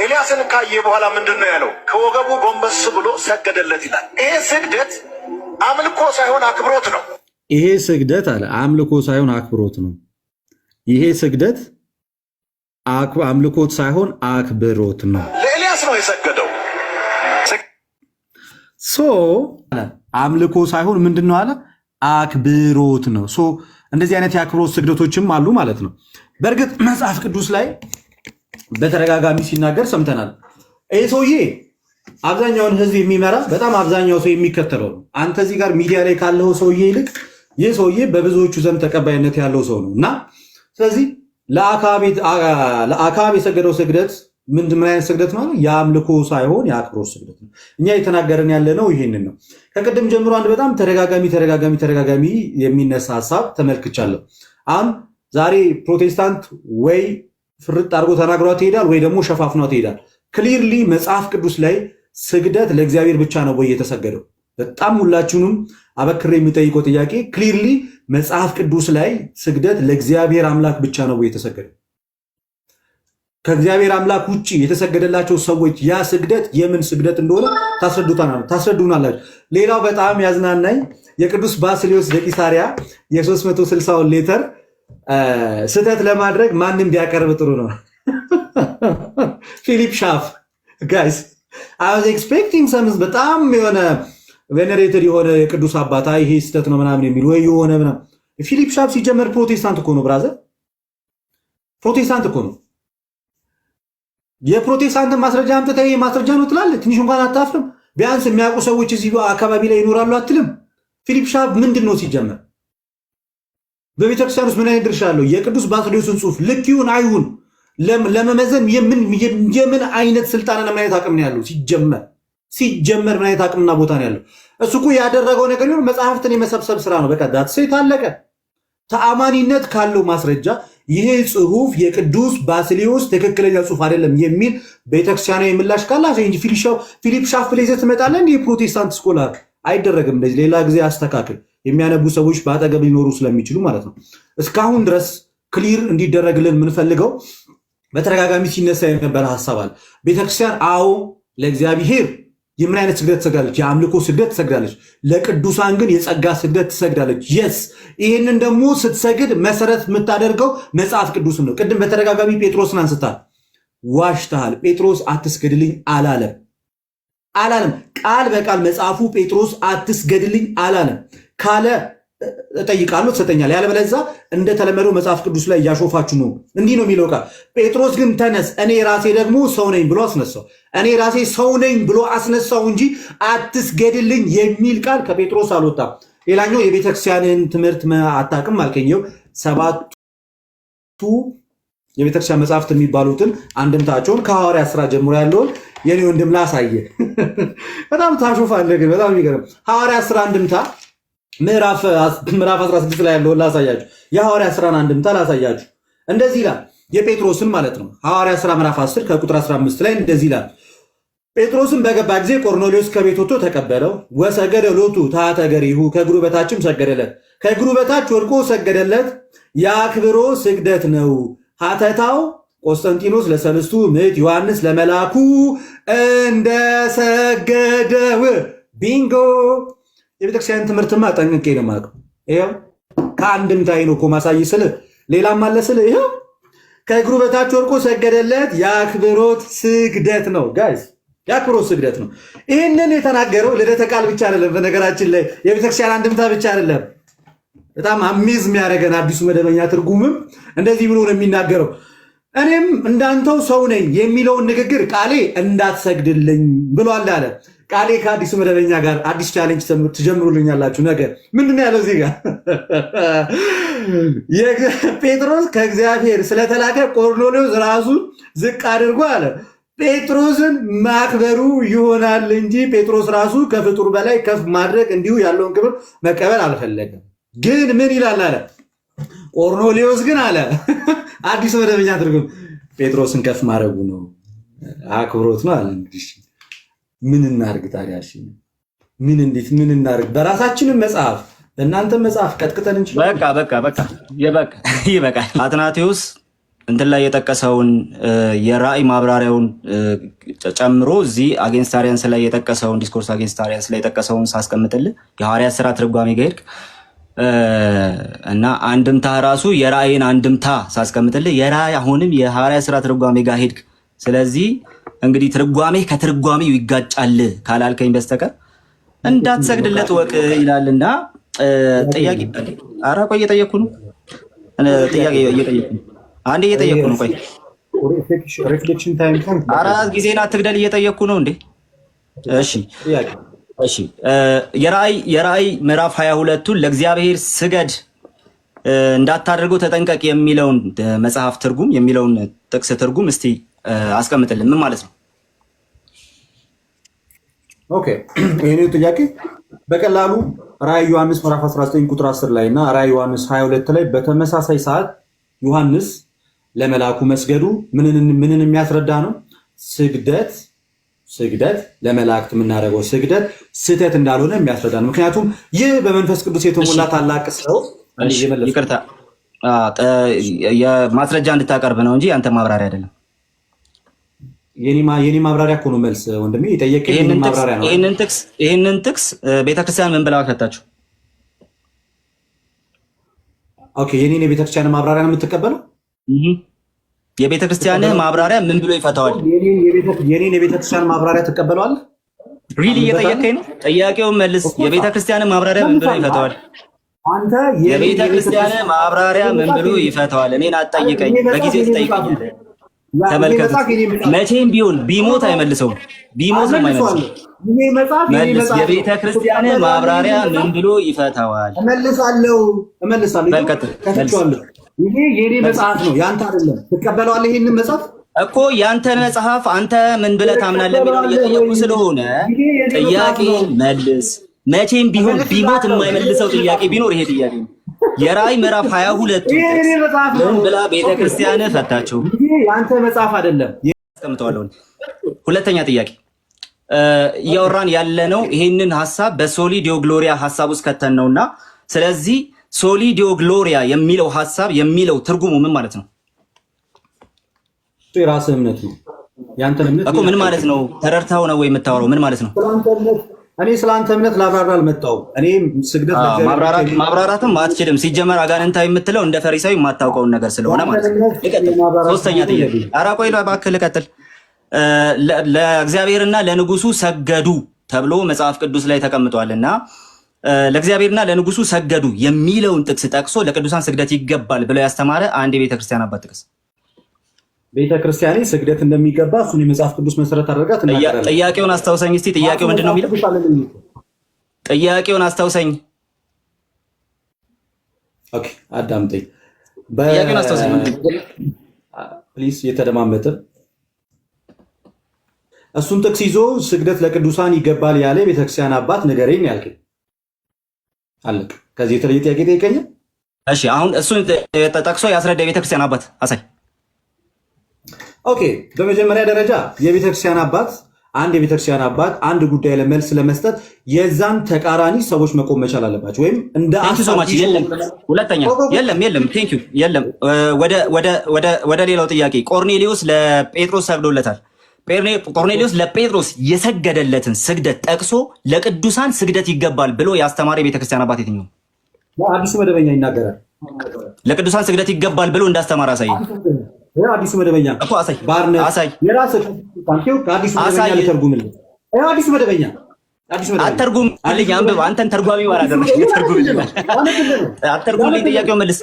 ኤልያስን ካየ በኋላ ምንድነው ያለው? ከወገቡ ጎንበስ ብሎ ሰገደለት ይላል። ይሄ ስግደት አምልኮ ሳይሆን አክብሮት ነው። ይሄ ስግደት አለ አምልኮ ሳይሆን አክብሮት ነው። ይሄ ስግደት አምልኮት ሳይሆን አክብሮት ነው። ለኤልያስ ነው የሰገደው። አምልኮ ሳይሆን ምንድነው አለ? አክብሮት ነው። እንደዚህ አይነት የአክብሮት ስግደቶችም አሉ ማለት ነው። በእርግጥ መጽሐፍ ቅዱስ ላይ በተደጋጋሚ ሲናገር ሰምተናል። ይህ ሰውዬ አብዛኛውን ሕዝብ የሚመራ በጣም አብዛኛው ሰው የሚከተለው ነው። አንተ እዚህ ጋር ሚዲያ ላይ ካለው ሰውዬ ይልቅ ይህ ሰውዬ በብዙዎቹ ዘንድ ተቀባይነት ያለው ሰው ነው እና ስለዚህ ለአክዓብ የሰገደው ስግደት ምን አይነት ስግደት ነው? የአምልኮ ሳይሆን የአክብሮት ስግደት ነው። እኛ የተናገርን ያለ ነው ይሄንን ነው። ከቅድም ጀምሮ አንድ በጣም ተደጋጋሚ የሚነሳ ሀሳብ ተመልክቻለሁ። አሁን ዛሬ ፕሮቴስታንት ወይ ፍርጥ አድርጎ ተናግሯት ይሄዳል ወይ ደግሞ ሸፋፍኗት ይሄዳል። ክሊርሊ መጽሐፍ ቅዱስ ላይ ስግደት ለእግዚአብሔር ብቻ ነው ወይ የተሰገደው? በጣም ሁላችሁንም አበክሬ የሚጠይቀው ጥያቄ ክሊርሊ መጽሐፍ ቅዱስ ላይ ስግደት ለእግዚአብሔር አምላክ ብቻ ነው ወይ የተሰገደው? ከእግዚአብሔር አምላክ ውጭ የተሰገደላቸው ሰዎች ያ ስግደት የምን ስግደት እንደሆነ ታስረዱናላችሁ። ሌላው በጣም ያዝናናኝ የቅዱስ ባስልዮስ ዘቂሳርያ የ360 ሌተር ስህተት ለማድረግ ማንም ቢያቀርብ ጥሩ ነው። ፊሊፕ ሻፍ ጋይስ አይ ዋዝ ኤክስፔክቲንግ ሰምስ በጣም የሆነ ቬነሬትድ የሆነ የቅዱስ አባታ ይሄ ስህተት ነው ምናምን የሚል ወይ የሆነ ምናምን። ፊሊፕ ሻፍ ሲጀመር ፕሮቴስታንት እኮ ነው ብራዘር፣ ፕሮቴስታንት እኮ ነው። የፕሮቴስታንትን ማስረጃ አምጥተህ ይሄ ማስረጃ ነው ትላለህ? ትንሽ እንኳን አታፍርም? ቢያንስ የሚያውቁ ሰዎች እዚህ አካባቢ ላይ ይኖራሉ አትልም? ፊሊፕ ሻፍ ምንድን ነው ሲጀመር? በቤተክርስቲያን ውስጥ ምን አይነት ድርሻ አለው? የቅዱስ ባስልዮስን ጽሑፍ ልክ ይሁን አይሁን ለመመዘን የምን አይነት ስልጣንና ምን አይነት አቅም ነው ያለው? ሲጀመር ምን አይነት አቅምና ቦታ ነው ያለው? እሱ እኮ ያደረገው ነገር ነው መጽሐፍትን የመሰብሰብ ስራ ነው። በቃ ዳትሴት አለቀ። ተአማኒነት ካለው ማስረጃ ይሄ ጽሑፍ የቅዱስ ባስልዮስ ትክክለኛ ጽሑፍ አይደለም የሚል ቤተክርስቲያናዊ ምላሽ ካላቸው እንጂ ፊሊፕ ሻፍ ላይ ትመጣለህ እንደ የፕሮቴስታንት ስኮላር አይደረግም። እንደዚህ ሌላ ጊዜ አስተካክል። የሚያነቡ ሰዎች በአጠገብ ሊኖሩ ስለሚችሉ ማለት ነው። እስካሁን ድረስ ክሊር እንዲደረግልን የምንፈልገው በተደጋጋሚ ሲነሳ የነበረ ሀሳብ አለ። ቤተክርስቲያን አዎ ለእግዚአብሔር የምን አይነት ስግደት ትሰግዳለች? የአምልኮ ስግደት ትሰግዳለች። ለቅዱሳን ግን የጸጋ ስግደት ትሰግዳለች። የስ ይህንን ደግሞ ስትሰግድ መሰረት የምታደርገው መጽሐፍ ቅዱስን ነው። ቅድም በተደጋጋሚ ጴጥሮስን አንስታል። ዋሽተሃል። ጴጥሮስ አትስገድልኝ አላለም። ቃል በቃል መጽሐፉ ጴጥሮስ አትስገድልኝ አላለም። ካለ እጠይቃለሁ ትሰጠኛለህ፣ ያለበለዚያ እንደተለመደው መጽሐፍ ቅዱስ ላይ እያሾፋችሁ ነው። እንዲህ ነው የሚለው ቃል። ጴጥሮስ ግን ተነስ እኔ ራሴ ደግሞ ሰው ነኝ ብሎ አስነሳው። እኔ ራሴ ሰው ነኝ ብሎ አስነሳው እንጂ አትስገድልኝ የሚል ቃል ከጴጥሮስ አልወጣም። ሌላኛው የቤተክርስቲያንን ትምህርት አታውቅም አልከኘው። 7ቱ የቤተክርስቲያን መጽሐፍት የሚባሉትን አንድምታቸውን ከሐዋርያት ሥራ ጀምሮ ያለውን የኔ ወንድም ላሳየ። በጣም ታሾፋለህ ግን በጣም የሚገርም ሐዋርያት ሥራ አንድምታ ምዕራፍ 16 ላይ ያለውን ላሳያችሁ። የሐዋርያት ሥራን አንድምታ ላሳያችሁ። እንደዚህ ይላል የጴጥሮስን ማለት ነው። ሐዋርያት ሥራ ምዕራፍ 10 ከቁጥር 15 ላይ እንደዚህ ይላል። ጴጥሮስን በገባ ጊዜ ቆርኔሌዎስ ከቤት ወጥቶ ተቀበለው። ወሰገደ ሎቱ ታሕተ እገሪሁ ከእግሩ በታችም ሰገደለት። ከእግሩ በታች ወድቆ ሰገደለት። የአክብሮ ስግደት ነው። ሀተታው ቆስጠንጢኖስ ለሰለስቱ ምዕት ዮሐንስ ለመላኩ እንደሰገደው። ቢንጎ! የቤተክርስቲያን ትምህርትማ ጠንቅቄ ነው የማውቀው። ይኸው ከአንድምታዬ ነው እኮ ማሳይ ስል ሌላም አለ ስል ይኸው ከእግሩ በታች ወድቆ ሰገደለት። የአክብሮት ስግደት ነው ጋይስ፣ የአክብሮት ስግደት ነው። ይህንን የተናገረው ልደተ ቃል ብቻ አይደለም። በነገራችን ላይ የቤተክርስቲያን አንድምታ ብቻ አይደለም። በጣም አሚዝ የሚያደርገን አዲሱ መደበኛ ትርጉምም እንደዚህ ብሎ ነው የሚናገረው። እኔም እንዳንተው ሰው ነኝ የሚለውን ንግግር ቃሌ እንዳትሰግድልኝ ብሏል አለ። ቃሌ ከአዲሱ መደበኛ ጋር አዲስ ቻሌንጅ ትጀምሩልኛላችሁ። ነገር ምንድን ያለው እዚህ ጋር ጴጥሮስ ከእግዚአብሔር ስለተላከ ቆርኔሌዎስ ራሱን ዝቅ አድርጎ አለ ጴጥሮስን ማክበሩ ይሆናል እንጂ ጴጥሮስ ራሱ ከፍጡር በላይ ከፍ ማድረግ እንዲሁ ያለውን ክብር መቀበል አልፈለገም። ግን ምን ይላል አለ ቆርኔሌዎስ ግን አለ አዲሱ መደበኛ ትርጉም ጴጥሮስን ከፍ ማድረጉ ነው፣ አክብሮት ነው አለ። እንግዲህ ምን እናርግ ታዲያ? ምን እናርግ? በራሳችንን መጽሐፍ በእናንተ መጽሐፍ ቀጥቅጠን እንችላለን። በቃ ይበቃ። አትናቴዎስ እንትን ላይ የጠቀሰውን የራእይ ማብራሪያውን ጨምሮ እዚህ አጌንስታሪያንስ ላይ የጠቀሰውን ዲስኮርስ አጌንስታሪያንስ ላይ የጠቀሰውን ሳስቀምጥልህ የሐዋርያት ሥራ ትርጓሜ ጋር ሄድክ እና አንድምታ ራሱ የራእይን አንድምታ ሳስቀምጥልህ የራእይ አሁንም የሐዋርያት ሥራ ትርጓሜ ጋር ሄድክ። ስለዚህ እንግዲህ ትርጓሜ ከትርጓሜው ይጋጫል ካላልከኝ በስተቀር እንዳትሰግድለት ወቅ ይላልና ጥያቄ ኧረ ቆይ እየጠየኩ ነው። ጥያቄ እየጠየኩ ነው። አንዴ እየጠየኩ ነው። ቆይ ሪፍሌክሽን ታይም አራት ጊዜና አትግደል እየጠየኩ ነው እንዴ። እሺ የራእይ ምዕራፍ 22ቱን ለእግዚአብሔር ስገድ እንዳታደርገው ተጠንቀቅ የሚለውን መጽሐፍ ትርጉም የሚለውን ጥቅስ ትርጉም እስቲ አስቀምጥልን። ምን ማለት ነው? ኦኬ ይሄን ጥያቄ በቀላሉ ራእይ ዮሐንስ ምዕራፍ 19 ቁጥር 10 ላይ እና ራእይ ዮሐንስ 22 ላይ በተመሳሳይ ሰዓት ዮሐንስ ለመልአኩ መስገዱ ምንን የሚያስረዳ ነው? ስግደት ለመላእክት የምናደርገው ስግደት ስህተት እንዳልሆነ የሚያስረዳ ነው። ምክንያቱም ይህ በመንፈስ ቅዱስ የተሞላ ታላቅ ሰው ይቅርታ የማስረጃ እንድታቀርብ ነው እንጂ አንተ ማብራሪያ አይደለም። የኔ ማብራሪያ እኮ ነው መልስ ወንድሜ የጠየቀኝ የኔ ማብራሪያ ነው። ይሄንን ጥቅስ ቤተክርስቲያን ምን ብላ ከተችው? ኦኬ የኔን የቤተክርስቲያን ማብራሪያ ነው የምትቀበለው? የቤተክርስቲያን ማብራሪያ ምን ብሎ ይፈታዋል? የኔን የቤተክርስቲያን ማብራሪያ ትቀበለዋለህ? ሪሊ እየጠየቀኝ ነው። ጥያቄውን መልስ። የቤተክርስቲያን ማብራሪያ ምን ብሎ ይፈታዋል? አንተ የቤተክርስቲያን ማብራሪያ ምን ብሎ ይፈታዋል? እኔን አትጠይቀኝ፣ በጊዜ ትጠይቀኛለህ። ተመልከቱ። መቼም ቢሆን ቢሞት አይመልሰውም። ቢሞት ነው የማይመልሰው። መልስ። የቤተ ክርስቲያን ማብራሪያ ምን ብሎ ይፈታዋል? እመልሳለሁ። ይሄ የኔ መጽሐፍ ነው ያንተ አይደለም። ትቀበለዋለህ? ይሄንን መጽሐፍ እኮ ያንተን መጽሐፍ አንተ ምን ብለህ ታምናለህ የሚለው እየጠየቁ ስለሆነ ጥያቄ መልስ። መቼም ቢሆን ቢሞት የማይመልሰው ጥያቄ ቢኖር ይሄ ጥያቄ ነው። የራእይ ምዕራፍ 22 ምን ብላ ቤተክርስቲያን ፈታቸው? ያንተ መጽሐፍ አይደለም። አስቀምጠዋለሁ። ሁለተኛ ጥያቄ እያወራን ያለነው ይሄንን ሐሳብ በሶሊ ዲዮ ግሎሪያ ሐሳብ ውስጥ ከተን ነውና፣ ስለዚህ ሶሊ ዲዮ ግሎሪያ የሚለው ሐሳብ የሚለው ትርጉሙ ምን ማለት ነው? የራስህ እምነት ነው። ያንተ እምነት እኮ ምን ማለት ነው? ተረድተኸው ነው ወይ የምታወራው? ምን ማለት ነው? እኔ ስላንተ እምነት ላብራራ አልመጣሁም። እኔ ስግደት ማብራራትም አትችልም። ሲጀመር አጋንንታዊ የምትለው እንደ ፈሪሳዊ የማታውቀውን ነገር ስለሆነ ማለት ነው። ሶስተኛ ጥያቄ ኧረ ቆይ እባክህ ልቀጥል። ለእግዚአብሔርና ለንጉሱ ሰገዱ ተብሎ መጽሐፍ ቅዱስ ላይ ተቀምጧልና ለእግዚአብሔርና ለንጉሱ ሰገዱ የሚለውን ጥቅስ ጠቅሶ ለቅዱሳን ስግደት ይገባል ብለው ያስተማረ አንድ የቤተክርስቲያን አባት ጥቀስ። ቤተክርስቲያኔ ስግደት እንደሚገባ እሱን የመጽሐፍ ቅዱስ መሰረት አድርጋ ትናገራለች። ጥያቄውን አስታውሰኝ እስቲ። ጥያቄው ምንድን ነው የሚለው? ጥያቄውን አስታውሰኝ። ኦኬ አዳምጠኝ። ጥያቄውን አስታውሰኝ ፕሊዝ። የተደማመጥን እሱን ጥቅስ ይዞ ስግደት ለቅዱሳን ይገባል ያለ ቤተክርስቲያን አባት ንገረኝ ያልከኝ አለቅ። ከዚህ የተለየ ጥያቄ ጠይቀኝ። እሺ አሁን እሱን ጠቅሶ ያስረዳ የቤተክርስቲያን አባት አሳይ። ኦኬ በመጀመሪያ ደረጃ የቤተክርስቲያን አባት አንድ ጉዳይ ለመልስ ለመስጠት የዛን ተቃራኒ ሰዎች መቆም መቻል አለባቸው። ወይም እንደ ሁለተኛ የለም ቴንክ ዩ የለም። ወደ ሌላው ጥያቄ ቆርኔሊዮስ ለጴጥሮስ ሰግዶለታል። ቆርኔሊዮስ ለጴጥሮስ የሰገደለትን ስግደት ጠቅሶ ለቅዱሳን ስግደት ይገባል ብሎ ያስተማረ የቤተክርስቲያን አባት የትኛው? አዲሱ መደበኛ ይናገራል። ለቅዱሳን ስግደት ይገባል ብሎ እንዳስተማረ አሳይ። አዲሱ መደበኛ እኮ አሳይ። የራስህ ከአዲሱ መደበኛ ልተርጉምልህ። አዲሱ መደበኛ አተርጉም ልኝ አንብብ። አንተን ተርጓሚ ባላደረግ አተርጉምልኝ። ጥያቄው መልስ።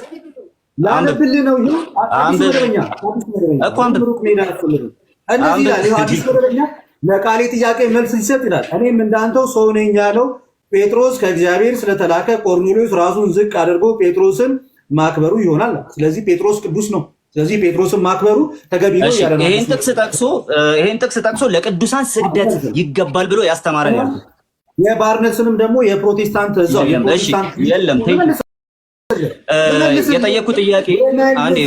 ላነብልህ ነው። አዲሱ መደበኛ እኮ አንብብ። እንደዚህ ይላል። አዲሱ መደበኛ ለቃሌ ጥያቄ መልስ ይሰጥ ይላል። እኔም እንዳንተው ሰው ነኝ ያለው ጴጥሮስ ከእግዚአብሔር ስለተላከ ቆርኔሊዮስ ራሱን ዝቅ አድርጎ ጴጥሮስን ማክበሩ ይሆናል። ስለዚህ ጴጥሮስ ቅዱስ ነው። ስለዚህ ጴጥሮስን ማክበሩ ተገቢ ነው ያለ ነው። ይሄን ጥቅስ ጠቅሶ ለቅዱሳን ስግደት ይገባል ብሎ ያስተማረ ነው። የባርነስንም ደግሞ የፕሮቴስታንት እዛው የለም የጠየቁ ጥያቄ አንዴ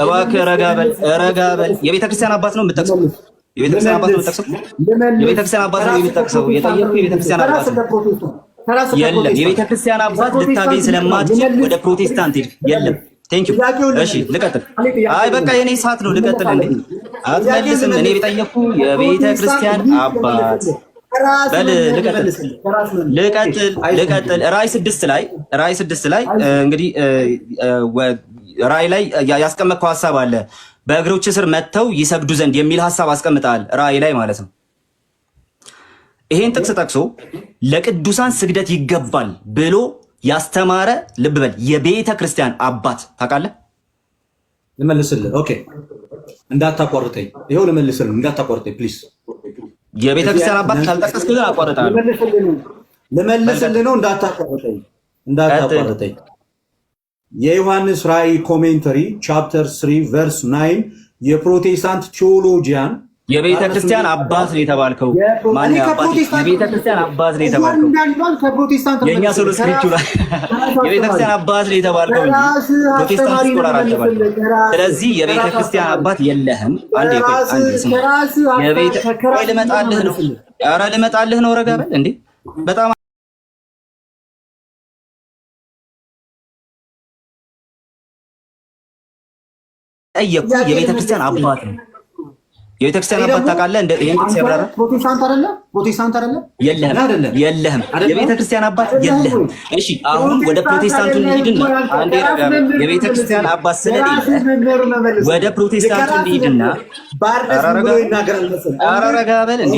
እባክህ ረጋ በል። የቤተክርስቲያን አባት ነው የምጠቅሰው። የቤተክርስቲያን አባት ነው የምጠቅሰው። የቤተክርስቲያን አባት ነው የምጠቅሰው። የጠየቁ የቤተክርስቲያን አባት ነው። የለም የቤተክርስቲያን አባት ልታገኝ ስለማትችል ወደ ፕሮቴስታንት ሄድ። የለም ቴንክ ዩ። እሺ ልቀጥል። አይ በቃ የኔ ሰዓት ነው ልቀጥል እንዴ? አትመልስም። እኔ ቢጠየቁ የቤተ ክርስቲያን አባት በል ልቀጥል። ራእይ 6 ላይ እንግዲህ ራእይ ላይ ያስቀመጥከው ሐሳብ አለ። በእግሮች ስር መጥተው ይሰግዱ ዘንድ የሚል ሐሳብ አስቀምጠሃል ራእይ ላይ ማለት ነው። ይሄን ጥቅስ ጠቅሶ ለቅዱሳን ስግደት ይገባል ብሎ ያስተማረ ልብ በል የቤተ ክርስቲያን አባት ታውቃለህ? ልመልስልህ። ኦኬ እንዳታቋርጠኝ። ይኸው ልመልስልህ፣ እንዳታቋርጠኝ ፕሊዝ። የቤተ ክርስቲያን አባት ካልጠቀስክ ግን አቋርጣለሁ። ልመልስልህ ነው፣ እንዳታቋርጠኝ። የዮሐንስ ራእይ ኮሜንተሪ ቻፕተር 3 ቨርስ 9 የፕሮቴስታንት ቴዎሎጂያን የቤተ ክርስቲያን አባት ነው የተባልከው። ማን አባት? የቤተ ክርስቲያን አባት ነው የተባልከው። የኛ ሶሎ ስክሪፕቹራ የቤተ ክርስቲያን አባት ነው የተባልከው እንጂ ፕሮቴስታንት ስኮላር አልተባልከም። ስለዚህ የቤተ ክርስቲያን አባት የለህም። አንዴ የቤተ ልመጣልህ ነው። ኧረ ልመጣልህ ነው። ረጋ በል እንዴ! በጣም ጠየቅኩ። የቤተ ክርስቲያን አባት ነው። የቤተክርስቲያን አባት ታውቃለህ? እንደ ይሄን ሲያብራራ ፕሮቴስታንት አይደለ? የለህም። የቤተክርስቲያን አባት የለህም። እሺ አሁን ወደ ፕሮቴስታንቱ እንሂድና አንዴ የቤተክርስቲያን አባት ስለሌለ ወደ ፕሮቴስታንቱ እንሂድና ረጋ በል እንዴ!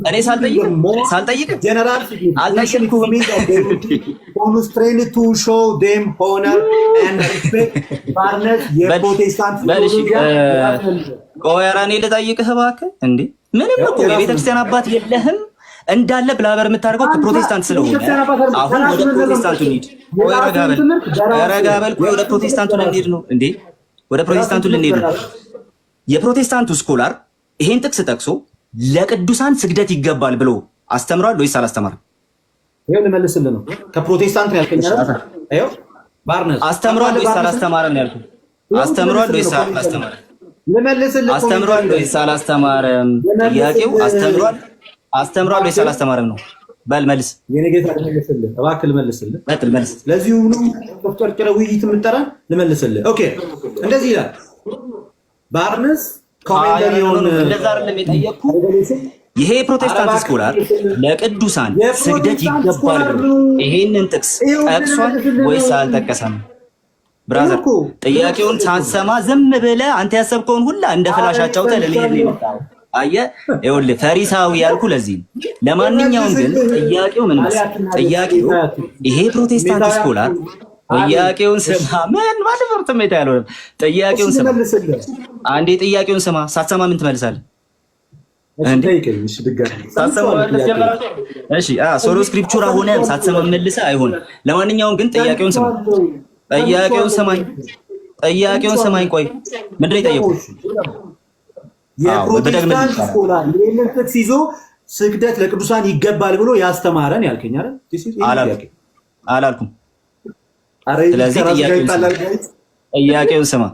እኔ ሳልጠይቅ አልጠየቅኩም። ኮንስትሬን ቱ ሾው ዴም ሆነር ኤንድ ሪስፔክት ባርነት የፕሮቴስታንት ቆይ ኧረ እኔ ልጠይቅህ እባክህ። እንዴ ምንም እኮ የቤተክርስቲያን አባት የለህም እንዳለ ብላበር የምታደርገው ከፕሮቴስታንት ስለሆነ አሁን ወደ ፕሮቴስታንቱ እንሂድ። ቆይ ረጋ በል። ቆይ ወደ ፕሮቴስታንቱ ልንሄድ ነው እንዴ? ወደ ፕሮቴስታንቱ ልንሄድ ነው። የፕሮቴስታንቱ ስኮላር ይሄን ጥቅስ ጠቅሶ ለቅዱሳን ስግደት ይገባል ብሎ አስተምሯል ወይስ አላስተማረም? ይሄን ልመልስልህ ነው። ከፕሮቴስታንት ነው ያልከኝ አይደል? አይው ባርነስ አስተምሯል ወይስ አላስተማረም ነው ያልኩት። አስተምሯል ወይስ አላስተማረም? አስተምሯል ወይስ አላስተማረም? ጥያቄው አስተምሯል ወይስ አላስተማረም ነው። በል መልስ። የኔ ጌታ ልመልስልህ፣ እባክህ ልመልስልህ። መልስ። ለዚህ ሁሉ ተፍጨርጭረ ውይይት የምንጠራን ልመልስልህ። ኦኬ እንደዚህ ይላል ባርነስ ኮሜንታሪውን። እንደዛ አይደለም የጠየቅኩህ። ይሄ ፕሮቴስታንት ስኮላር ለቅዱሳን ስግደት ይገባል ብሎ ይሄንን ጥቅስ ጠቅሷል ወይስ አልጠቀሰም? ብራዘር ጥያቄውን ሳትሰማ ዝም ብለህ አንተ ያሰብከውን ሁላ እንደ ፍላሽ አጫውተህ ለመሄድ ነው የመጣው። አየህ ይኸውልህ ፈሪሳዊ ያልኩ ለዚህ ነው። ለማንኛውም ግን ጥያቄው ምን መሰለህ? ጥያቄው ይሄ ፕሮቴስታንት ስኮላር ጥያቄውን ስማ። ምን ማለት ነው ተመታ ያለው? ጥያቄውን ስማ አንዴ፣ ጥያቄውን ስማ። ሳትሰማ ምን ትመልሳለህ? እሺ ሶሎ ስክሪፕቹራ ሆነ ሳትሰማ መልሰህ አይሆንም። ለማንኛውም ግን ጥያቄውን ስማ። ጥያቄውን ስማኝ። ቆይ ምንድን ነው የጠየቁት? የፕሮቴስታንት ስኮላር ይሄንን ጥቅስ ይዞ ስግደት ለቅዱሳን ይገባል ብሎ ያስተማረን ያልከኝ አይደል? አላልኩም። ስለዚህ ጥያቄውን ስማ።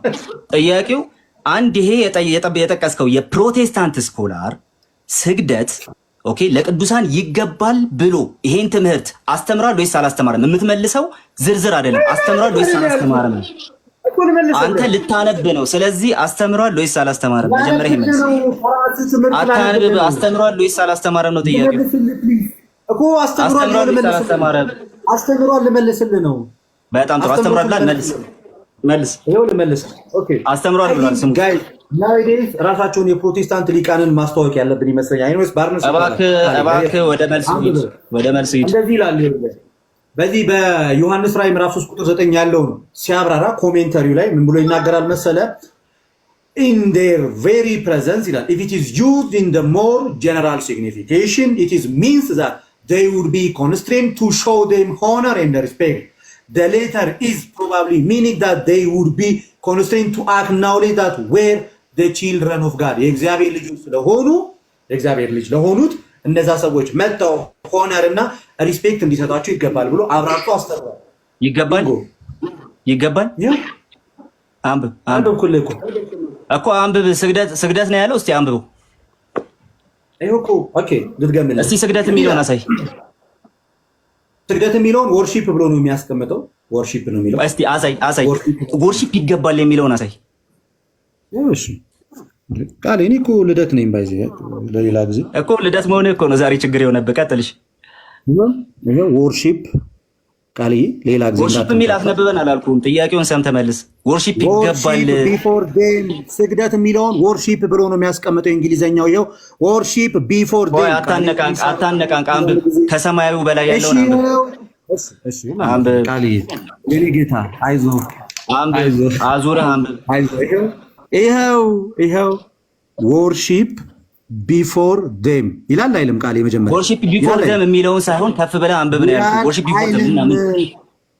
ጥያቄው አንድ ይሄ የጠቀስከው የፕሮቴስታንት ስኮላር ስግደት ኦኬ ለቅዱሳን ይገባል ብሎ ይሄን ትምህርት አስተምሯል ወይስ አላስተማረም? የምትመልሰው ዝርዝር አይደለም። አስተምሯል ወይስ አላስተማረም? አንተ ልታነብ ነው። ስለዚህ አስተምሯል ወይስ አላስተማረም? መጀመሪያ ይሄን መልስ። አታንብብ። አስተምሯል ወይስ አላስተማረም ነው ጥያቄው እኮ። አስተምሯል ልመልስልህ ነው። በጣም ጥሩ። አስተምሯል ብላ መልስ። ይኸው ልመልስ። ኦኬ አስተምሯል ብሏል። ስሙ ጋይ ናዊዴስ ራሳቸውን የፕሮቴስታንት ሊቃንን ማስተዋወቅ ያለብን ይመስለኛል። አይኖስ ባርነስ እባክህ ወደ መልስ ሂድ። እንደዚህ ይላል። በዚህ በዮሐንስ ራእይ ምዕራፍ 3 ቁጥር 9 ያለውን ሲያብራራ ኮሜንታሪው ላይ ምን ብሎ ይናገራል መሰለ? in their very presence ይላል if it is used in the more general signification it is means that they would be constrained to show them honor and respect. The latter is probably meaning that they would be constrained to acknowledge that where the children of God የእግዚአብሔር ልጆች ስለሆኑ የእግዚአብሔር ልጅ ለሆኑት እነዛ ሰዎች መጥተው ሆነር እና ሪስፔክት እንዲሰጣቸው ይገባል ብሎ አብራርቶ አስተምሯል። ይገባል። አንብብ እኮ አንብብ። ስግደት ነው ያለው። እስቲ አንብበው። ይሄ እኮ ኦኬ ልትገምል። እስቲ ስግደት የሚለውን አሳይ። ስግደት የሚለውን ወርሺፕ ብሎ ነው የሚያስቀምጠው። ወርሺፕ ነው የሚለው። እስቲ አሳይ። ወርሺፕ ይገባል የሚለውን አሳይ። እሺ ቃል እኔ እኮ ልደት ነኝ ባይዘ ለሌላ ጊዜ እኮ ልደት መሆን እኮ ነው ዛሬ ችግር የሆነብህ። ቀጥልሽ። ይሄ ወርሺፕ ቃል ሌላ ጊዜ ወርሺፕ የሚል አስነብበን አላልኩም። ጥያቄውን ሰምተህ መልስ። ወርሺፕ ይገባል ቢፎር ዴም ስግደት የሚለውን ወርሺፕ ብሎ ነው የሚያስቀምጠው እንግሊዘኛው። ይኸው ወርሺፕ ቢፎር ዴም። አታነቃንቅ። አንብብ። ከሰማያዊው በላይ ያለውን አንብብ። እሺ አንብብ። ቃል የኔ ጌታ አይዞህ፣ አንብብ። አዙረህ አንብብ። አይዞህ። ይኸው ወርሺፕ ቢፎር ዴም ይላል አይልም? ቃል የመጀመሪያ ወርሺፕ ቢፎር ዴም የሚለውን ሳይሆን ከፍ ብለህ አንብብ ነው ያልኩት። ወርሺፕ ቢፎር ዴም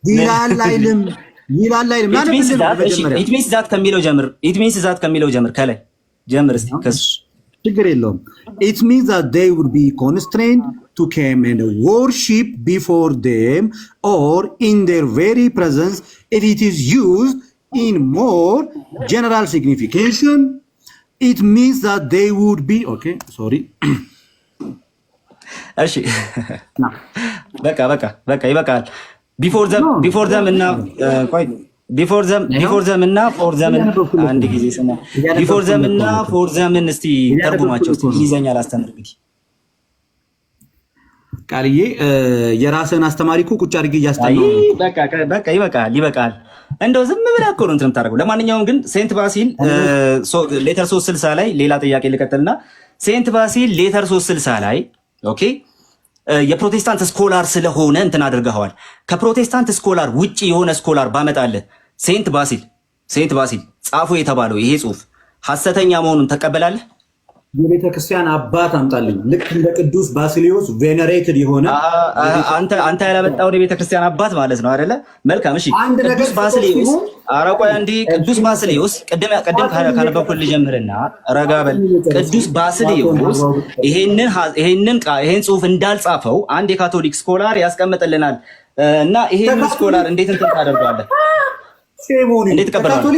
ይላል አይልም? ይላል አይልም? ኢት ሚንስ ዛት ከሚለው ጀምር። ኢት ሚንስ ዛት ከሚለው ጀምር። ከላይ ጀምር እስቲ። ችግር የለውም። ኢት ሚንስ ዛት they would be constrained to come and worship before them or in their very presence if it is used in more general signification. It means that they would be okay. Sorry. እሺ በቃ ይበቃል። ቢፎር ዘም እና ቆይ ቢፎር ዘም እና ፎር ዘም አንድ ጊዜ ስማ። ቢፎር ዘም እና ፎር ዘምን እስቲ ተርጉማቸው እስቲ። እንግሊዘኛ ላስተምር እንግዲህ ቃልዬ የራስህን አስተማሪ እኮ ቁጭ አድርጌ እያስተማርኩ ነው። በቃ ይበቃል። እንደው ዝም ብለህ እኮ ነው እንትን የምታደርገው። ለማንኛውም ግን ሴንት ባሲል ሌተር 360 ላይ ሌላ ጥያቄ ልቀጥልና ሴንት ባሲል ሌተር 360 ላይ ኦኬ የፕሮቴስታንት ስኮላር ስለሆነ እንትን አድርገዋል። ከፕሮቴስታንት ስኮላር ውጪ የሆነ ስኮላር ባመጣልህ ሴንት ባሲል ጻፉ የተባለው ይሄ ጽሁፍ ሐሰተኛ መሆኑን ተቀበላለህ? የቤተ ክርስቲያን አባት አምጣልኝ። ልክ እንደ ቅዱስ ባሲሊዮስ ቬነሬትድ የሆነ አንተ ያላመጣውን የቤተ ክርስቲያን አባት ማለት ነው አይደለ? መልካም እሺ። ቅዱስ ባሲሊዮስ አረቆይ አንዲ ቅዱስ ባሲሊዮስ ቅድም ካነበብኩልህ ጀምርና ረጋ በል። ቅዱስ ባሲሊዮስ ይሄንን ጽሁፍ እንዳልጻፈው አንድ የካቶሊክ ስኮላር ያስቀምጥልናል እና ይሄንን ስኮላር እንዴት እንትን ታደርገዋለህ? እንዴት ትቀበለዋለህ?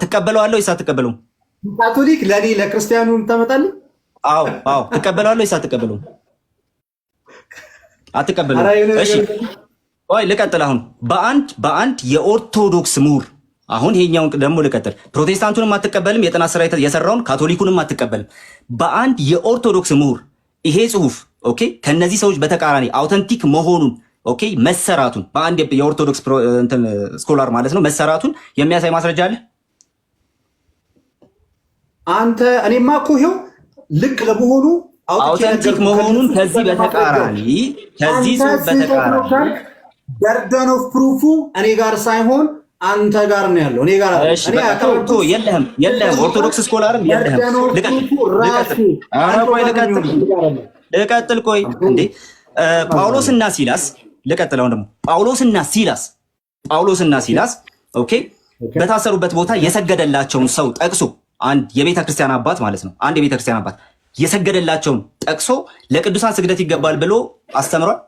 ትቀበለዋለህ ወይስ አትቀበለውም? ካቶሊክ ለኔ ለክርስቲያኑ ታመጣለህ? አዎ ትቀበለዋለህ ወይስ አትቀበለውም? አትቀበለውም። እሺ ቆይ ልቀጥል። አሁን በአንድ የኦርቶዶክስ ምሁር አሁን ይሄኛውን ደግሞ ልቀጥል። ፕሮቴስታንቱንም አትቀበልም፣ የጥናት ስራ የሰራውን ካቶሊኩንም አትቀበልም። በአንድ የኦርቶዶክስ ምሁር ይሄ ጽሁፍ ኦኬ ከነዚህ ሰዎች በተቃራኒ አውተንቲክ መሆኑን ኦኬ መሰራቱን በአንድ የኦርቶዶክስ እንትን ስኮላር ማለት ነው መሰራቱን የሚያሳይ ማስረጃ አለ? አንተ እኔማ እኮ ይኸው ልክ ለመሆኑ አውተንቲክ መሆኑን ከዚህ በተቃራኒ ከዚህ ጽሁፍ በተቃራኒ በርደን ኦፍ ፕሩፉ እኔ ጋር ሳይሆን አንተ ጋር ነው ያለው። እኔ ጋር እሺ በቃ የለህም ኦርቶዶክስ ስኮላርም የለህም። ልቀጥል ቆይ እንዴ ጳውሎስና ሲላስ ልቀጥለው ደግሞ ጳውሎስና ሲላስ ኦኬ በታሰሩበት ቦታ የሰገደላቸውን ሰው ጠቅሶ አንድ የቤተ ክርስቲያን አባት ማለት ነው። አንድ የቤተ ክርስቲያን አባት የሰገደላቸውን ጠቅሶ ለቅዱሳን ስግደት ይገባል ብሎ አስተምሯል።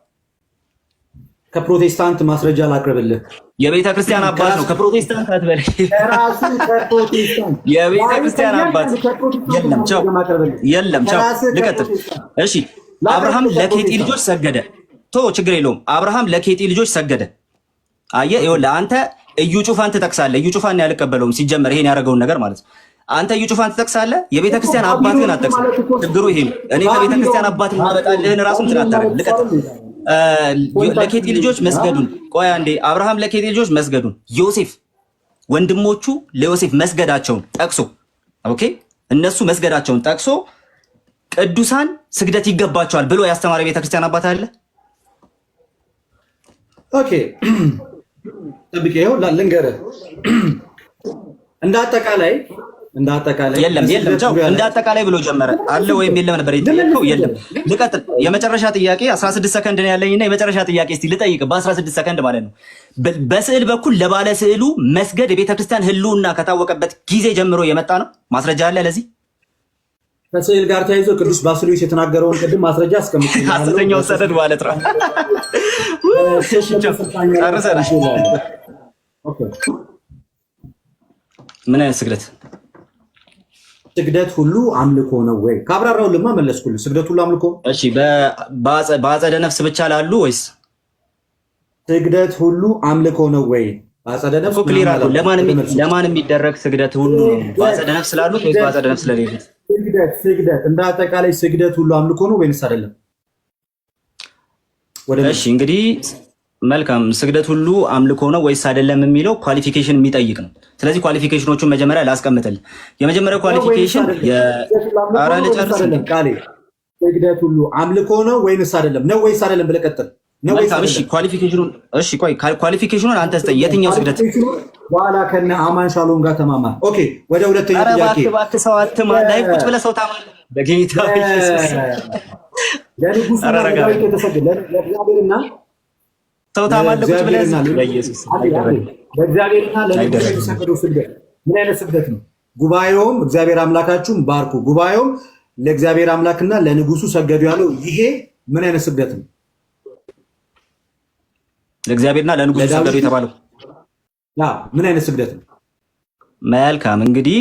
ከፕሮቴስታንት ማስረጃ ላቅርብልህ። የቤተ ክርስቲያን አባት ነው። ከፕሮቴስታንት አትበል። የቤተ ክርስቲያን አባት የለም። ቻው ልቀጥል። እሺ አብርሃም ለኬጢ ልጆች ሰገደ። ችግር የለውም። አብርሃም ለኬጢ ልጆች ሰገደ። አየህ ይኸውልህ አንተ እዩ ጩፋን ትጠቅሳለህ። እዩ ጩፋን ያልቀበለውም ሲጀመር ይሄን ያደረገውን ነገር ማለት ነው። አንተ እዩ ጩፋን ትጠቅሳለህ፣ የቤተ ክርስቲያን አባት ግን አትጠቅስም። ችግሩ ይሄ ነው። እኔ ከቤተ ክርስቲያን አባት ማመጣልህን ራሱን ትናታረግ። ልቀጥል። ለኬጢ ልጆች መስገዱን ቆይ አንዴ። አብርሃም ለኬጢ ልጆች መስገዱን ዮሴፍ ወንድሞቹ ለዮሴፍ መስገዳቸውን ጠቅሶ ኦኬ እነሱ መስገዳቸውን ጠቅሶ ቅዱሳን ስግደት ይገባቸዋል ብሎ ያስተማረ ቤተ ክርስቲያን አባት አለ? ኦኬ ጠብቄው ልንገርህ። እንዳጠቃላይ የለም ቻው እንዳጠቃላይ ብሎ ጀመረ አለ ወይም የለም ነበር የተጠየቀው? የለም። ልቀጥል። የመጨረሻ ጥያቄ 16 ሰከንድ ነው ያለኝና የመጨረሻ ጥያቄ እስቲ ልጠይቅ በ16 ሰከንድ ማለት ነው። በስዕል በኩል ለባለ ስዕሉ መስገድ የቤተክርስቲያን ሕልውና ከታወቀበት ጊዜ ጀምሮ የመጣ ነው። ማስረጃ አለ ለዚህ? ከስዕል ጋር ተያይዞ ቅዱስ ባሲሊዮስ የተናገረውን ቅድም ማስረጃ አስቀምጥልኝ። ሐሰተኛው ሰነድ ማለት ነው። ምን አይነት ስግደት ስግደት ሁሉ አምልኮ ነው ወይ? ካብራራውልማ መለስኩልህ። ስግደት ሁሉ አምልኮ። እሺ በአጸደ ነፍስ ብቻ ላሉ ወይስ ስግደት ሁሉ አምልኮ ነው ወይ? በአጸደ ነፍስ ክሊር አሉ። ለማን የሚደረግ ስግደት ሁሉ ነው? በአጸደ ነፍስ ላሉት ወይስ በአጸደ ነፍስ ለሌሉት? ስግደት እንደ አጠቃላይ ስግደት ሁሉ አምልኮ ነው ወይንስ አይደለም? እሺ እንግዲህ መልካም። ስግደት ሁሉ አምልኮ ነው ወይስ አይደለም የሚለው ኳሊፊኬሽን የሚጠይቅ ነው። ስለዚህ ኳሊፊኬሽኖቹን መጀመሪያ ላስቀምጥልህ። የመጀመሪያው ኳሊፊኬሽን ኧረ ልጨርስ። ስግደት ሁሉ አምልኮ ነው ወይንስ አይደለም? ነው ወይስ አይደለም ብለህ ቀጥል። እሺ ኳሊፊኬሽኑን አንተ ስጠኝ። የትኛው ስግደት? በኋላ ከነ አማን ሻሎም ጋር ተማማር። ኦኬ ወደ ሁለተኛ ጥያቄ። እባክህ ሰው አትማር። ላይ ቁጭ ብለህ ሰው ታማለህ። በጌታ ኢየሱስ ለንጉስ ለዳዊት የተሰገደ ለእግዚአብሔርና ሰው ታማለህ ቁጭ ብለህ ለኢየሱስ ለእግዚአብሔርና ለንጉስ የተሰገደው ስግደት ምን አይነት ስግደት ነው? ጉባኤውም እግዚአብሔር አምላካችሁን ባርኩ፣ ጉባኤውም ለእግዚአብሔር አምላክና ለንጉሱ ሰገዱ ያለው ይሄ ምን አይነት ስግደት ነው? ለእግዚአብሔርና ለንጉሱ ሰገዱ የተባለው ምን አይነት ስግደት ነው? መልካም እንግዲህ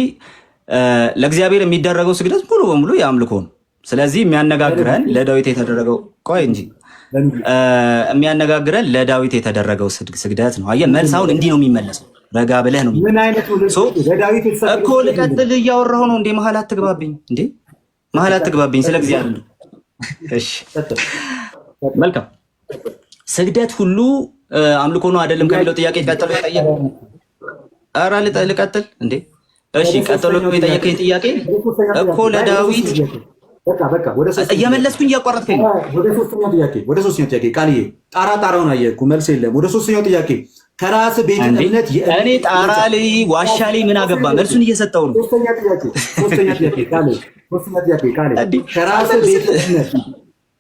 ለእግዚአብሔር የሚደረገው ስግደት ሙሉ በሙሉ የአምልኮ ነው። ስለዚህ የሚያነጋግረን ለዳዊት የተደረገው ቆይ እንጂ የሚያነጋግረን ለዳዊት የተደረገው ስግደት ነው። አየህ መልስ አሁን እንዲህ ነው የሚመለሰው። ረጋ ብለህ ነው ምን አይነት ለዳዊት እኮ ልቀጥል እያወራሁ ነው እንዴ? መሀል አትግባብኝ እንዴ! መሀል አትግባብኝ። ስለ እግዚአብሔር እሺ መልካም ስግደት ሁሉ አምልኮ ነው አይደለም ከሚለው ጥያቄ ቀጥሎ የጠየቀ ኧረ ልቀጥል እንዴ? እሺ ቀጥሎ የጠየቀኝ ጥያቄ እኮ ለዳዊት በቃ እየመለስኩኝ እያቋረጥከኝ ነው። ወደ ሶስተኛው ጥያቄ ቃልዬ ጣራውን አየህ እኮ መልስ የለም። ወደ ሶስተኛው ጥያቄ ከራስ ቤተ እምነት እኔ ጣራ ላይ ዋሻ ላይ ምን አገባ? መልሱን እየሰጠው ነው። ሶስተኛ ጥያቄ ቃልዬ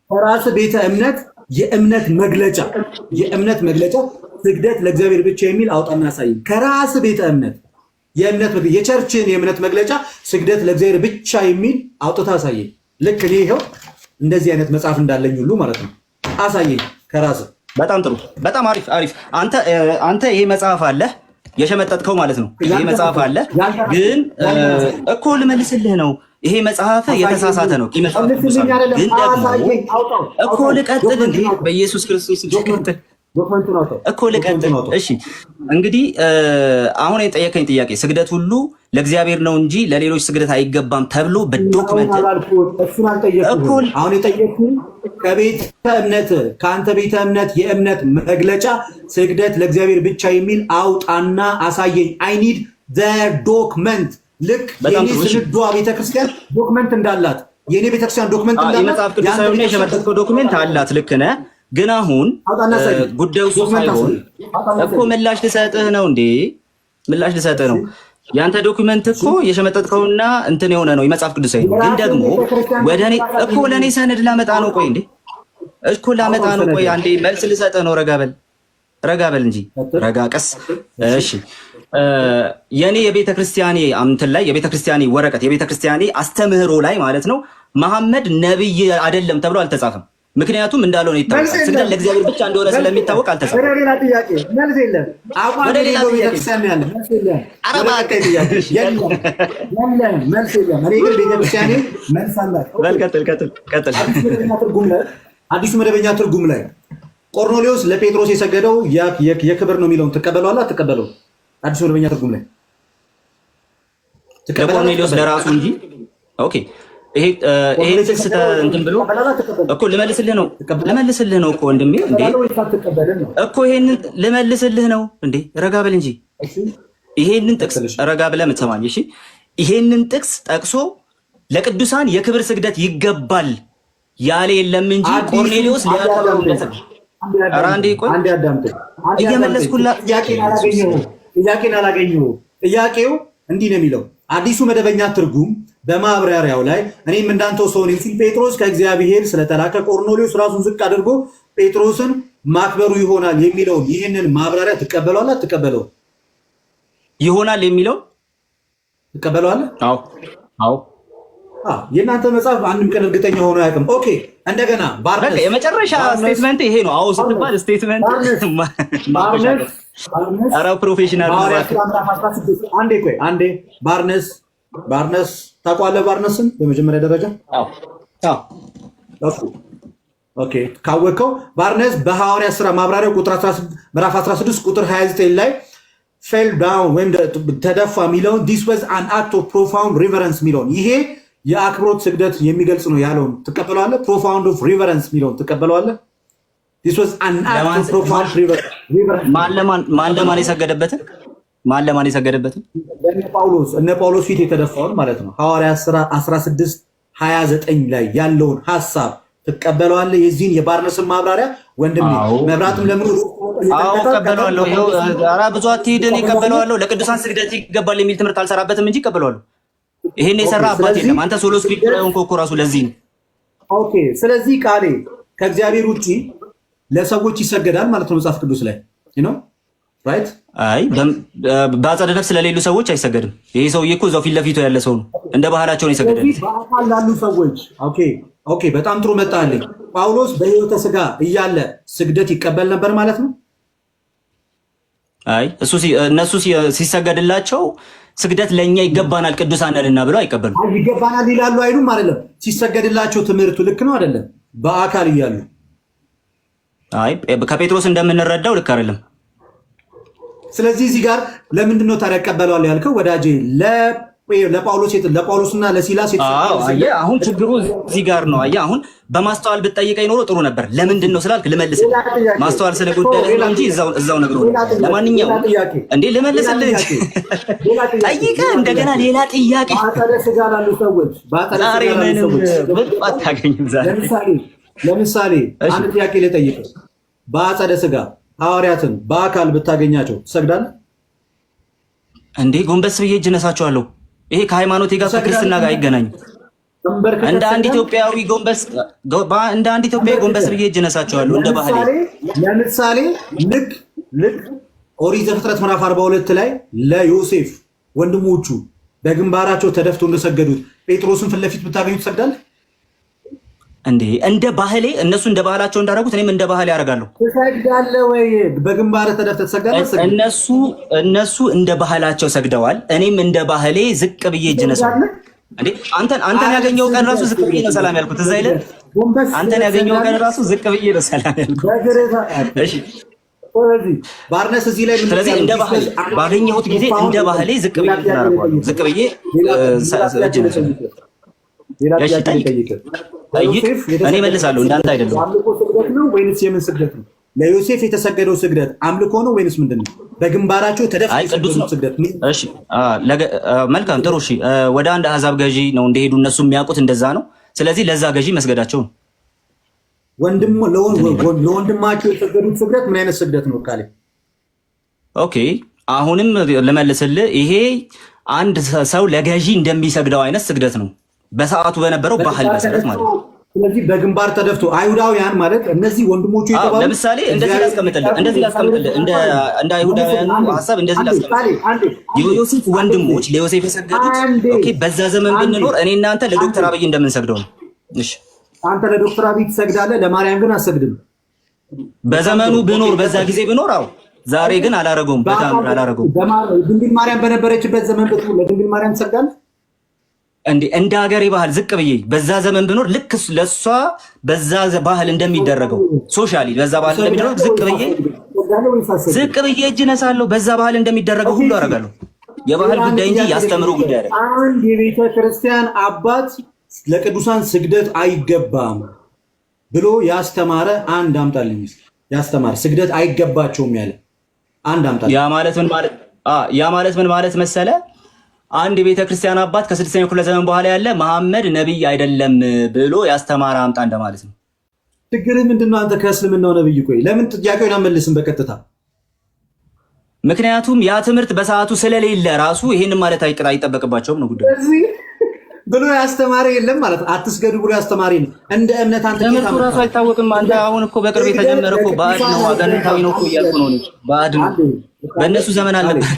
ከራስ ቤተ እምነት የእምነት መግለጫ ስግደት ለእግዚአብሔር ብቻ የሚል አውጣና ያሳይ። ከራስ ቤተ እምነት የቸርችን የእምነት መግለጫ ስግደት ለእግዚአብሔር ብቻ የሚል አውጥታ አሳየኝ። ልክ እኔ ይኸው እንደዚህ አይነት መጽሐፍ እንዳለኝ ሁሉ ማለት ነው። አሳየኝ ከራስ። በጣም ጥሩ፣ በጣም አሪፍ። አንተ ይሄ መጽሐፍ አለ የሸመጠጥከው ማለት ነው። ይሄ መጽሐፍ አለ ግን እኮ ልመልስልህ ነው። ይሄ መጽሐፍ የተሳሳተ ነው። መጽሐፍ ግን ደግሞ እኮ ልቀጥል እንዴ? በኢየሱስ ክርስቶስ ልቀጥል እኮ ልቀጥል። እሺ እንግዲህ አሁን የጠየቀኝ ጥያቄ ስግደት ሁሉ ለእግዚአብሔር ነው እንጂ ለሌሎች ስግደት አይገባም ተብሎ በዶክመንት እኮ አሁን የጠየቅኩህ ከአንተ ቤተ እምነት የእምነት መግለጫ ስግደት ለእግዚአብሔር ብቻ የሚል አውጣና አሳየኝ። አይ ኒድ ዘ ዶክመንት። ልክ የኔ ስንዷ ቤተክርስቲያን ዶክመንት እንዳላት የኔ ቤተክርስቲያን ዶክመንት እንዳላት የመጽሐፍ ቅዱስ ሳይሆን የሸመጠጥከው ዶክመንት አላት። ልክ ነህ። ግን አሁን ጉዳዩ እሱ ሳይሆን እኮ ምላሽ ልሰጥህ ነው እንዴ? ምላሽ ልሰጥህ ነው። ያንተ ዶክመንት እኮ የሸመጠጥከውና እንትን የሆነ ነው የመጽሐፍ ቅዱስ ሳይሆን፣ ግን ደግሞ ወደኔ እኮ ለኔ ሰነድ ላመጣ ነው። ቆይ እንዴ እኮ ላመጣ ነው። ቆይ አንዴ መልስ ልሰጥህ ነው። ረጋ በል እንጂ ረጋ ቀስ። እሺ የኔ የቤተ ክርስቲያኔ እንትን ላይ የቤተ ክርስቲያኔ ወረቀት የቤተ ክርስቲያኔ አስተምህሮ ላይ ማለት ነው መሐመድ ነብይ አይደለም ተብሎ አልተጻፈም። ምክንያቱም እንዳልሆነ ይታወቃል። ስግደት ለእግዚአብሔር ብቻ እንደሆነ ስለሚታወቅ አልተጻፈም። ወደ ሌላ ጥያቄ መልስ የለም። ወደ ሌላ ቤተክርስቲያን ያለ መልስ የለም። መልስ የለም። እኔ ግን ቤተክርስቲያኔ መልስ አላት። ቀጥል። አዲሱ መደበኛ ትርጉም ላይ ቆርኔሌዎስ ለጴጥሮስ የሰገደው የክብር ነው የሚለውን ትቀበለዋለህ አትቀበለውም? አዲሱ መደበኛ ትርጉም ላይ ለቆርኔሌዎስ ለራሱ እንጂ ኦኬ ይሄን ጥቅስ እንትን ብሎ እኮ ልመልስልህ ነው እኮ ወንድሜ። እንዴ እኮ ይሄንን ልመልስልህ ነው እንዴ? ረጋ በል እንጂ ይሄንን ጥቅስ ረጋ ብለህ የምትሰማኝ እሺ። ይሄንን ጥቅስ ጠቅሶ ለቅዱሳን የክብር ስግደት ይገባል ያለ የለም እንጂ ቆርኔሌዎስ ሊያቀርብለት ኧረ አንዴ ቆይ እየመለስኩላት ጥያቄን አላገኘሁም። ጥያቄው እንዲህ ነው የሚለው አዲሱ መደበኛ ትርጉም በማብራሪያው ላይ እኔም እንዳንተው ሰው ነኝ ሲል ጴጥሮስ ከእግዚአብሔር ስለተላከ ቆርኔሌዎስ ራሱን ዝቅ አድርጎ ጴጥሮስን ማክበሩ ይሆናል የሚለውን ይህንን ማብራሪያ ትቀበለዋለህ አትቀበለውም? ይሆናል የሚለው ትቀበለዋለህ? አዎ። የእናንተ መጽሐፍ አንድም ቀን እርግጠኛ ሆኖ አያውቅም። ኦኬ እንደገና ባርነስ የመጨረሻ ስቴትመንት ይሄ ነው። አዎ ስትባል ስቴትመንት ኧረ ፕሮፌሽናል አንዴ ባርነስ ባርነስ ታውቀዋለህ? ባርነስን በመጀመሪያ ደረጃ ኦኬ ካወቀው ባርነስ በሐዋርያት ሥራ ማብራሪያው ቁጥር 16 ምዕራፍ 16 ቁጥር 29 ላይ fell down ወይም ተደፋ የሚለውን this was an act of profound reverence የሚለውን ይሄ የአክብሮት ስግደት የሚገልጽ ነው ያለውን ትቀበለዋለህ? profound of reverence የሚለውን ትቀበለዋለህ? this was an act of profound reverence ማን ለማን የሰገደበትን እነ ጳውሎስ ፊት የተደፋውን ማለት ነው። ሐዋርያት ሥራ 16 29 ላይ ያለውን ሐሳብ ትቀበለዋለህ? የዚህን የባርነስን ማብራሪያ ወንድሜ መብራትም ለምን እቀበለዋለሁ። ኧረ ብዙ አትሂድ፣ እኔ እቀበለዋለሁ። ለቅዱሳን ስግደት ይገባል የሚል ትምህርት አልሰራበትም እንጂ እቀበለዋለሁ። ይሄን የሰራ አባት የለም። አንተ ሶሎ ስክሪፕተር ሆንክ እኮ ራሱ ለዚህ ነው። ኦኬ ስለዚህ ቃሌ ከእግዚአብሔር ውጪ ለሰዎች ይሰገዳል ማለት ነው መጽሐፍ ቅዱስ ላይ ነው ራይት? አይ በአጸደ ነፍስ ስለሌሉ ሰዎች አይሰገድም። ይሄ ሰውዬ እኮ እዛው ፊት ለፊቱ ያለ ሰው ነው። እንደ ባህላቸው ነው የሰገደው። በአካል ላሉ ሰዎች ኦኬ በጣም ጥሩ መጣልኝ። ጳውሎስ በሕይወተ ሥጋ እያለ ስግደት ይቀበል ነበር ማለት ነው? አይ እነሱ ሲሰገድላቸው ስግደት ለኛ ይገባናል ቅዱሳን ነንና ብለው አይቀበሉም። ይገባናል ይላሉ አይሉም? አይደለም ሲሰገድላቸው ትምህርቱ ልክ ነው አይደለም? በአካል እያሉ አይ ከጴጥሮስ እንደምንረዳው ልክ አይደለም። ስለዚህ እዚህ ጋር ለምንድን ነው ታዲያ እቀበለዋለሁ ያልከው ወዳጄ? ለጳውሎስና ለሲላስ አሁን ችግሩ እዚህ ጋር ነው። አየህ አሁን በማስተዋል ብትጠይቀኝ ኖሮ ጥሩ ነበር። ለምንድን ነው ስላልክ ልመልስልህ። ማስተዋል ስለጎደለህ ነው እንጂ እዛው ነግሮህ። ለማንኛውም እንዴ ልመልስልህ እንጂ ጠይቀህ እንደገና ሌላ ጥያቄ ዛሬ ምንም አታገኝም። ለምሳሌ አንድ ጥያቄ ልጠይቅህ። በአጸደ ሥጋ ሐዋርያትን በአካል ብታገኛቸው ትሰግዳለህ እንዴ? ጎንበስ ብዬ እጅ ነሳቸዋለሁ። ይሄ ከሃይማኖቴ ጋር ከክርስትና ጋር አይገናኝም። እንደ አንድ ኢትዮጵያዊ ጎንበስ ብዬ እጅ ነሳቸዋለሁ እንደ ባህሌ። ለምሳሌ ልክ ኦሪት ዘፍጥረት ምዕራፍ 42 ላይ ለዮሴፍ ወንድሞቹ በግንባራቸው ተደፍተው እንደሰገዱት ጴጥሮስን ፊት ለፊት ብታገኙ ትሰግዳለህ እንዴ? እንደ ባህሌ እነሱ እንደ ባህላቸው እንዳደረጉት እኔም እንደ ባህሌ ያደርጋለሁ። ትሰግዳለህ ወይ? በግንባርህ ተደፍተህ ትሰግዳለህ? እነሱ እንደ ባህላቸው ሰግደዋል። እኔም እንደ ባህሌ ዝቅ ብዬ እጅ ነሳለሁ። እንዴ አንተን ያገኘው ቀን ራሱ ዝቅ ብዬ ነው ሰላም ያልኩት። እዛ አይደል? አንተን ያገኘው ቀን ራሱ ዝቅ ብዬ ነው ሰላም ያልኩት። እሺ ባርነስ እዚህ ላይ ስለዚህ እንደ ባህሌ ባገኘሁት ጊዜ እንደ ባህሌ ዝቅ ብዬ ተናርኳለሁ። ዝቅ ብዬ እጅ ነሳለሁ። እኔ መልሳለሁ። እንዳንተ አይደለም። አምልኮ ስግደት ነው ወይንስ የምን ስግደት ነው? ለዮሴፍ የተሰገደው ስግደት አምልኮ ነው ወይንስ ምንድን ነው? በግንባራቸው ተደፍተው ስግደት። እሺ መልካም ጥሩ። እሺ ወደ አንድ አሕዛብ ገዢ ነው እንደሄዱ እነሱ የሚያውቁት እንደዛ ነው። ስለዚህ ለዛ ገዢ መስገዳቸው ነው። ለወንድማቸው የሰገዱት ስግደት ምን አይነት ስግደት ነው? ካለ ኦኬ አሁንም ልመልስልህ። ይሄ አንድ ሰው ለገዢ እንደሚሰግደው አይነት ስግደት ነው በሰዓቱ በነበረው ባህል መሰረት ማለት ነው። ስለዚህ በግንባር ተደፍቶ አይሁዳውያን ማለት እነዚህ ወንድሞቹ የተባሉ ለምሳሌ እንደዚህ ላስቀምጥልህ እንደ አይሁዳውያኑ ሐሳብ እንደዚህ ላስቀምጥልህ። የዮሴፍ ወንድሞች ለዮሴፍ የሰገዱት ኦኬ በዛ ዘመን ብንኖር እኔ እናንተ ለዶክተር አብይ እንደምንሰግደው ነው። እሺ አንተ ለዶክተር አብይ ትሰግዳለህ፣ ለማርያም ግን አትሰግድም። በዘመኑ ብኖር በዛ ጊዜ ብኖር አዎ። ዛሬ ግን አላረገውም፣ በጣም አላረገውም። ድንግል ማርያም በነበረችበት ዘመን ለድንግል ማርያም ትሰግዳለህ እንደ ሀገሬ ባህል ዝቅ ብዬ በዛ ዘመን ብኖር ልክ ለሷ በዛ ባህል እንደሚደረገው ሶሻሊ በዛ ባህል እንደሚደረገው ዝቅ ብዬ እጅ ነሳለሁ። በዛ ባህል እንደሚደረገው ሁሉ አደርጋለሁ። የባህል ጉዳይ እንጂ ያስተምሩ ጉዳይ አይደለም። አንድ የቤተ ክርስቲያን አባት ለቅዱሳን ስግደት አይገባም ብሎ ያስተማረ አንድ አምጣልኝ። ያስተማረ ስግደት አይገባቸውም ያለ አንድ አምጣልኝ። ያ ማለት ምን ማለት መሰለ? አንድ የቤተ ክርስቲያን አባት ከ6ኛው ክፍለ ዘመን በኋላ ያለ መሐመድ ነብይ አይደለም ብሎ ያስተማረ አምጣ እንደማለት ነው። ችግርህ ምንድነው? አንተ ከእስልምናው ነብይ ቆይ ለምን ጥያቄውን አመልስም በቀጥታ? ምክንያቱም ያ ትምህርት በሰዓቱ ስለሌለ ራሱ ይሄንን ማለት አይጠበቅባቸውም ነው ጉዳዩ። ብሎ ያስተማረ የለም ማለት አትስገዱ ብሎ ያስተማረ ነው። እንደ እምነት አንተ ትምህርቱ ራሱ አይታወቅም። አንተ አሁን እኮ በቅርብ የተጀመረ እኮ ባዕድ ነው፣ አጋንንታዊ ነው እኮ እያልኩ ነው። ባዕድ ነው። በእነሱ ዘመን አልነበረ።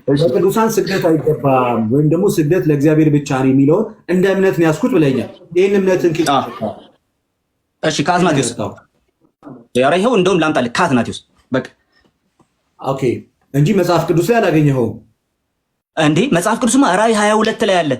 በቅዱሳን ስግደት አይገባም ወይም ደግሞ ስግደት ለእግዚአብሔር ብቻ ነው የሚለውን እንደ እምነት ነው ያስኩት ብለኛል። ይህን እምነትን እሺ ከአትናቴዎስ ኧረ ይኸው እንደውም ላምጣልህ ከአትናቴዎስ በቃ ኦኬ እንጂ መጽሐፍ ቅዱስ ላይ አላገኘኸውም። እንዴ መጽሐፍ ቅዱስማ ራእይ 22 ላይ አለ።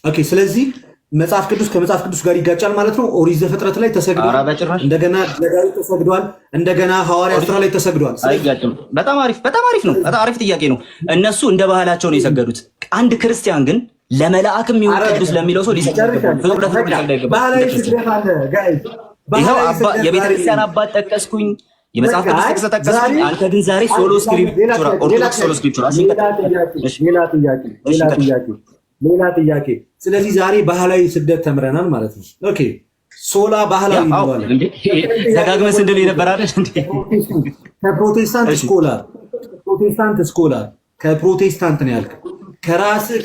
ኦኬ ስለዚህ መጽሐፍ ቅዱስ ከመጽሐፍ ቅዱስ ጋር ይጋጫል ማለት ነው። ኦሪት ዘፍጥረት ላይ ተሰግዷል፣ እንደገና ለዳዊት ተሰግዷል፣ እንደገና ሐዋርያት ሥራ ላይ ተሰግዷል። አይጋጭም። በጣም አሪፍ ነው። በጣም አሪፍ ጥያቄ ነው። እነሱ እንደ ባህላቸው ነው የሰገዱት። አንድ ክርስቲያን ግን ለመላእክም ይሁን ቅዱስ ለሚለው ሰው ሊሰግድ ይገባል። የቤተክርስቲያን አባት ጠቀስኩኝ፣ የመጽሐፍ ቅዱስ ጥቅስ ጠቀስኩኝ። አንተ ግን ዛሬ ሶሎ ስክሪፕቸር ኦርቶዶክስ ሶሎ ስክሪፕቸር ሌላ ጥያቄ። ስለዚህ ዛሬ ባህላዊ ስግደት ተምረናል ማለት ነው። ኦኬ ሶላ ባህላዊ ነው እንዴ? ደጋግመን ስንል የነበረ አይደል እንዴ? ከፕሮቴስታንት ስኮላር ከፕሮቴስታንት ነው ያልከው።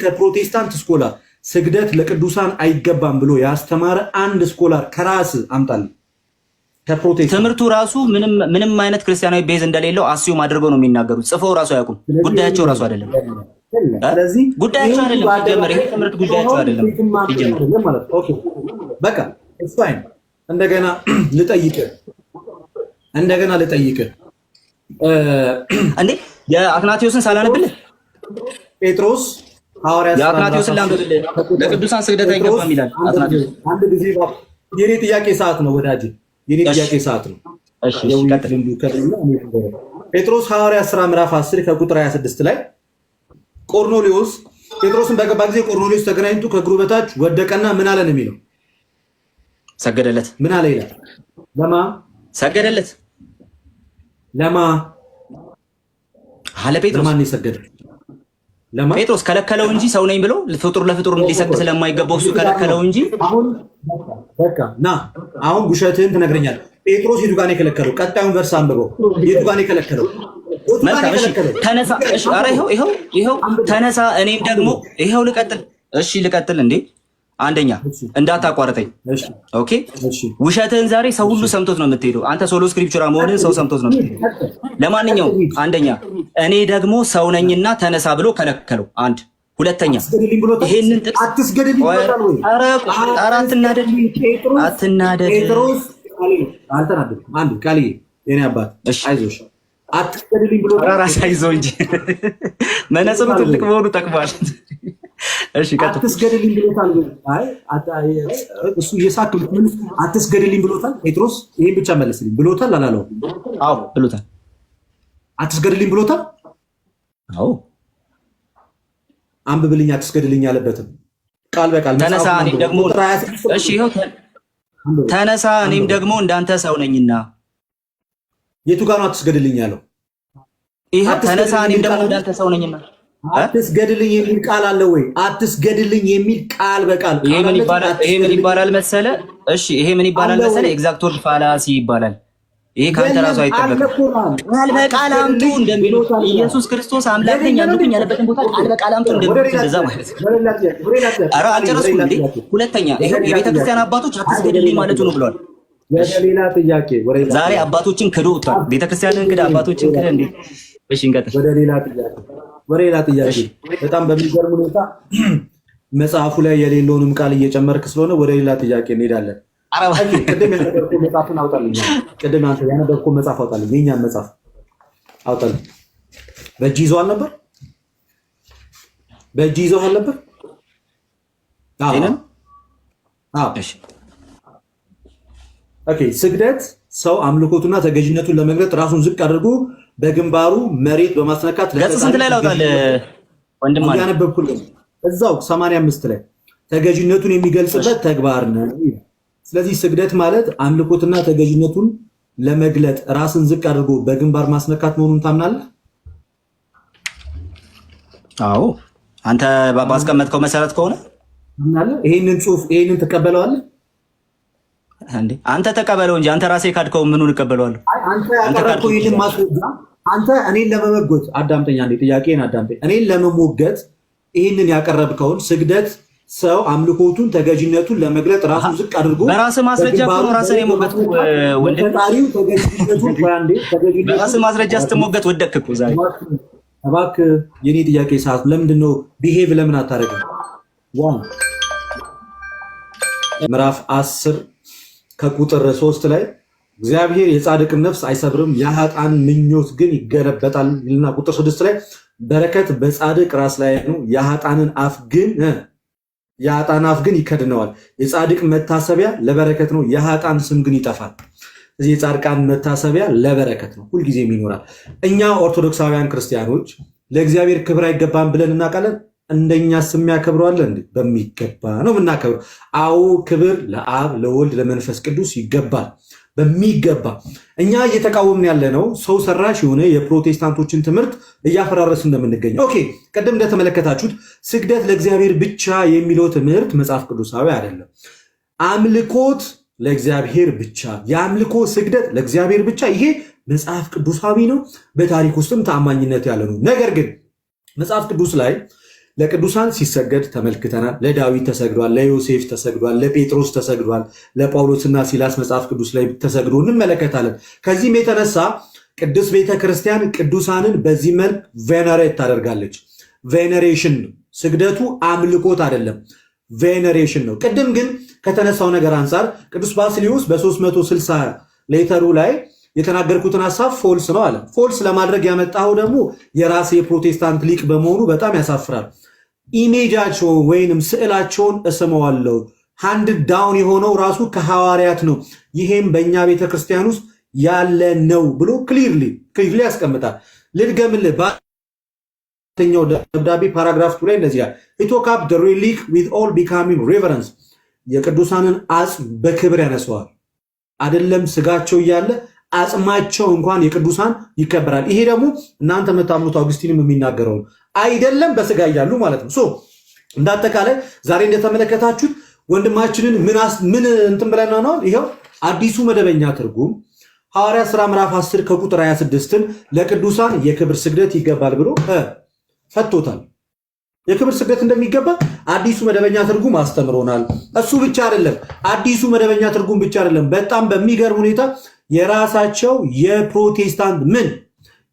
ከፕሮቴስታንት ስኮላር ስግደት ለቅዱሳን አይገባም ብሎ ያስተማረ አንድ ስኮላር ከራስ አምጣልኝ። ትምህርቱ ራሱ ምንም አይነት ክርስቲያናዊ ቤዝ እንደሌለው አስዩም አድርገው ነው የሚናገሩት። ጽፈው ራሱ አያውቁም። ጉዳያቸው ራሱ አይደለም። ስለዚህ ጉዳያቸው አይደለም ሲጀመር፣ ይሄ ትምህርት ጉዳያቸው አይደለም ሲጀመር ማለት ኦኬ በቃ እሱ አይን እንደገና ልጠይቅህ እንዴ የአትናቴዎስን ሳላነብልህ ጴጥሮስ ሐዋርያ የአትናቴዎስን ላንብብልህ። ለቅዱሳን ስግደት አይገባም ይላል አትናቴዎስ። አንድ ጊዜ የኔ ጥያቄ ሰዓት ነው ወዳጅ፣ የኔ ጥያቄ ሰዓት ነው። እሺ ቀጥል። ጴጥሮስ ሐዋርያ ሥራ ምዕራፍ 10 ከቁጥር 26 ላይ ቆርኔሌዎስ ጴጥሮስን በገባ ጊዜ ቆርኔሌዎስ ተገናኝቶ ከእግሩ በታች ወደቀና ምን አለ ነው የሚለው? ሰገደለት። ምን አለ ይላል? ለማ ሰገደለት? ለማ አለ ጴጥሮስ። ለማን ይሰገደ? ለማ ጴጥሮስ ከለከለው እንጂ ሰው ነኝ ብሎ ፍጡር ለፍጡር እንዲሰግድ ስለማይገባው እሱ ከለከለው እንጂ። አሁን በቃ ና አሁን ውሸትህን ትነግረኛለህ። ጴጥሮስ የቱ ጋር ነው የከለከለው? ቀጣዩን ቨርስ አንብበው። የቱ ጋር ነው የከለከለው? መልካም እሺ፣ ተነሳ። እሺ፣ ኧረ ይኸው ተነሳ። እኔም ደግሞ ይኸው ልቀጥል። እሺ ልቀጥል እንዴ? አንደኛ እንዳታቋርጠኝ። ኦኬ፣ ውሸትህን ዛሬ ሰው ሁሉ ሰምቶት ነው የምትሄደው። አንተ ሶሎ ስክሪፕቸራ መሆንህን ሰው ሰምቶት ነው የምትሄደው። ለማንኛውም አንደኛ እኔ ደግሞ ሰው ነኝና ተነሳ ብሎ ከለከለው። አንድ ሁለተኛ ይሄንን ጥቅስ አትስገድልኝ ብሎታል ወይ? ኧረ አትናደድ። ጴጥሮስ አልተናደድኩም። አንድ ቃልዬ የኔ አባት አይዞሽ አትስገድልኝ ብሎታል። ኧረ ራስ አይዞህ እንጂ መነጽሩ ትልቅ መሆኑ ጠቅሟል። እሺ ቀጥል። አትስገድልኝ ብሎታል። አይ እሱ የሳክ አትስገድልኝ ብሎታል ጴጥሮስ። ይሄን ብቻ መልስልኝ። ብሎታል አላለውም? አዎ ብሎታል። አትስገድልኝ ብሎታል? አዎ። አንብብልኝ። አትስገድልኝ ያለበትም ቃል በቃል ተነሳ እኔም ደግሞ እሺ ይኸው ተነሳ እኔም ደግሞ እንዳንተ ሰው ነኝና። የቱ ጋር ነው አትስገድልኝ ያለው? ይኸው ተነሳ እኔም ደግሞ እንዳንተ ሰው ነኝና። አትስገድልኝ የሚል ቃል አለ ወይ? አትስገድልኝ የሚል ቃል በቃል ይሄ ምን ይባላል መሰለ? እሺ ይሄ ምን ይባላል መሰለ? ኤግዛክት ወርድ ፋላሲ ይባላል። ይሄ ካንተ ራሱ አይጠበቅም። ቃል በቃል አምጡ እንደሚሉት ኢየሱስ ክርስቶስ አምላክ ነኝ ያሉኝ ያለበትን ቦታ ቃል በቃል አምጡ እንደሚሉት እንደዛ ማለት ነው። ኧረ አልጨረስኩም እንዴ? ሁለተኛ ይሄ የቤተክርስቲያን አባቶች አትስገድልኝ ማለቱ ነው ብለዋል። ሌላ ጥያቄ ዛሬ አባቶችን ክዶታል። ቤተክርስቲያንን ክዳ አባቶችን ክዳ እንዴ? እሺ እንቀጥል። ወደ ሌላ ጥያቄ በጣም በሚገርም ሁኔታ መጽሐፉ ላይ የሌለውንም ቃል እየጨመርክ ስለሆነ ወደ ሌላ ጥያቄ እንሄዳለን። ቅድም ያነበብኩህ መጽሐፍን አውጣልኝ። ቅድም አንተ ያነበብኩህ መጽሐፍ አውጣልኝ። የእኛን መጽሐፍ አውጣልኝ። በእጅ ይዘው አልነበር? በእጅ ይዘው አልነበር? ኦኬ። ስግደት ሰው አምልኮቱና ተገዥነቱን ለመግለጥ ራሱን ዝቅ አድርጎ በግንባሩ መሬት በማስነካት ገጽ ስንት ላይ ላውጣልህ ወንድም? ማለት ያነበብኩልህ እዛው 85 ላይ ተገዥነቱን የሚገልጽበት ተግባር ነው። ስለዚህ ስግደት ማለት አምልኮትና ተገዥነቱን ለመግለጥ ራስን ዝቅ አድርጎ በግንባር ማስነካት መሆኑን ታምናለህ? አዎ፣ አንተ ባስቀመጥከው መሰረት ከሆነ ታምናለህ። ይሄንን ጽሑፍ ይሄንን ትቀበለዋለህ እንዴ? አንተ ተቀበለው እንጂ አንተ ራስህ ካድከው ምኑን እቀበለዋለሁ? አንተ ያቀረብከው ይሄንን ማስረጃ አንተ እኔን ለመሞገት አዳምጠኛ እንዴ፣ ጥያቄን አዳምጠኝ። እኔን ለመሞገት ይሄንን ያቀረብከውን ስግደት ሰው አምልኮቱን ተገዥነቱን ለመግለጥ ራሱን ዝቅ አድርጎ በራስህ ማስረጃ ነው ራስህን የሞገትኩ ወንድም። በራስህ ማስረጃ ስትሞገት ወደቅክ እኮ ዛሬ። እባክህ የኔ ጥያቄ ሰዓት ለምንድን ነው ቢሄቭ ለምን አታደርግም? ምዕራፍ 10 ከቁጥር 3 ላይ እግዚአብሔር የጻድቅን ነፍስ አይሰብርም፣ የኃጥአን ምኞት ግን ይገለበጣል ይልና ቁጥር 6 ላይ በረከት በጻድቅ ራስ ላይ ነው፣ የኃጥአን አፍ ግን ይከድነዋል። የጻድቅ መታሰቢያ ለበረከት ነው፣ የኃጥአን ስም ግን ይጠፋል። ስለዚህ የጻድቃን መታሰቢያ ለበረከት ነው፣ ሁልጊዜም ይኖራል። እኛ ኦርቶዶክሳውያን ክርስቲያኖች ለእግዚአብሔር ክብር አይገባም ብለን እናውቃለን። እንደኛ ስም ያከብረዋል እንዴ? በሚገባ ነው የምናከብረው። አዎ ክብር ለአብ ለወልድ ለመንፈስ ቅዱስ ይገባል በሚገባ። እኛ እየተቃወምን ያለ ነው ሰው ሰራሽ የሆነ የፕሮቴስታንቶችን ትምህርት እያፈራረስ እንደምንገኝ። ኦኬ ቀደም እንደተመለከታችሁት ስግደት ለእግዚአብሔር ብቻ የሚለው ትምህርት መጽሐፍ ቅዱሳዊ አይደለም። አምልኮት ለእግዚአብሔር ብቻ፣ የአምልኮ ስግደት ለእግዚአብሔር ብቻ፣ ይሄ መጽሐፍ ቅዱሳዊ ነው። በታሪክ ውስጥም ተአማኝነት ያለ ነው። ነገር ግን መጽሐፍ ቅዱስ ላይ ለቅዱሳን ሲሰገድ ተመልክተናል። ለዳዊት ተሰግዷል፣ ለዮሴፍ ተሰግዷል፣ ለጴጥሮስ ተሰግዷል፣ ለጳውሎስና ሲላስ መጽሐፍ ቅዱስ ላይ ተሰግዶ እንመለከታለን። ከዚህም የተነሳ ቅዱስ ቤተክርስቲያን ቅዱሳንን በዚህ መልክ ቬነሬት ታደርጋለች። ቬነሬሽን ነው ስግደቱ፣ አምልኮት አይደለም፣ ቬነሬሽን ነው። ቅድም ግን ከተነሳው ነገር አንጻር ቅዱስ ባስልዮስ በ360 ሌተሩ ላይ የተናገርኩትን ሐሳብ ፎልስ ነው አለ። ፎልስ ለማድረግ ያመጣው ደግሞ የራሴ የፕሮቴስታንት ሊቅ በመሆኑ በጣም ያሳፍራል። ኢሜጃቸውን ወይንም ስዕላቸውን እስመዋለሁ። ሃንድ ዳውን የሆነው ራሱ ከሐዋርያት ነው፣ ይሄም በእኛ ቤተክርስቲያን ውስጥ ያለ ነው ብሎ ክሊርሊ ያስቀምጣል። ልድገምልህ። በአራተኛው ደብዳቤ ፓራግራፍ 2 ላይ እንደዚህ ይላል፣ he took up the relic with all becoming reverence። የቅዱሳንን አጽም በክብር ያነሰዋል። አይደለም ስጋቸው እያለ አጽማቸው እንኳን የቅዱሳን ይከበራል። ይሄ ደግሞ እናንተ የምታምኑት አውግስቲንም የሚናገረው አይደለም፣ በስጋ እያሉ ማለት ነው። እንዳጠቃላይ ዛሬ እንደተመለከታችሁት ወንድማችንን ምን እንትን ብለና ነው። ይሄው አዲሱ መደበኛ ትርጉም ሐዋርያት ሥራ ምዕራፍ 10 ከቁጥር 26ን ለቅዱሳን የክብር ስግደት ይገባል ብሎ ፈቶታል። የክብር ስግደት እንደሚገባ አዲሱ መደበኛ ትርጉም አስተምሮናል። እሱ ብቻ አይደለም፣ አዲሱ መደበኛ ትርጉም ብቻ አይደለም፣ በጣም በሚገርም ሁኔታ የራሳቸው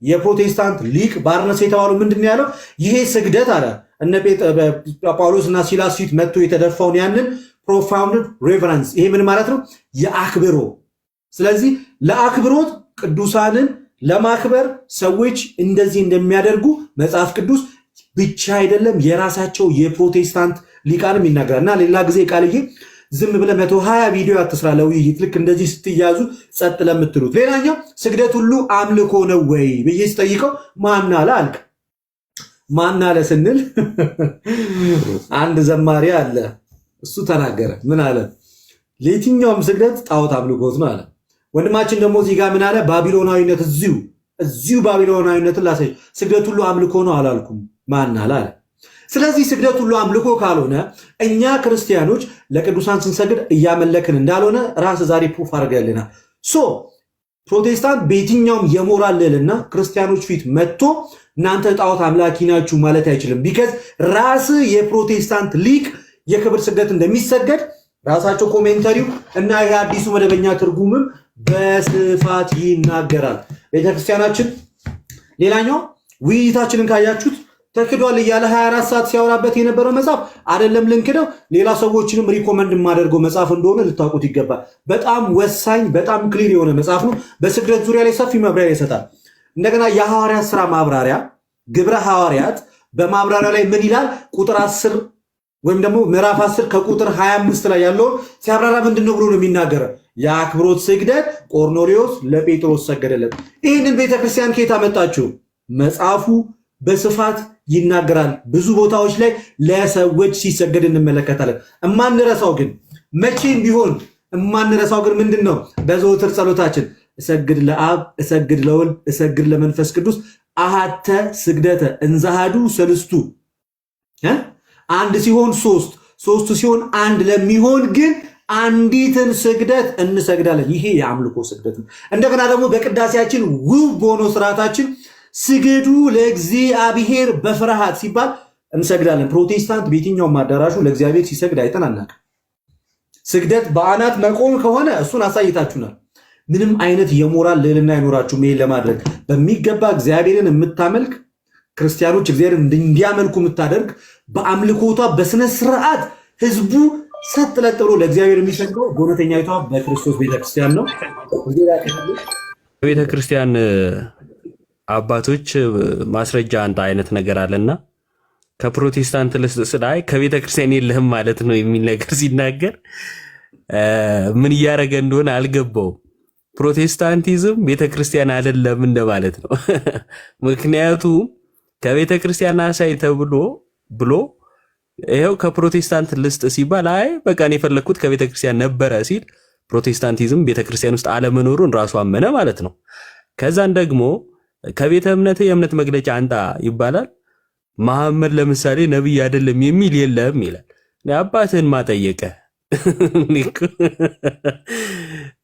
የፕሮቴስታንት ሊቅ ባርነስ የተባለው ምንድን ያለው ይሄ ስግደት አለ እነ ጳውሎስ እና ሲላስ ፊት መጥቶ የተደፋውን ያንን ፕሮፋውንድ ሬቨረንስ፣ ይሄ ምን ማለት ነው? የአክብሮ። ስለዚህ ለአክብሮት ቅዱሳንን ለማክበር ሰዎች እንደዚህ እንደሚያደርጉ መጽሐፍ ቅዱስ ብቻ አይደለም የራሳቸው የፕሮቴስታንት ሊቃንም ይናገራል። እና ሌላ ጊዜ ቃልዬ ዝም ብለ 120 ቪዲዮ አትስራ ለውይይት ልክ እንደዚህ ስትያዙ ጸጥ ለምትሉት። ሌላኛው ስግደት ሁሉ አምልኮ ነው ወይ ብዬ ስጠይቀው ማን አለ አልክ። ማን አለ ስንል አንድ ዘማሪ አለ፣ እሱ ተናገረ። ምን አለ? ለየትኛውም ስግደት ጣዖት አምልኮት ነው አለ። ወንድማችን ደግሞ እዚህ ጋር ምን አለ? ባቢሎናዊነት እዚሁ ባቢሎናዊነትን ላሳይ፣ ስግደት ሁሉ አምልኮ ነው አላልኩም። ማን አለ አለ። ስለዚህ ስግደት ሁሉ አምልኮ ካልሆነ እኛ ክርስቲያኖች ለቅዱሳን ስንሰግድ እያመለክን እንዳልሆነ ራስ ዛሬ ፕሩፍ አድርገልናል። ፕሮቴስታንት በየትኛውም የሞራል ልዕልና ክርስቲያኖች ፊት መጥቶ እናንተ ጣዖት አምላኪ ናችሁ ማለት አይችልም። ቢካዝ ራስ የፕሮቴስታንት ሊቅ የክብር ስግደት እንደሚሰገድ ራሳቸው ኮሜንተሪው እና የአዲሱ መደበኛ ትርጉምም በስፋት ይናገራል። ቤተክርስቲያናችን ሌላኛው ውይይታችንን ካያችሁት ተክዷል እያለ 24 ሰዓት ሲያወራበት የነበረው መጽሐፍ አይደለም ልንክደው፣ ሌላ ሰዎችንም ሪኮመንድ የማደርገው መጽሐፍ እንደሆነ ልታውቁት ይገባል። በጣም ወሳኝ በጣም ክሊር የሆነ መጽሐፍ ነው። በስግደት ዙሪያ ላይ ሰፊ ማብራሪያ ይሰጣል። እንደገና የሐዋርያት ሥራ ማብራሪያ ግብረ ሐዋርያት በማብራሪያ ላይ ምን ይላል? ቁጥር 10 ወይም ደግሞ ምዕራፍ 10 ከቁጥር 25 ላይ ያለውን ሲያብራራ ምንድነው ብሎ ነው የሚናገረው? የአክብሮት ስግደት ቆርኔሌዎስ ለጴጥሮስ ሰገደለት። ይህንን ቤተክርስቲያን ከየት አመጣችሁ? መጽሐፉ በስፋት ይናገራል። ብዙ ቦታዎች ላይ ለሰዎች ሲሰገድ እንመለከታለን። እማንረሳው ግን መቼም ቢሆን እማንረሳው ግን ምንድን ነው? በዘወትር ጸሎታችን እሰግድ ለአብ እሰግድ ለወልድ እሰግድ ለመንፈስ ቅዱስ አሃተ ስግደተ እንዛሃዱ ሰልስቱ፣ አንድ ሲሆን ሶስት ሲሆን አንድ ለሚሆን ግን አንዲትን ስግደት እንሰግዳለን። ይሄ የአምልኮ ስግደት ነው። እንደገና ደግሞ በቅዳሴያችን ውብ በሆነው ስርዓታችን ስገዱ ለእግዚአብሔር በፍርሃት ሲባል እንሰግዳለን። ፕሮቴስታንት በየትኛውም አዳራሹ ለእግዚአብሔር ሲሰግድ አይተን አናውቅም። ስግደት በአናት መቆም ከሆነ እሱን አሳይታችሁናል። ምንም አይነት የሞራል ልዕልና አይኖራችሁም። ይሄን ለማድረግ በሚገባ እግዚአብሔርን የምታመልክ ክርስቲያኖች እግዚአብሔርን እንዲያመልኩ የምታደርግ በአምልኮቷ በስነ ስርዓት ህዝቡ ሰጥ ለጥ ብሎ ለእግዚአብሔር የሚሰግደው በእውነተኛይቷ በክርስቶስ ቤተክርስቲያን ነው። ቤተክርስቲያን አባቶች ማስረጃ አንተ አይነት ነገር አለና ከፕሮቴስታንት ለስላይ ከቤተክርስቲያን የለህም ማለት ነው የሚል ነገር ሲናገር ምን እያደረገ እንደሆነ አልገባውም። ፕሮቴስታንቲዝም ቤተክርስቲያን አይደለም እንደማለት ነው። ምክንያቱም ከቤተክርስቲያን አሳይ ተብሎ ብሎ ይሄው ከፕሮቴስታንት ልስጥ ሲባል አይ በቃ እኔ የፈለኩት ከቤተክርስቲያን ነበረ ሲል ፕሮቴስታንቲዝም ቤተክርስቲያን ውስጥ አለመኖሩን ራሱ አመነ ማለት ነው። ከዛን ደግሞ ከቤተ እምነት የእምነት መግለጫ አንጣ ይባላል። መሐመድ ለምሳሌ ነብይ አይደለም የሚል የለም ይላል። አባትህን ማጠየቀ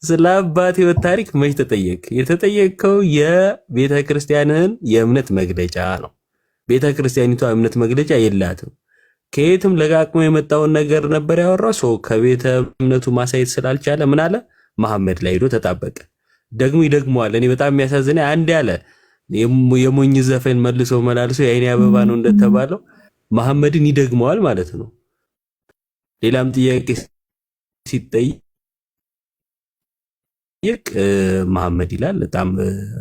ስለ አባት ህይወት ታሪክ መች ተጠየቅ? የተጠየቀው የቤተ ክርስቲያንህን የእምነት መግለጫ ነው። ቤተ ክርስቲያኒቷ እምነት መግለጫ የላትም። ከየትም ለጋቅሞ የመጣውን ነገር ነበር ያወራው። ሰው ከቤተ እምነቱ ማሳየት ስላልቻለ ምን አለ? መሐመድ ላይ ሄዶ ተጣበቀ። ደግሞ ይደግመዋል። እኔ በጣም የሚያሳዝነኝ አንድ ያለ የሞኝ ዘፈን መልሶ መላልሶ የአይኔ አበባ ነው እንደተባለው መሐመድን ይደግመዋል ማለት ነው። ሌላም ጥያቄ ሲጠይቅ መሐመድ ይላል። በጣም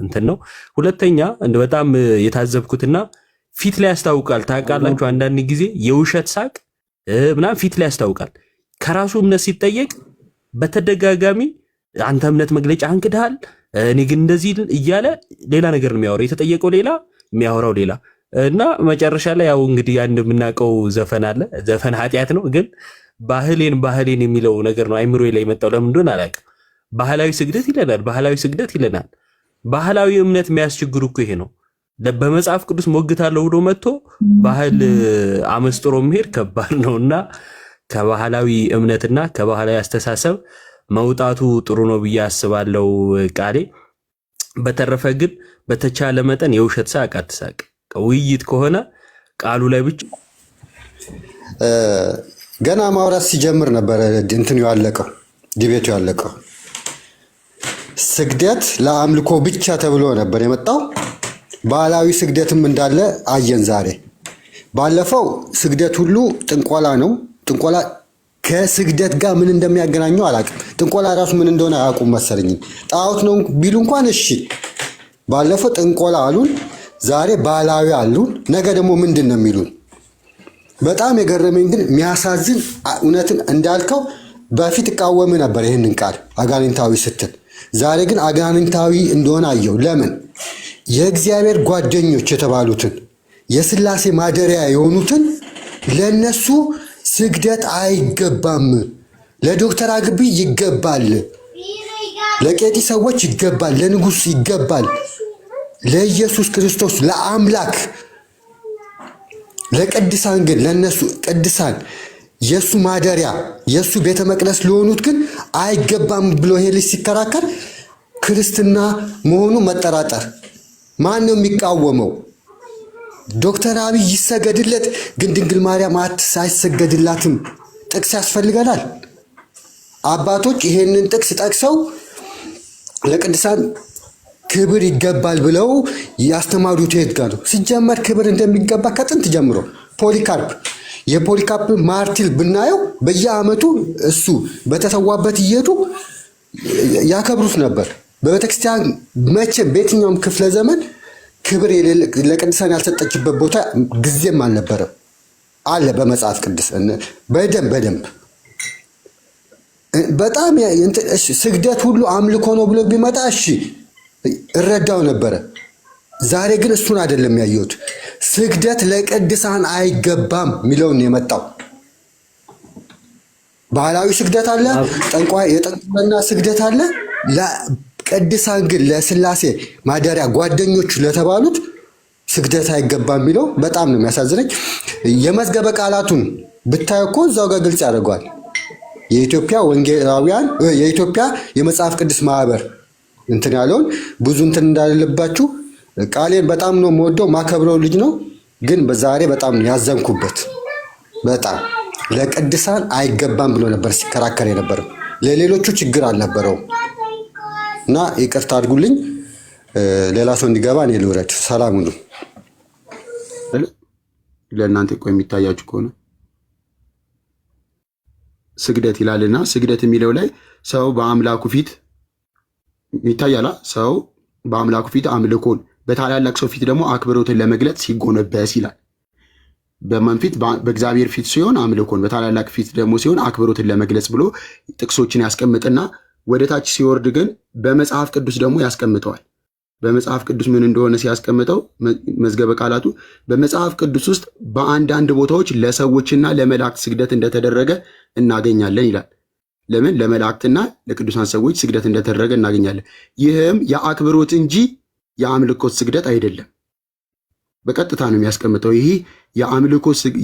እንትን ነው። ሁለተኛ እንደ በጣም የታዘብኩትና ፊት ላይ ያስታውቃል። ታውቃላችሁ አንዳንድ ጊዜ የውሸት ሳቅ ምናምን ፊት ላይ ያስታውቃል። ከራሱ እምነት ሲጠየቅ በተደጋጋሚ አንተ እምነት መግለጫ አንክደሃል፣ እኔ ግን እንደዚህ እያለ ሌላ ነገር ነው የሚያወራው። የተጠየቀው ሌላ የሚያወራው ሌላ እና መጨረሻ ላይ ያው እንግዲህ አንድ የምናውቀው ዘፈን አለ። ዘፈን ኃጢአት ነው ግን ባህሌን የሚለው ነገር ነው አይምሮ ላይ የመጣው። ለምን እንደሆነ አላውቅም። ባህላዊ ስግደት ይለናል። ባህላዊ ስግደት ይለናል። ባህላዊ እምነት የሚያስቸግሩ እኮ ይሄ ነው። በመጽሐፍ ቅዱስ ሞግታለሁ ብሎ መጥቶ ባህል አመስጥሮ መሄድ ከባድ ነውና ከባህላዊ እምነትና ከባህላዊ አስተሳሰብ መውጣቱ ጥሩ ነው ብዬ አስባለሁ። ቃሌ በተረፈ ግን በተቻለ መጠን የውሸት ሳቅ አትሳቅ። ውይይት ከሆነ ቃሉ ላይ ብቻ ገና ማውራት ሲጀምር ነበር እንትኑ ያለቀው ዲቤቱ ያለቀው። ስግደት ለአምልኮ ብቻ ተብሎ ነበር የመጣው። ባህላዊ ስግደትም እንዳለ አየን ዛሬ። ባለፈው ስግደት ሁሉ ጥንቆላ ነው። ጥንቆላ ከስግደት ጋር ምን እንደሚያገናኘው አላውቅም። ጥንቆላ ራሱ ምን እንደሆነ አያውቁም መሰለኝ። ጣዖት ነው ቢሉ እንኳን እሺ። ባለፈው ጥንቆላ አሉን፣ ዛሬ ባህላዊ አሉን። ነገ ደግሞ ምንድን ነው የሚሉን? በጣም የገረመኝ ግን የሚያሳዝን እውነትን እንዳልከው በፊት እቃወም ነበር ይህንን ቃል አጋንንታዊ ስትል፣ ዛሬ ግን አጋንንታዊ እንደሆነ አየው። ለምን? የእግዚአብሔር ጓደኞች የተባሉትን የስላሴ ማደሪያ የሆኑትን ለነሱ ስግደት አይገባም። ለዶክተር አግብይ ይገባል፣ ለቄጢ ሰዎች ይገባል፣ ለንጉስ ይገባል፣ ለኢየሱስ ክርስቶስ ለአምላክ ለቅድሳን ግን ለነሱ ቅድሳን የሱ ማደሪያ የሱ ቤተ መቅደስ ለሆኑት ግን አይገባም ብሎ ይሄ ልጅ ሲከራከር ክርስትና መሆኑ መጠራጠር። ማን ነው የሚቃወመው? ዶክተር አብይ ይሰገድለት፣ ግን ድንግል ማርያም አይሰገድላትም። ጥቅስ ያስፈልገናል። አባቶች ይሄንን ጥቅስ ጠቅሰው ለቅድሳን ክብር ይገባል ብለው ያስተማሩት የት ጋር ነው? ሲጀመር ክብር እንደሚገባ ከጥንት ጀምሮ ፖሊካርፕ የፖሊካርፕ ማርቲል ብናየው በየዓመቱ እሱ በተሰዋበት እየሄዱ ያከብሩት ነበር። በቤተክርስቲያን መቼም በየትኛውም ክፍለ ዘመን ክብር ለቅድሳን ያልሰጠችበት ቦታ ጊዜም አልነበረም። አለ በመጽሐፍ ቅዱስ በደንብ በጣም ስግደት ሁሉ አምልኮ ነው ብሎ ቢመጣ እሺ እረዳው ነበረ። ዛሬ ግን እሱን አይደለም ያየሁት። ስግደት ለቅድሳን አይገባም የሚለውን የመጣው። ባህላዊ ስግደት አለ፣ የጠንቋይና ስግደት አለ። ለቅድሳን ግን ለስላሴ ማደሪያ ጓደኞቹ ለተባሉት ስግደት አይገባም የሚለው በጣም ነው የሚያሳዝነኝ። የመዝገበ ቃላቱን ብታየው እኮ እዛው ጋር ግልጽ ያደርገዋል። የኢትዮጵያ ወንጌላውያን የኢትዮጵያ የመጽሐፍ ቅዱስ ማህበር እንትን ያለውን ብዙ እንትን እንዳለባችሁ። ቃሌን በጣም ነው የምወደው ማከብረው ልጅ ነው፣ ግን በዛሬ በጣም ነው ያዘንኩበት። በጣም ለቅድሳን አይገባም ብሎ ነበር ሲከራከር የነበረው። ለሌሎቹ ችግር አልነበረውም እና ይቅርታ አድርጉልኝ። ሌላ ሰው እንዲገባ እኔ ልውረድ። ሰላም ሁኑ። ለእናንተ ቆይ የሚታያችሁ ከሆነ ስግደት ይላልና ስግደት የሚለው ላይ ሰው በአምላኩ ፊት ይታያላ። ሰው በአምላኩ ፊት አምልኮን በታላላቅ ሰው ፊት ደግሞ አክብሮትን ለመግለጽ ሲጎነበስ ይላል። በማን ፊት? በእግዚአብሔር ፊት ሲሆን አምልኮን፣ በታላላቅ ፊት ደግሞ ሲሆን አክብሮትን ለመግለጽ ብሎ ጥቅሶችን ያስቀምጥና ወደ ታች ሲወርድ ግን በመጽሐፍ ቅዱስ ደግሞ ያስቀምጠዋል። በመጽሐፍ ቅዱስ ምን እንደሆነ ሲያስቀምጠው መዝገበ ቃላቱ በመጽሐፍ ቅዱስ ውስጥ በአንዳንድ ቦታዎች ለሰዎችና ለመላእክት ስግደት እንደተደረገ እናገኛለን ይላል። ለምን? ለመላእክትና ለቅዱሳን ሰዎች ስግደት እንደተደረገ እናገኛለን። ይህም የአክብሮት እንጂ የአምልኮት ስግደት አይደለም። በቀጥታ ነው የሚያስቀምጠው። ይህ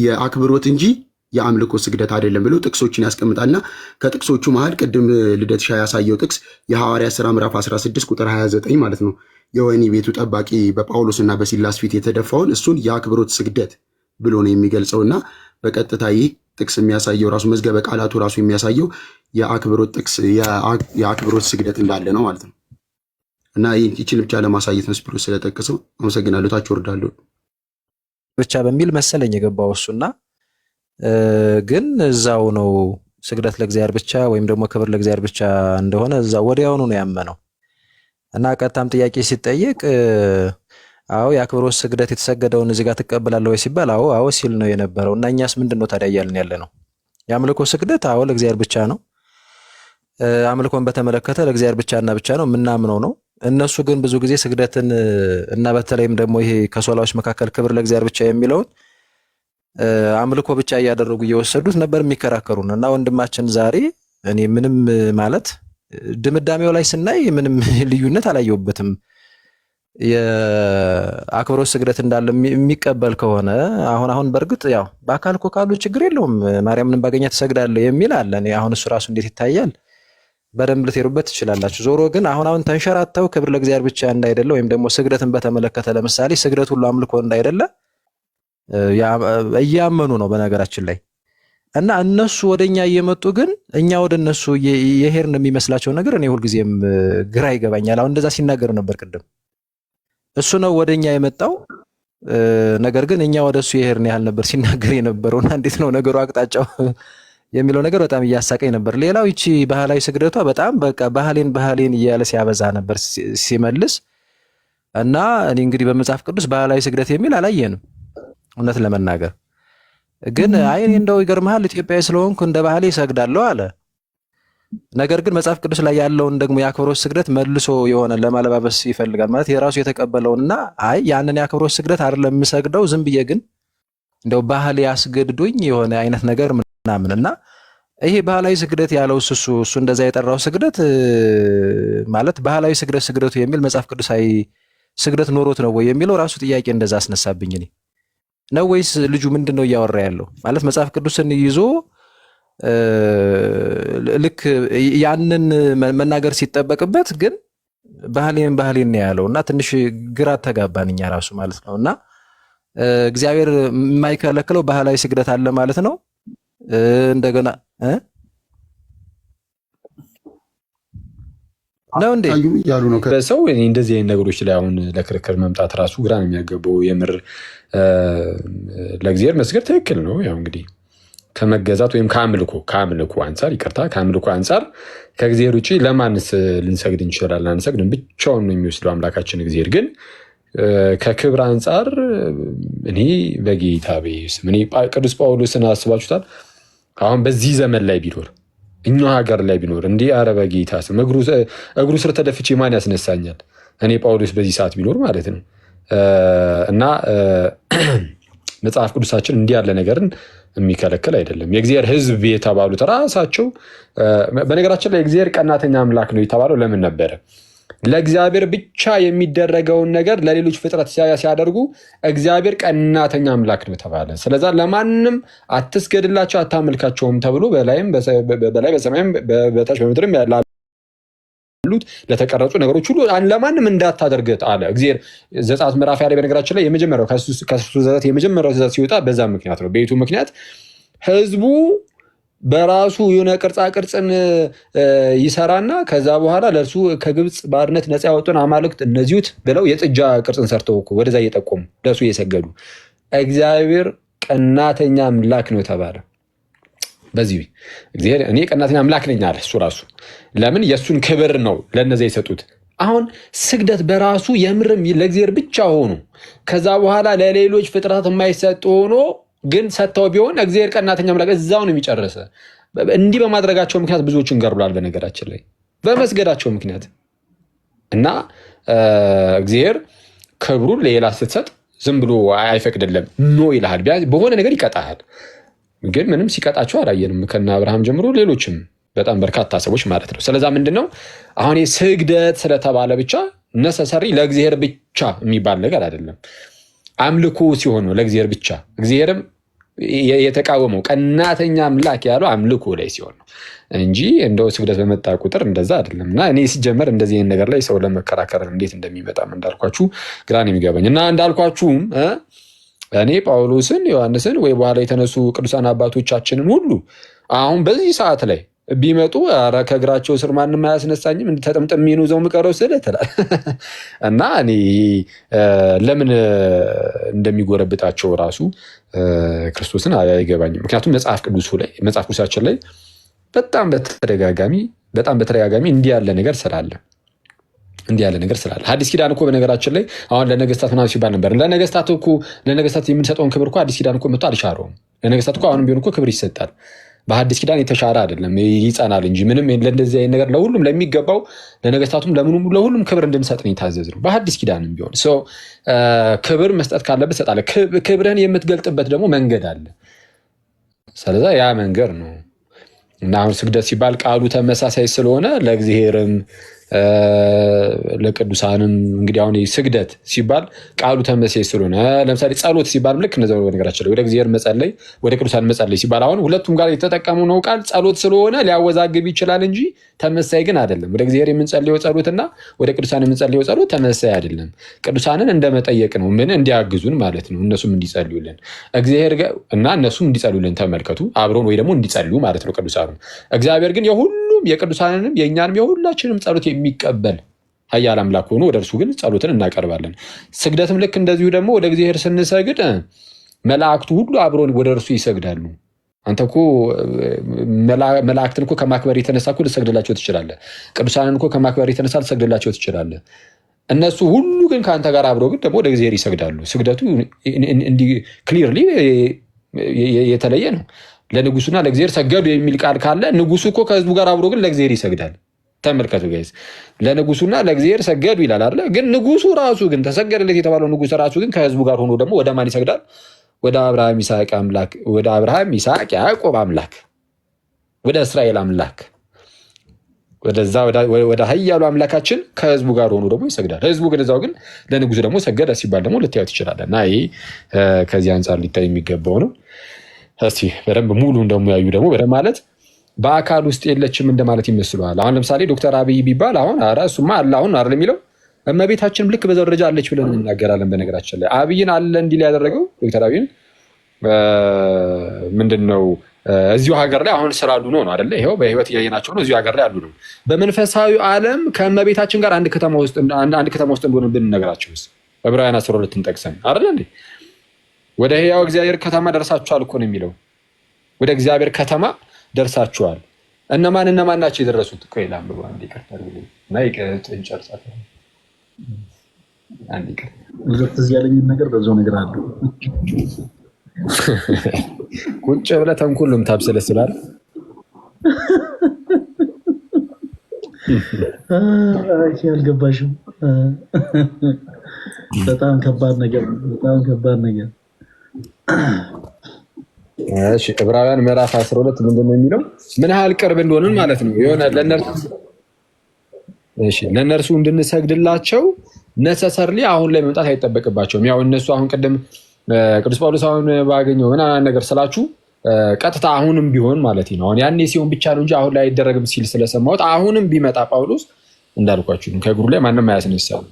የአክብሮት እንጂ የአምልኮ ስግደት አይደለም ብሎ ጥቅሶችን ያስቀምጣልና ከጥቅሶቹ መሃል ቅድም ልደት ሻ ያሳየው ጥቅስ የሐዋርያት ሥራ ምዕራፍ 16 ቁጥር 29 ማለት ነው። የወህኒ ቤቱ ጠባቂ በጳውሎስና በሲላስ ፊት የተደፋውን እሱን የአክብሮት ስግደት ብሎ ነው የሚገልጸውና በቀጥታ ይህ ጥቅስ የሚያሳየው ራሱ መዝገበ ቃላቱ ራሱ የሚያሳየው የአክብሮት ጥቅስ የአክብሮት ስግደት እንዳለ ነው ማለት ነው። እና ይህችን ብቻ ለማሳየት ነው ስፒሮስ ስለጠቀሰው። አመሰግናለሁ። ታች ወርዳለሁ ብቻ በሚል መሰለኝ የገባው እሱና ግን እዛው ነው ስግደት ለእግዚአብሔር ብቻ ወይም ደግሞ ክብር ለእግዚአብሔር ብቻ እንደሆነ እዛው ወዲያውኑ ነው ያመነው። እና ቀጥታም ጥያቄ ሲጠየቅ አዎ የአክብሮት ስግደት የተሰገደውን እዚህ ጋር ትቀበላለህ ወይ ሲባል አዎ ሲል ነው የነበረው። እና እኛስ ምንድነው ታዲያ እያልን ያለ ነው? የአምልኮ ስግደት አዎ ለእግዚአብሔር ብቻ ነው። አምልኮን በተመለከተ ለእግዚአብሔር ብቻና ብቻ ነው የምናምነው ነው። እነሱ ግን ብዙ ጊዜ ስግደትን እና በተለይም ደግሞ ይሄ ከሶላዎች መካከል ክብር ለእግዚአብሔር ብቻ የሚለውን አምልኮ ብቻ እያደረጉ እየወሰዱት ነበር የሚከራከሩን። እና ወንድማችን ዛሬ እኔ ምንም ማለት ድምዳሜው ላይ ስናይ ምንም ልዩነት አላየውበትም። የአክብሮት ስግደት እንዳለ የሚቀበል ከሆነ አሁን በእርግጥ ያው በአካል እኮ ካሉ ችግር የለውም ማርያምን ባገኛት ትሰግዳለህ የሚል አለ። እኔ አሁን እሱ ራሱ እንዴት ይታያል? በደንብ ልትሄዱበት ትችላላችሁ። ዞሮ ግን አሁን ተንሸራተው ክብር ለእግዚአብሔር ብቻ እንዳይደለ ወይም ደግሞ ስግደትን በተመለከተ ለምሳሌ ስግደት ሁሉ አምልኮ እንዳይደለ እያመኑ ነው በነገራችን ላይ። እና እነሱ ወደኛ እየመጡ ግን እኛ ወደ እነሱ የሄድን የሚመስላቸው ነገር እኔ ሁልጊዜም ግራ ይገባኛል። አሁን እንደዛ ሲናገር ነበር ቅድም። እሱ ነው ወደኛ የመጣው፣ ነገር ግን እኛ ወደሱ የሄድን ያህል ነበር ሲናገር የነበረውና እንዴት ነው ነገሩ አቅጣጫው የሚለው ነገር በጣም እያሳቀኝ ነበር። ሌላው ይቺ ባህላዊ ስግደቷ በጣም በቃ ባህሌን እያለ ሲያበዛ ነበር ሲመልስ። እና እኔ እንግዲህ በመጽሐፍ ቅዱስ ባህላዊ ስግደት የሚል አላየንም እውነት ለመናገር ግን አይ እኔ እንደው ይገርምሃል ኢትዮጵያዊ ስለሆንኩ እንደ ባህሌ እሰግዳለሁ አለ። ነገር ግን መጽሐፍ ቅዱስ ላይ ያለውን ደግሞ የአክብሮት ስግደት መልሶ የሆነ ለማለባበስ ይፈልጋል ማለት የራሱ የተቀበለውንና አይ ያንን የአክብሮት ስግደት አይደለም የምሰግደው ዝም ብዬ ግን እንደው ባህሌ ያስገድዶኝ የሆነ አይነት ነገር ምናምንና ይሄ ባህላዊ ስግደት ያለው እሱ እንደዛ የጠራው ስግደት ማለት ባህላዊ ስግደቱ የሚል መጽሐፍ ቅዱሳዊ ስግደት ኖሮት ነው ወይ የሚለው ራሱ ጥያቄ እንደዛ አስነሳብኝ። እኔ ነው ወይስ ልጁ ምንድነው እያወራ ያለው? ማለት መጽሐፍ ቅዱስን ይዞ ልክ ያንን መናገር ሲጠበቅበት ግን ባህሌን ነው ያለውና ትንሽ ግራ ተጋባን እኛ ራሱ ማለት ነውና እግዚአብሔር የማይከለክለው ባህላዊ ስግደት አለ ማለት ነው። እንደገና ነው እንዴ ያሉ ነው ሰው እንደዚህ አይነት ነገሮች ላይ አሁን ለክርክር መምጣት ራሱ ግራ ነው የሚያገባው። የምር ለእግዚአብሔር መስገድ ትክክል ነው። ያው እንግዲህ ከመገዛት ወይም ከአምልኮ አንጻር ከአምልኮ አንጻር ከእግዚአብሔር ውጪ ለማንስ ልንሰግድ እንችላለን? አንሰግድም። ብቻውን ነው የሚወስደው አምላካችን እግዚአብሔር። ግን ከክብር አንጻር እኔ በጌታ በኢየሱስ እኔ ቅዱስ ጳውሎስን አስባችሁታል? አሁን በዚህ ዘመን ላይ ቢኖር እኛ ሀገር ላይ ቢኖር እንዲህ ኧረ በጌታ ስም እግሩ ስር ተደፍቼ ማን ያስነሳኛል? እኔ ጳውሎስ በዚህ ሰዓት ቢኖር ማለት ነው። እና መጽሐፍ ቅዱሳችን እንዲህ ያለ ነገርን የሚከለክል አይደለም። የእግዚአብሔር ሕዝብ የተባሉት ራሳቸው በነገራችን ላይ እግዚአብሔር ቀናተኛ አምላክ ነው የተባለው ለምን ነበረ? ለእግዚአብሔር ብቻ የሚደረገውን ነገር ለሌሎች ፍጥረት ሲያደርጉ እግዚአብሔር ቀናተኛ አምላክ ነው ተባለ። ስለዛ ለማንም አትስገድላቸው አታመልካቸውም ተብሎ በላይ በሰማይም በታች በምድርም ያሉት ለተቀረጹ ነገሮች ሁሉ ለማንም እንዳታደርገት አለ እግዚአብሔር። ዘጸአት ምዕራፍ ላይ በነገራችን ላይ የመጀመሪያው ከሱ ዘጸአት የመጀመሪያው ትእዛዝ ሲወጣ በዛ ምክንያት ነው። በቤቱ ምክንያት ህዝቡ በራሱ የሆነ ቅርጻ ቅርጽን ይሰራና ከዛ በኋላ ለእርሱ ከግብፅ ባርነት ነፃ ያወጡን አማልክት እነዚሁት ብለው የጥጃ ቅርጽን ሰርተው ወደዛ እየጠቆሙ ለእሱ እየሰገዱ እግዚአብሔር ቀናተኛ አምላክ ነው ተባለ። በዚህ እግዚአብሔር እኔ ቀናተኛ አምላክ ነኝ አለ እሱ ራሱ። ለምን? የእሱን ክብር ነው ለነዚያ የሰጡት። አሁን ስግደት በራሱ የምርም ለእግዚአብሔር ብቻ ሆኖ ከዛ በኋላ ለሌሎች ፍጥረታት የማይሰጥ ሆኖ ግን ሰጥተው ቢሆን እግዚአብሔር ቀናተኛ አምላክ እዛው ነው የሚጨርሰ። እንዲህ በማድረጋቸው ምክንያት ብዙዎችን ገድሏል። በነገራችን ላይ በመስገዳቸው ምክንያት እና እግዚአብሔር ክብሩን ለሌላ ስትሰጥ ዝም ብሎ አይፈቅድልም፣ ኖ ይልሃል። በሆነ ነገር ይቀጣሃል። ግን ምንም ሲቀጣቸው አላየንም። ከነ አብርሃም ጀምሮ ሌሎችም በጣም በርካታ ሰዎች ማለት ነው። ስለዛ ምንድነው አሁን ስግደት ስለተባለ ብቻ ነሰሰሪ ለእግዚአብሔር ብቻ የሚባል ነገር አይደለም። አምልኮ ሲሆን ነው ለእግዚአብሔር ብቻ። እግዚአብሔርም የተቃወመው ቀናተኛ አምላክ ያለው አምልኮ ላይ ሲሆን ነው እንጂ እንደው ስግደት በመጣ ቁጥር እንደዛ አይደለም። እና እኔ ሲጀመር እንደዚህ አይነት ነገር ላይ ሰው ለመከራከር እንዴት እንደሚመጣም እንዳልኳችሁ ግራን የሚገባኝ እና እንዳልኳችሁም እኔ ጳውሎስን፣ ዮሐንስን ወይ በኋላ የተነሱ ቅዱሳን አባቶቻችንን ሁሉ አሁን በዚህ ሰዓት ላይ ቢመጡ ኧረ ከእግራቸው ስር ማንም አያስነሳኝም ተጠምጥሜ ነው እዛው የምቀረው ስለ ትላል እና እኔ ለምን እንደሚጎረብጣቸው ራሱ ክርስቶስን አይገባኝም። ምክንያቱም መጽሐፍ ቅዱሳችን ላይ በጣም በተደጋጋሚ እንዲህ ያለ ነገር ስላለ ሐዲስ ኪዳን እኮ በነገራችን ላይ አሁን ለነገስታት ምናምን ሲባል ነበር። ለነገስታት የምንሰጠውን ክብር እኮ ሐዲስ ኪዳን እኮ መጥቶ አልሻረውም። ለነገስታት እኮ አሁንም ቢሆን እኮ ክብር ይሰጣል። በሐዲስ ኪዳን የተሻረ አይደለም፣ ይጸናል እንጂ ምንም ለእንደዚህ አይነት ነገር ለሁሉም ለሚገባው ለነገስታቱም ለምኑም ለሁሉም ክብር እንድንሰጥ ነው የታዘዝ ነው። በሐዲስ ኪዳንም ቢሆን ክብር መስጠት ካለበት ሰጣለ። ክብርህን የምትገልጥበት ደግሞ መንገድ አለ። ስለዛ ያ መንገድ ነው እና አሁን ስግደት ሲባል ቃሉ ተመሳሳይ ስለሆነ ለእግዚአብሔርም ለቅዱሳንም እንግዲህ አሁን ስግደት ሲባል ቃሉ ተመሳሳይ ስለሆነ ለምሳሌ ጸሎት ሲባል ልክ እንደዛው በነገራችን ላይ ወደ እግዚአብሔር መጸለይ ወደ ቅዱሳን መጸለይ ሲባል አሁን ሁለቱም ጋር የተጠቀሙ ነው ቃል ጸሎት ስለሆነ ሊያወዛግብ ይችላል እንጂ ተመሳሳይ ግን አይደለም። ወደ እግዚአብሔር የምንጸልየው ጸሎትና ወደ ቅዱሳን የምንጸልየው ጸሎት ተመሳሳይ አይደለም። ቅዱሳንን እንደመጠየቅ ነው፣ ምን እንዲያግዙን ማለት ነው። እነሱም እንዲጸልዩልን እግዚአብሔር እና እነሱም እንዲጸልዩልን ተመልከቱ፣ አብሮን ወይ ደግሞ እንዲጸልዩ ማለት ነው ቅዱሳኑ። እግዚአብሔር ግን የሁሉም የቅዱሳንንም የእኛንም የሁላችንም ጸሎት የሚቀበል ኃያል አምላክ ሆኖ ወደ እርሱ ግን ጸሎትን እናቀርባለን። ስግደትም ልክ እንደዚሁ ደግሞ ወደ እግዚአብሔር ስንሰግድ መላእክቱ ሁሉ አብሮን ወደ እርሱ ይሰግዳሉ። አንተ እኮ መላእክትን እኮ ከማክበር የተነሳ እኮ ልሰግድላቸው ትችላለህ። ቅዱሳንን እኮ ከማክበር የተነሳ ልሰግድላቸው ትችላለህ። እነሱ ሁሉ ግን ከአንተ ጋር አብረው ግን ደግሞ ወደ እግዚአብሔር ይሰግዳሉ። ስግደቱ እንዲህ ክሊርሊ የተለየ ነው። ለንጉሱና ለእግዚአብሔር ሰገዱ የሚል ቃል ካለ ንጉሱ እኮ ከህዝቡ ጋር አብሮ ግን ለእግዚአብሔር ይሰግዳል። ተመልከቱ ጋይስ፣ ለንጉሱና ለእግዚአብሔር ሰገዱ ይላል አይደል? ግን ንጉሱ ራሱ ግን ተሰገደለት የተባለው ንጉስ ራሱ ግን ከህዝቡ ጋር ሆኖ ደግሞ ወደ ማን ይሰግዳል? ወደ አብርሃም ይስሐቅ ያዕቆብ አምላክ፣ ወደ እስራኤል አምላክ፣ ወደዛ ወደ ኃያሉ አምላካችን ከህዝቡ ጋር ሆኖ ደግሞ ይሰግዳል። ህዝቡ ግን እዛው ግን ለንጉሱ ደግሞ ሰገደ ሲባል ደግሞ ልታዩት ይችላል። እና ይሄ ከዚህ አንጻር ሊታይ የሚገባው ነው። እስቲ በደንብ ሙሉ እንደሚያዩ ደግሞ በደንብ ማለት በአካል ውስጥ የለችም እንደማለት ይመስለዋል። አሁን ለምሳሌ ዶክተር አብይ ቢባል አሁን ኧረ እሱማ አለ አሁን አይደል የሚለው እመቤታችንም ልክ በዛው ደረጃ አለች ብለን እንናገራለን። በነገራችን ላይ አብይን አለ እንዲል ያደረገው ዶክተር አብይን ምንድነው እዚሁ ሀገር ላይ አሁን ስላሉ ነው አይደለ? ይሄው በህይወት እያየናቸው ነው። እዚሁ ሀገር ላይ አሉ ነው። በመንፈሳዊ ዓለም ከእመቤታችን ጋር አንድ ከተማ ውስጥ እንደሆነ ብንነግራቸው ዕብራውያን 12ን ጠቅሰን አይደል እንዴ? ወደ ሕያው እግዚአብሔር ከተማ ደርሳችኋል እኮ ነው የሚለው። ወደ እግዚአብሔር ከተማ ደርሳችኋል። እነማን ናቸው የደረሱት? ቆይ ላምሩ አንዴ ይቀርታል እና ይቀጥን ጨርሳት አንዴ ይቀር እዚህ ያለኝ ነገር በዛው ነገር አለ። ቁጭ ብለህ ተንኩልም ታብሰለስላል። አልገባሽም? በጣም ከባድ ነገር። እሺ ዕብራውያን ምዕራፍ 12 ምንድነው የሚለው? ምን ያህል ቅርብ እንደሆንን ማለት ነው። የሆነ ለነርሱ እንድንሰግድላቸው ነሰሰርሊ አሁን ላይ መምጣት አይጠበቅባቸውም። ያው እነሱ አሁን ቅድም ቅዱስ ጳውሎስ አሁን ባገኘው ምናምን ነገር ስላችሁ ቀጥታ አሁንም ቢሆን ማለት ነው። አሁን ያኔ ሲሆን ብቻ ነው እንጂ አሁን ላይ አይደረግም ሲል ስለሰማሁት አሁንም ቢመጣ ጳውሎስ እንዳልኳችሁ ከእግሩ ላይ ማንም አያስነሳም።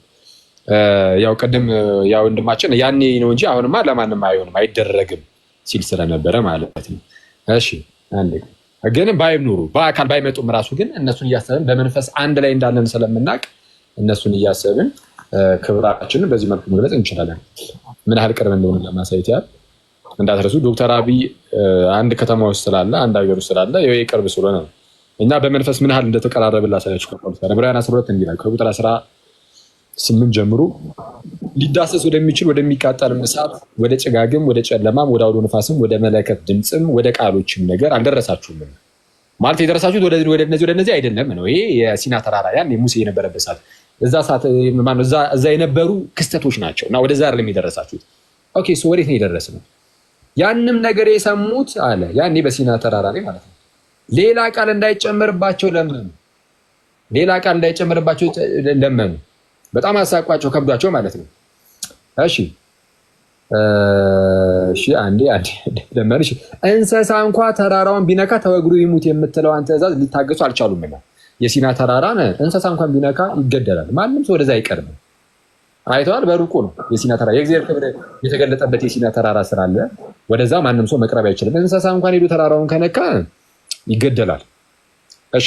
ያው ቅድም ያው ወንድማችን ያኔ ነው እንጂ አሁንማ ለማንም አይሆንም አይደረግም ሲል ስለነበረ ማለት ነው። እሺ አንዴ ግን ባይኖሩ በአካል ባይመጡም ራሱ ግን እነሱን እያሰብን በመንፈስ አንድ ላይ እንዳለን ስለምናውቅ እነሱን እያሰብን ክብራችንን በዚህ መልኩ መግለጽ እንችላለን። ምን ያህል ቅርብ እንደሆነ ለማሳየት ያህል እንዳትረሱ። ዶክተር አብይ አንድ ከተማ ውስጥ ስላለ አንድ ሀገር ውስጥ ስላለ የቅርብ ስለሆነ ነው። እኛ በመንፈስ ምን ያህል እንደተቀራረብን ላሳያችሁ። ዕብራውያን 12 እንዲላል ከቁጥር 18 ጀምሮ ሊዳሰስ ወደሚችል ወደሚቃጠልም እሳት፣ ወደ ጭጋግም፣ ወደ ጨለማም፣ ወደ አውሎ ነፋስም፣ ወደ መለከት ድምፅም፣ ወደ ቃሎችም ነገር አልደረሳችሁም። ማለት የደረሳችሁት ወደ እነዚህ አይደለም ነው። ይሄ የሲና ተራራ ያን ሙሴ የነበረበት ሰዓት እዛ የነበሩ ክስተቶች ናቸው እና ወደዛ አይደለም የደረሳችሁት። ኦኬ ሶ ወዴት ነው የደረስነው? ያንም ነገር የሰሙት አለ ያኔ በሲና ተራራ ላይ ማለት ነው። ሌላ ቃል እንዳይጨመርባቸው ለመኑ። ሌላ ቃል እንዳይጨመርባቸው ለመኑ። በጣም አሳቋቸው ከብዷቸው ማለት ነው። እሺ አንዴ ለመኑ። እንስሳ እንኳ ተራራውን ቢነካ ተወግሮ ይሙት የምትለዋን ትእዛዝ ሊታገሱ አልቻሉምና የሲና ተራራ እንስሳ እንኳን ቢነካ ይገደላል። ማንም ሰው ወደዛ አይቀርም። አይተዋል። በሩቁ ነው የሲና ተራራ። የእግዚአብሔር ክብር የተገለጠበት የሲና ተራራ ስላለ ወደዛ ማንም ሰው መቅረብ አይችልም። እንስሳ እንኳን ሄዶ ተራራውን ከነካ ይገደላል። እሺ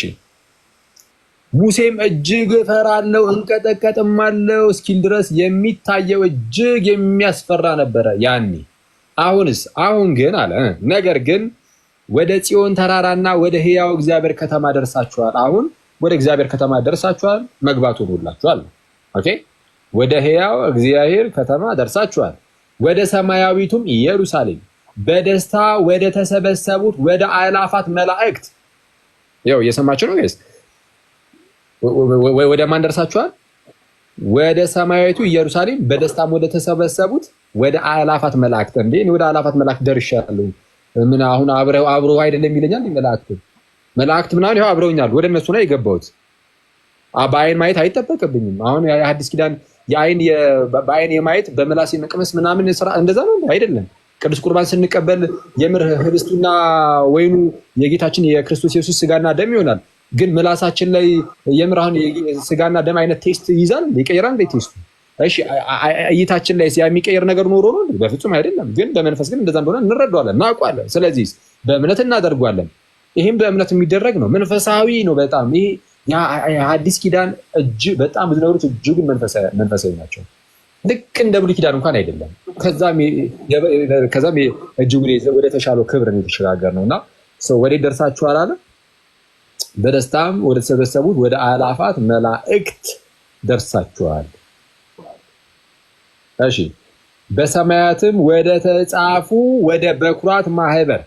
ሙሴም እጅግ እፈራለሁ እንቀጠቀጥማለሁ እስኪል ድረስ የሚታየው እጅግ የሚያስፈራ ነበረ ያኔ። አሁን ግን አለ ነገር ግን ወደ ጽዮን ተራራና ወደ ሕያው እግዚአብሔር ከተማ ደርሳችኋል። አሁን ወደ እግዚአብሔር ከተማ ደርሳችኋል፣ መግባቱ ሁላችኋል። ኦኬ ወደ ሕያው እግዚአብሔር ከተማ ደርሳችኋል፣ ወደ ሰማያዊቱም ኢየሩሳሌም በደስታ ወደ ተሰበሰቡት ወደ አእላፋት መላእክት። ያው እየሰማችሁ ነው ጋይስ። ወደ ማን ደርሳችኋል? ወደ ሰማያዊቱ ኢየሩሳሌም በደስታም ወደ ተሰበሰቡት ወደ አእላፋት መላእክት። እንዴ ወደ አእላፋት መላእክት ደርሻለሁ። ምን አሁን አብረው አይደለም ይለኛል መላእክት ምናምን ይኸው አብረውኛል። ወደ እነሱ ነው የገባሁት። በአይን ማየት አይጠበቅብኝም። አሁን የሐዲስ ኪዳን በአይን የማየት በምላስ የመቅመስ ምናምን ስራ እንደዛ ነው አይደለም። ቅዱስ ቁርባን ስንቀበል የምር ህብስቱና ወይኑ የጌታችን የክርስቶስ ኢየሱስ ስጋና ደም ይሆናል። ግን ምላሳችን ላይ የምር አሁን ስጋና ደም አይነት ቴስት ይይዛል፣ ይቀየራል እንዴ ቴስቱ? እሺ እይታችን ላይ የሚቀየር ነገር ኖሮ ነው? በፍጹም አይደለም። ግን በመንፈስ ግን እንደዛ እንደሆነ እንረዳዋለን፣ እናውቀዋለን። ስለዚህ በእምነት እናደርጓለን። ይሄም በእምነት የሚደረግ ነው፣ መንፈሳዊ ነው በጣም። ይሄ የሐዲስ ኪዳን በጣም ብዙ ነገሮች እጅጉን መንፈሳዊ ናቸው። ልክ እንደ ብሉይ ኪዳን እንኳን አይደለም። ከዛም እጅጉን ወደ ተሻለው ክብር የተሸጋገር ነውና ወዴት ደርሳችኋል አለ? በደስታም ወደ ተሰበሰቡት ወደ አእላፋት መላእክት ደርሳችኋል። እሺ በሰማያትም ወደ ተጻፉ ወደ በኩራት ማህበር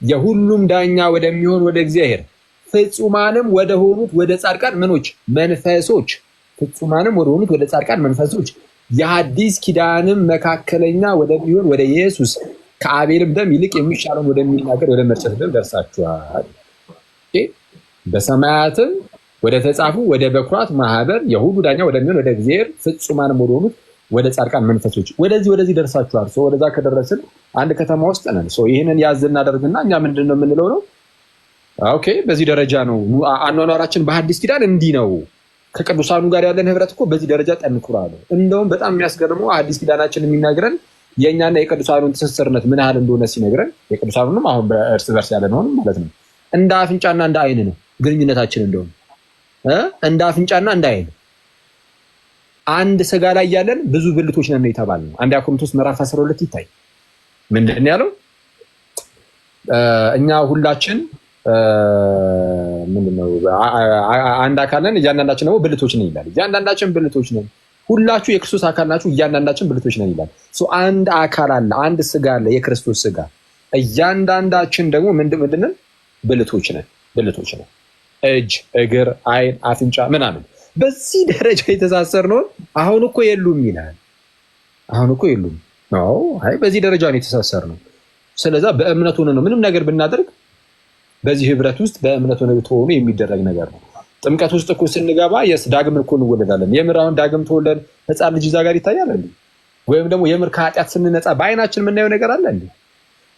የሁሉም ዳኛ ወደሚሆን ወደ እግዚአብሔር ፍጹማንም ወደ ሆኑት ወደ ጻድቃን መንፈሶች ፍጹማንም ወደ ሆኑት ወደ ጻድቃን መንፈሶች የሐዲስ ኪዳንም መካከለኛ ወደሚሆን ወደ ኢየሱስ ከአቤልም ደም ይልቅ የሚሻለውን ወደሚናገር ወደ መርጨት ደም ደርሳችኋል። በሰማያትም ወደ ተጻፉ ወደ በኩራት ማህበር የሁሉ ዳኛ ወደሚሆን ወደ እግዚአብሔር ፍጹማንም ወደ ሆኑት ወደ ጻድቃን መንፈሶች ወደዚህ ደርሳችኋል። ወደዛ ከደረስን አንድ ከተማ ውስጥ ነን። ይህንን ያዝ እናደርግና እኛ ምንድነው የምንለው ነው? ኦኬ በዚህ ደረጃ ነው አኗኗራችን። በሐዲስ ኪዳን እንዲህ ነው። ከቅዱሳኑ ጋር ያለን ህብረት እኮ በዚህ ደረጃ ጠንክሯል። እንደውም በጣም የሚያስገርመው ሐዲስ ኪዳናችን የሚነግረን የእኛና የቅዱሳኑን ትስስርነት ምን ያህል እንደሆነ ሲነግረን፣ የቅዱሳኑንም አሁን በእርስ በርስ ያለን ሆንም ማለት ነው እንደ አፍንጫና እንደ አይን ነው ግንኙነታችን። እንደውም እንደ አፍንጫና እንደ አይን አንድ ስጋ ላይ ያለን ብዙ ብልቶች ነን የተባልነው። አንደኛ ቆሮንቶስ ምዕራፍ 12 ይታይ ምንድን ነው ያለው? እኛ ሁላችን ምንድነው አንድ አካል ነን፣ እያንዳንዳችን ደግሞ ብልቶች ነን ይላል። እያንዳንዳችን ብልቶች ነን። ሁላችሁ የክርስቶስ አካል ናችሁ፣ እያንዳንዳችን ብልቶች ነን ይላል። አንድ አካል አለ፣ አንድ ስጋ አለ፣ የክርስቶስ ስጋ። እያንዳንዳችን ደግሞ ምንድነን? ብልቶች ነን። እጅ፣ እግር፣ አይን፣ አፍንጫ ምናምን በዚህ ደረጃ የተሳሰርነው አሁን እኮ የሉም ይላል። አሁን እኮ የሉም ነው። አይ በዚህ ደረጃ ነው የተሳሰርነው። ስለዛ በእምነት ሆነ ነው ምንም ነገር ብናደርግ በዚህ ህብረት ውስጥ በእምነት ሆኖ የሚደረግ ነገር ነው። ጥምቀት ውስጥ እኮ ስንገባ ዳግም እኮ እንወለዳለን። የምር አሁን ዳግም ተወለድ ህፃን ልጅ እዛ ጋር ይታያል እንዴ? ወይም ደግሞ የምር ከኃጢአት ስንነጻ በአይናችን የምናየው ነገር አለ እንዴ?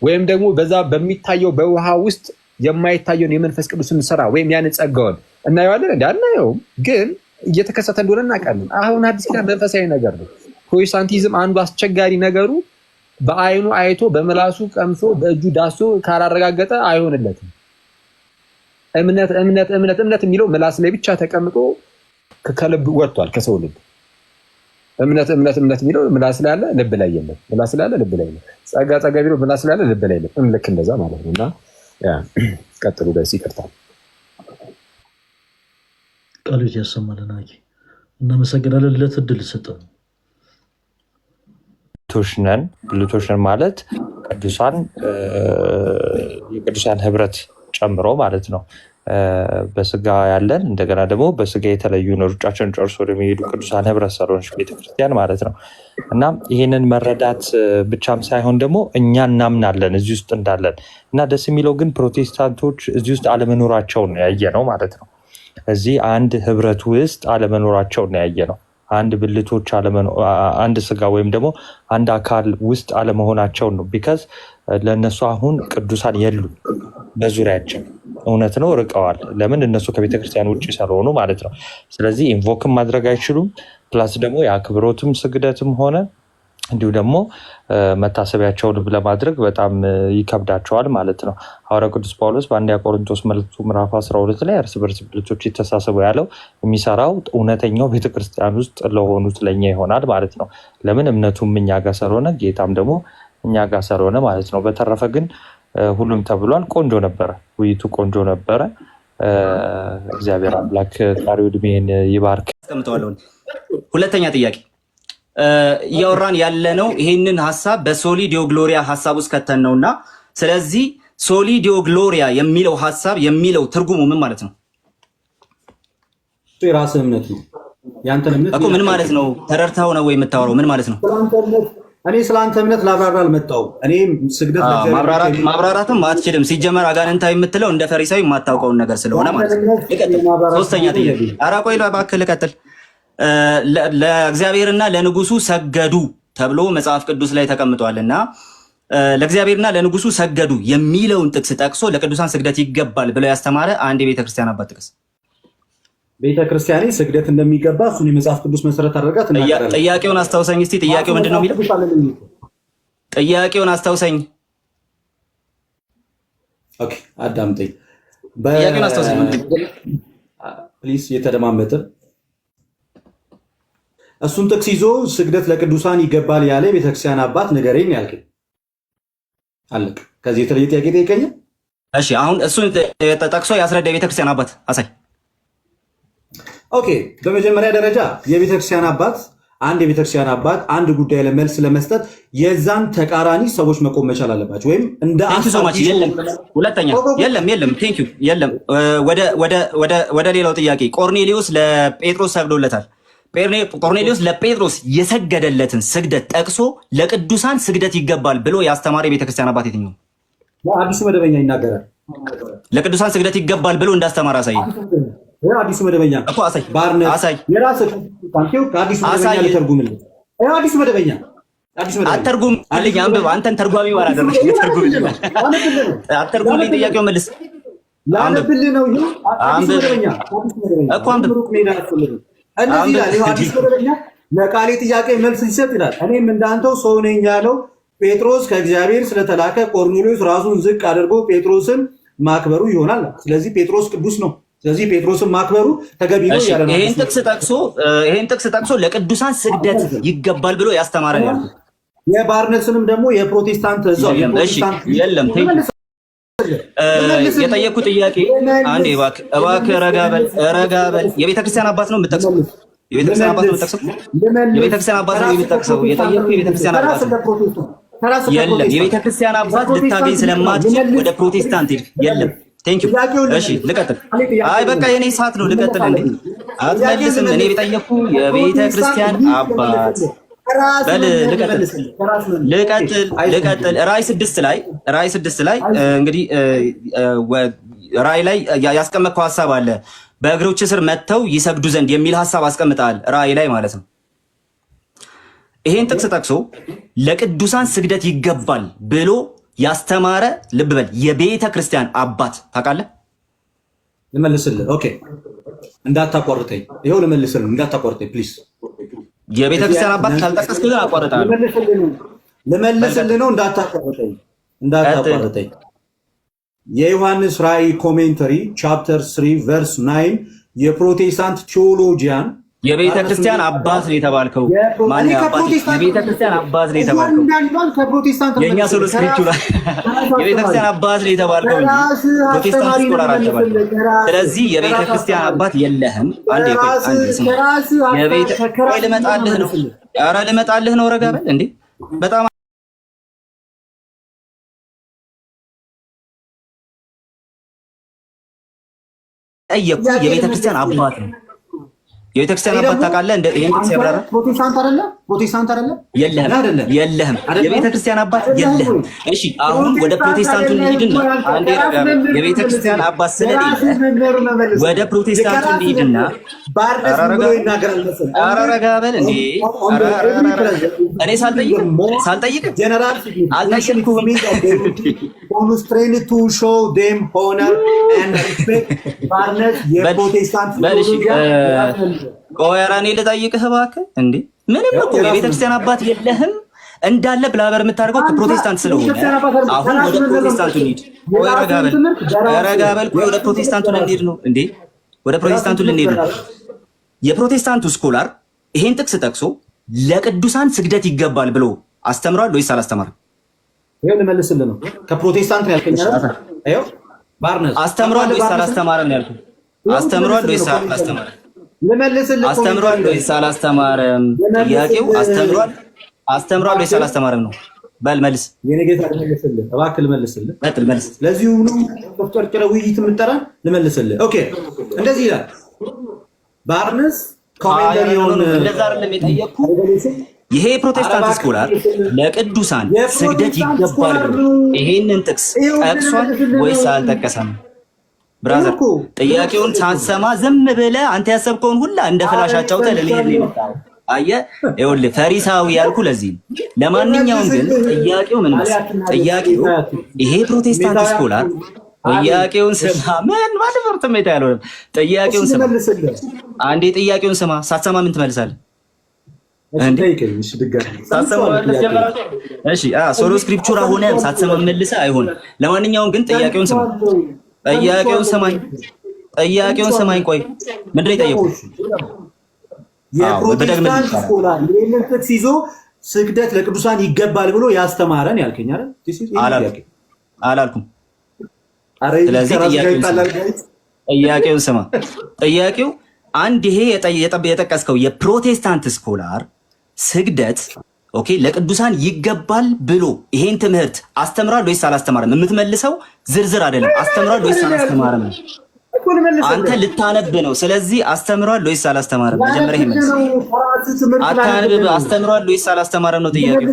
ወይም ደግሞ በዛ በሚታየው በውሃ ውስጥ የማይታየውን የመንፈስ ቅዱስን ስራ ወይም ያን ጸጋውን እናየዋለን እንዴ? አናየውም፣ ግን እየተከሰተ እንደሆነ እናውቃለን። አሁን አዲስ ኪዳን መንፈሳዊ ነገር ነው። ፕሮቴስታንቲዝም አንዱ አስቸጋሪ ነገሩ በአይኑ አይቶ በምላሱ ቀምሶ በእጁ ዳሶ ካላረጋገጠ አይሆንለትም። እምነት የሚለው ምላስ ላይ ብቻ ተቀምጦ ከልብ ወጥቷል፣ ከሰው ልብ። እምነት የሚለው ምላስ ላይ አለ፣ ልብ ላይ የለም። ምላስ ላይ አለ፣ ልብ ላይ የለም። ጸጋ የሚለው ምላስ ላይ አለ፣ ልብ ላይ የለም። ልክ እንደዛ ማለት ነው። እና ቀጥሉ ጋይስ፣ ይቅርታል። ቃሎች ያሰማልን። እናመሰግናለን። ለትድል ሰጠን። ብልቶች ነን ማለት የቅዱሳን ህብረት ጨምሮ ማለት ነው። በስጋ ያለን እንደገና ደግሞ በስጋ የተለዩ ሩጫቸውን ጨርሶ ወደሚሄዱ ቅዱሳን ህብረት ስለሆነች ቤተክርስቲያን ማለት ነው። እና ይህንን መረዳት ብቻም ሳይሆን ደግሞ እኛ እናምናለን እዚህ ውስጥ እንዳለን እና ደስ የሚለው ግን ፕሮቴስታንቶች እዚህ ውስጥ አለመኖራቸውን ያየ ነው ማለት ነው። እዚህ አንድ ህብረት ውስጥ አለመኖራቸውን ያየ ነው። አንድ ብልቶች አንድ ስጋ ወይም ደግሞ አንድ አካል ውስጥ አለመሆናቸውን ነው። ቢካዝ ለእነሱ አሁን ቅዱሳን የሉ በዙሪያቸው። እውነት ነው፣ ርቀዋል። ለምን? እነሱ ከቤተክርስቲያን ውጭ ስለሆኑ ማለት ነው። ስለዚህ ኢንቮክም ማድረግ አይችሉም። ፕላስ ደግሞ የአክብሮትም ስግደትም ሆነ እንዲሁ ደግሞ መታሰቢያቸውን ለማድረግ በጣም ይከብዳቸዋል ማለት ነው። ሐዋርያው ቅዱስ ጳውሎስ በአንደኛ ቆሮንቶስ መልእክቱ ምዕራፍ 12 ላይ እርስ በርስ ብልቶች ይተሳሰቡ ያለው የሚሰራው እውነተኛው ቤተክርስቲያን ውስጥ ለሆኑት ለእኛ ይሆናል ማለት ነው። ለምን? እምነቱም እኛ ጋር ስለሆነ ጌታም ደግሞ እኛ ጋር ስለሆነ ማለት ነው። በተረፈ ግን ሁሉም ተብሏል። ቆንጆ ነበረ፣ ውይይቱ ቆንጆ ነበረ። እግዚአብሔር አምላክ ቃሪው ዕድሜን ይባርክ። ሁለተኛ ጥያቄ እያወራን ያለነው ይሄንን ሀሳብ በሶሊ ዲዮ ግሎሪያ ሀሳብ ውስጥ ከተን ነውና፣ ስለዚህ ሶሊ ዲዮ ግሎሪያ የሚለው ሀሳብ የሚለው ትርጉሙ ምን ማለት ነው? የራስህ እምነት ነው። ያንተን እምነት እኮ ምን ማለት ነው? ተረድተኸው ነው ወይ የምታወራው? ምን ማለት ነው? እኔ ስለአንተ እምነት ላብራራ አልመጣሁም። እኔ ስግደት ማብራራትም አትችልም። ሲጀመር አጋንንታዊ የምትለው እንደ ፈሪሳዊ የማታውቀውን ነገር ስለሆነ ማለት ነው። ሶስተኛ ጥያቄ። ኧረ ቆይ እባክህ ልቀጥል። ለእግዚአብሔርና ለንጉሱ ሰገዱ ተብሎ መጽሐፍ ቅዱስ ላይ ተቀምጧልና ለእግዚአብሔርና ለንጉሱ ሰገዱ የሚለውን ጥቅስ ጠቅሶ ለቅዱሳን ስግደት ይገባል ብለው ያስተማረ አንድ የቤተክርስቲያን አባት ጥቅስ። ቤተክርስቲያኔ ስግደት እንደሚገባ እሱን የመጽሐፍ ቅዱስ መሰረት አድርጋ ትናገራለች። ጥያቄውን አስታውሰኝ እስቲ። ጥያቄው ምንድን ነው የሚለው? ጥያቄውን አስታውሰኝ። ኦኬ አዳምጠኝ። ጥያቄውን አስታውሰኝ ፕሊዝ። የተደማመጠ እሱን ጥቅስ ይዞ ስግደት ለቅዱሳን ይገባል ያለ የቤተክርስቲያን አባት ንገረኝ ያልከኝ አለቅ። ከዚህ የተለየ ጥያቄ ጠይቀኝ። እሺ አሁን እሱን ጠቅሶ ያስረዳ የቤተክርስቲያን አባት አሳይ። ኦኬ በመጀመሪያ ደረጃ የቤተክርስቲያን አባት አንድ ጉዳይ ለመልስ ለመስጠት የዛን ተቃራኒ ሰዎች መቆም መቻል አለባቸው። ወይም እንደ ሁለተኛ የለም ቴንክ ዩ የለም። ወደ ሌላው ጥያቄ ቆርኔሊዮስ ለጴጥሮስ ሰግዶለታል። ቆርኔሊዮስ ለጴጥሮስ የሰገደለትን ስግደት ጠቅሶ ለቅዱሳን ስግደት ይገባል ብሎ ያስተማረ የቤተክርስቲያን አባት የትኛው? አዲሱ መደበኛ ይናገራል። ለቅዱሳን ስግደት ይገባል ብሎ እንዳስተማረ አሳይ። አዲሱ መደበኛ እኮ አሳይ። የራስህ ከአዲሱ መደበኛ ልተርጉምልህ። አዲሱ መደበኛ አተርጉምልኝ፣ አንብብ። አንተን ተርጓሚ ባላደረግህ ተርጉምልኝ። አተርጉምልኝ፣ ጥያቄው መልስ። ላነብልህ ነው። አዲሱ መደበኛ እኮ አንብብ። እንደዚህ ይላል። አዲሱ መደበኛ ለቃሌ ጥያቄ መልስ ይሰጥ ይላል። እኔም እንዳንተው ሰው ነኝ ያለው ጴጥሮስ ከእግዚአብሔር ስለተላከ ቆርኔሌዎስ ራሱን ዝቅ አድርጎ ጴጥሮስን ማክበሩ ይሆናል። ስለዚህ ጴጥሮስ ቅዱስ ነው። ስለዚህ ጴጥሮስን ማክበሩ ተገቢ ነው ያለ ነው። ይሄን ጥቅስ ጠቅሶ ለቅዱሳን ስግደት ይገባል ብሎ ያስተማረ ነው። የባርነስንም ደግሞ የፕሮቴስታንት እዛው የለም። የጠየኩት ጥያቄ አንዴ እባክህ ረጋ በል። የቤተክርስቲያን አባት ነው የምጠቅሰው። የቤተክርስቲያን አባት ነው የምጠቅሰው። የጠየኩት የቤተክርስቲያን አባት የለም። የቤተክርስቲያን አባት ልታገኝ ስለማትችል ወደ ፕሮቴስታንት ሄድ። የለም። ቴንክ ዩ። እሺ ልቀጥል። አይ በቃ የኔ ሰዓት ነው። ልቀጥል እንዴ? አትመልስም። እኔ የጠየኩ የቤተክርስቲያን አባት በል። ልቀጥል። ራዕይ 6 ላይ እንግዲህ ራዕይ ላይ ያስቀመጥከው ሀሳብ አለ። በእግሮች ስር መጥተው ይሰግዱ ዘንድ የሚል ሀሳብ አስቀምጠሃል ራዕይ ላይ ማለት ነው። ይሄን ጥቅስ ጠቅሶ ለቅዱሳን ስግደት ይገባል ብሎ ያስተማረ ልብ በል የቤተ ክርስቲያን አባት ታውቃለህ? ልመልስልህ። ኦኬ እንዳታቋርጠኝ። ይኸው ልመልስልህ፣ እንዳታቋርጠኝ ፕሊዝ። የቤተ ክርስቲያን አባት ካልጠቀስክ ግን አቋርጣለሁ። ልመልስልህ ነው፣ እንዳታቋርጠኝ። የዮሐንስ ራዕይ ኮሜንተሪ ቻፕተር 3 ቨርስ 9 የፕሮቴስታንት ቴዎሎጂያን የቤተ ክርስቲያን አባት ነው የተባልከው። ማን አባት? የቤተ ክርስቲያን አባት ነው የተባልከው። የኛ ሶሎ ስክሪፕቹራ የቤተ ክርስቲያን አባት ነው የተባልከው እንጂ ፕሮቴስታንት ስኮላር አልተባልከም። ስለዚህ የቤተ ክርስቲያን አባት የለህም። አንዴ ቆይ፣ አንዴ ስማ። የቤተ ቆይ ልመጣልህ ነው። ኧረ ልመጣልህ ነው። ረጋ በል እንዴ! በጣም ጠየቁ። የቤተ ክርስቲያን አባት ነው። የቤተ ክርስቲያን አባት ታውቃለህ? እንደ ይሄን ተሰራራ ፕሮቴስታንት አይደለ? የለህም። የቤተ ክርስቲያን አባት የለህም። እሺ አሁን ወደ ፕሮቴስታንቱ እንሂድና አንዴ ረጋ በል። የቤተ ክርስቲያን አባት ስለሌለ ወደ ፕሮቴስታንቱ እንሂድና ረጋ በል እንዴ! እኔ ሳልጠይቅ አልጠየቅኩህም። ቆይ ኧረ እኔ ልጠይቅህ እባክህ እንዴ! ምንም እኮ የቤተክርስቲያን አባት የለህም እንዳለ ብላበር የምታደርገው ከፕሮቴስታንት ስለሆነ አሁን ወደ ፕሮቴስታንቱ እንሂድ። ቆይ ረጋ በል። ቆይ ወደ ፕሮቴስታንቱ ልንሄድ ነው እንዴ? ወደ ፕሮቴስታንቱ ልንሄድ ነው። የፕሮቴስታንቱ ስኮላር ይሄን ጥቅስ ጠቅሶ ለቅዱሳን ስግደት ይገባል ብሎ አስተምሯል ወይስ አላስተማረም? ይሄን ልመልስልህ ነው። ከፕሮቴስታንት ነው ያልከኝ አይደል? አይው ባርነስ አስተምሯል ወይስ አላስተማረም ነው ያልኩህ? አስተምሯል ወይስ አላስተማረም? ልመልስልህ። አስተምሯል ወይስ አላስተማረም? ጥያቄው አስተምሯል ወይስ አላስተማረም ነው። በል መልስ። የኔ ጌታ ልመልስልህ፣ እባክህ ልመልስልህ። መልስ። ስለዚህ ሁሉ ተፍጨርጭረ ውይይት የምጠራን ልመልስልህ። ኦኬ፣ እንደዚህ ይላል ባርነስ ኮሜንታሪውን። እንደዛ አይደለም የጠየቅኩህ። ይሄ ፕሮቴስታንት ስኮላር ለቅዱሳን ስግደት ይገባል ብሎ ይሄንን ጥቅስ ጠቅሷል ወይስ አልጠቀሰም? ብራዘር ጥያቄውን ሳትሰማ ዝም ብለህ አንተ ያሰብከውን ሁላ እንደ ፍላሽ አጫውተህ ለመሄድ ነው የመጣው። አየህ፣ ይኸውልህ ፈሪሳዊ ያልኩ ለዚህ ነው። ለማንኛውም ግን ጥያቄው ምን መሰለህ? ጥያቄው ይሄ ፕሮቴስታንት ስኮላር ጥያቄውን ስማ። ምን ማለት ነው? ተመታ ያለው ጥያቄውን ስማ። አንዴ ጥያቄውን ስማ። ሳትሰማ ምን ትመልሳለህ? እሺ ሶሎ ስክሪፕቹራ ሆነ ሳትሰማ መልሰህ አይሆንም። ለማንኛውም ግን ጥያቄውን ስማ። ጥያቄውን ስማኝ። ቆይ ምንድን ነው የጠየቁት? የፕሮቴስታንት ስኮላር ይህንን ጥቅስ ይዞ ስግደት ለቅዱሳን ይገባል ብሎ ያስተማረን ያልከኝ አይደል? አላልኩም። ስለዚህ ጥያቄውን ስማ። ጥያቄው አንድ ይሄ የጠቀስከው የፕሮቴስታንት ስኮላር ስግደት ኦኬ ለቅዱሳን ይገባል ብሎ ይሄን ትምህርት አስተምሯል ወይስ አላስተማረም? የምትመልሰው ዝርዝር አይደለም። አስተምሯል ወይስ አላስተማረም? አንተ ልታነብ ነው። ስለዚህ አስተምሯል ወይስ አላስተማረም? መጀመሪያ ይሄ መልስ አታነብ። አስተምሯል ወይስ አላስተማረም ነው ጥያቄው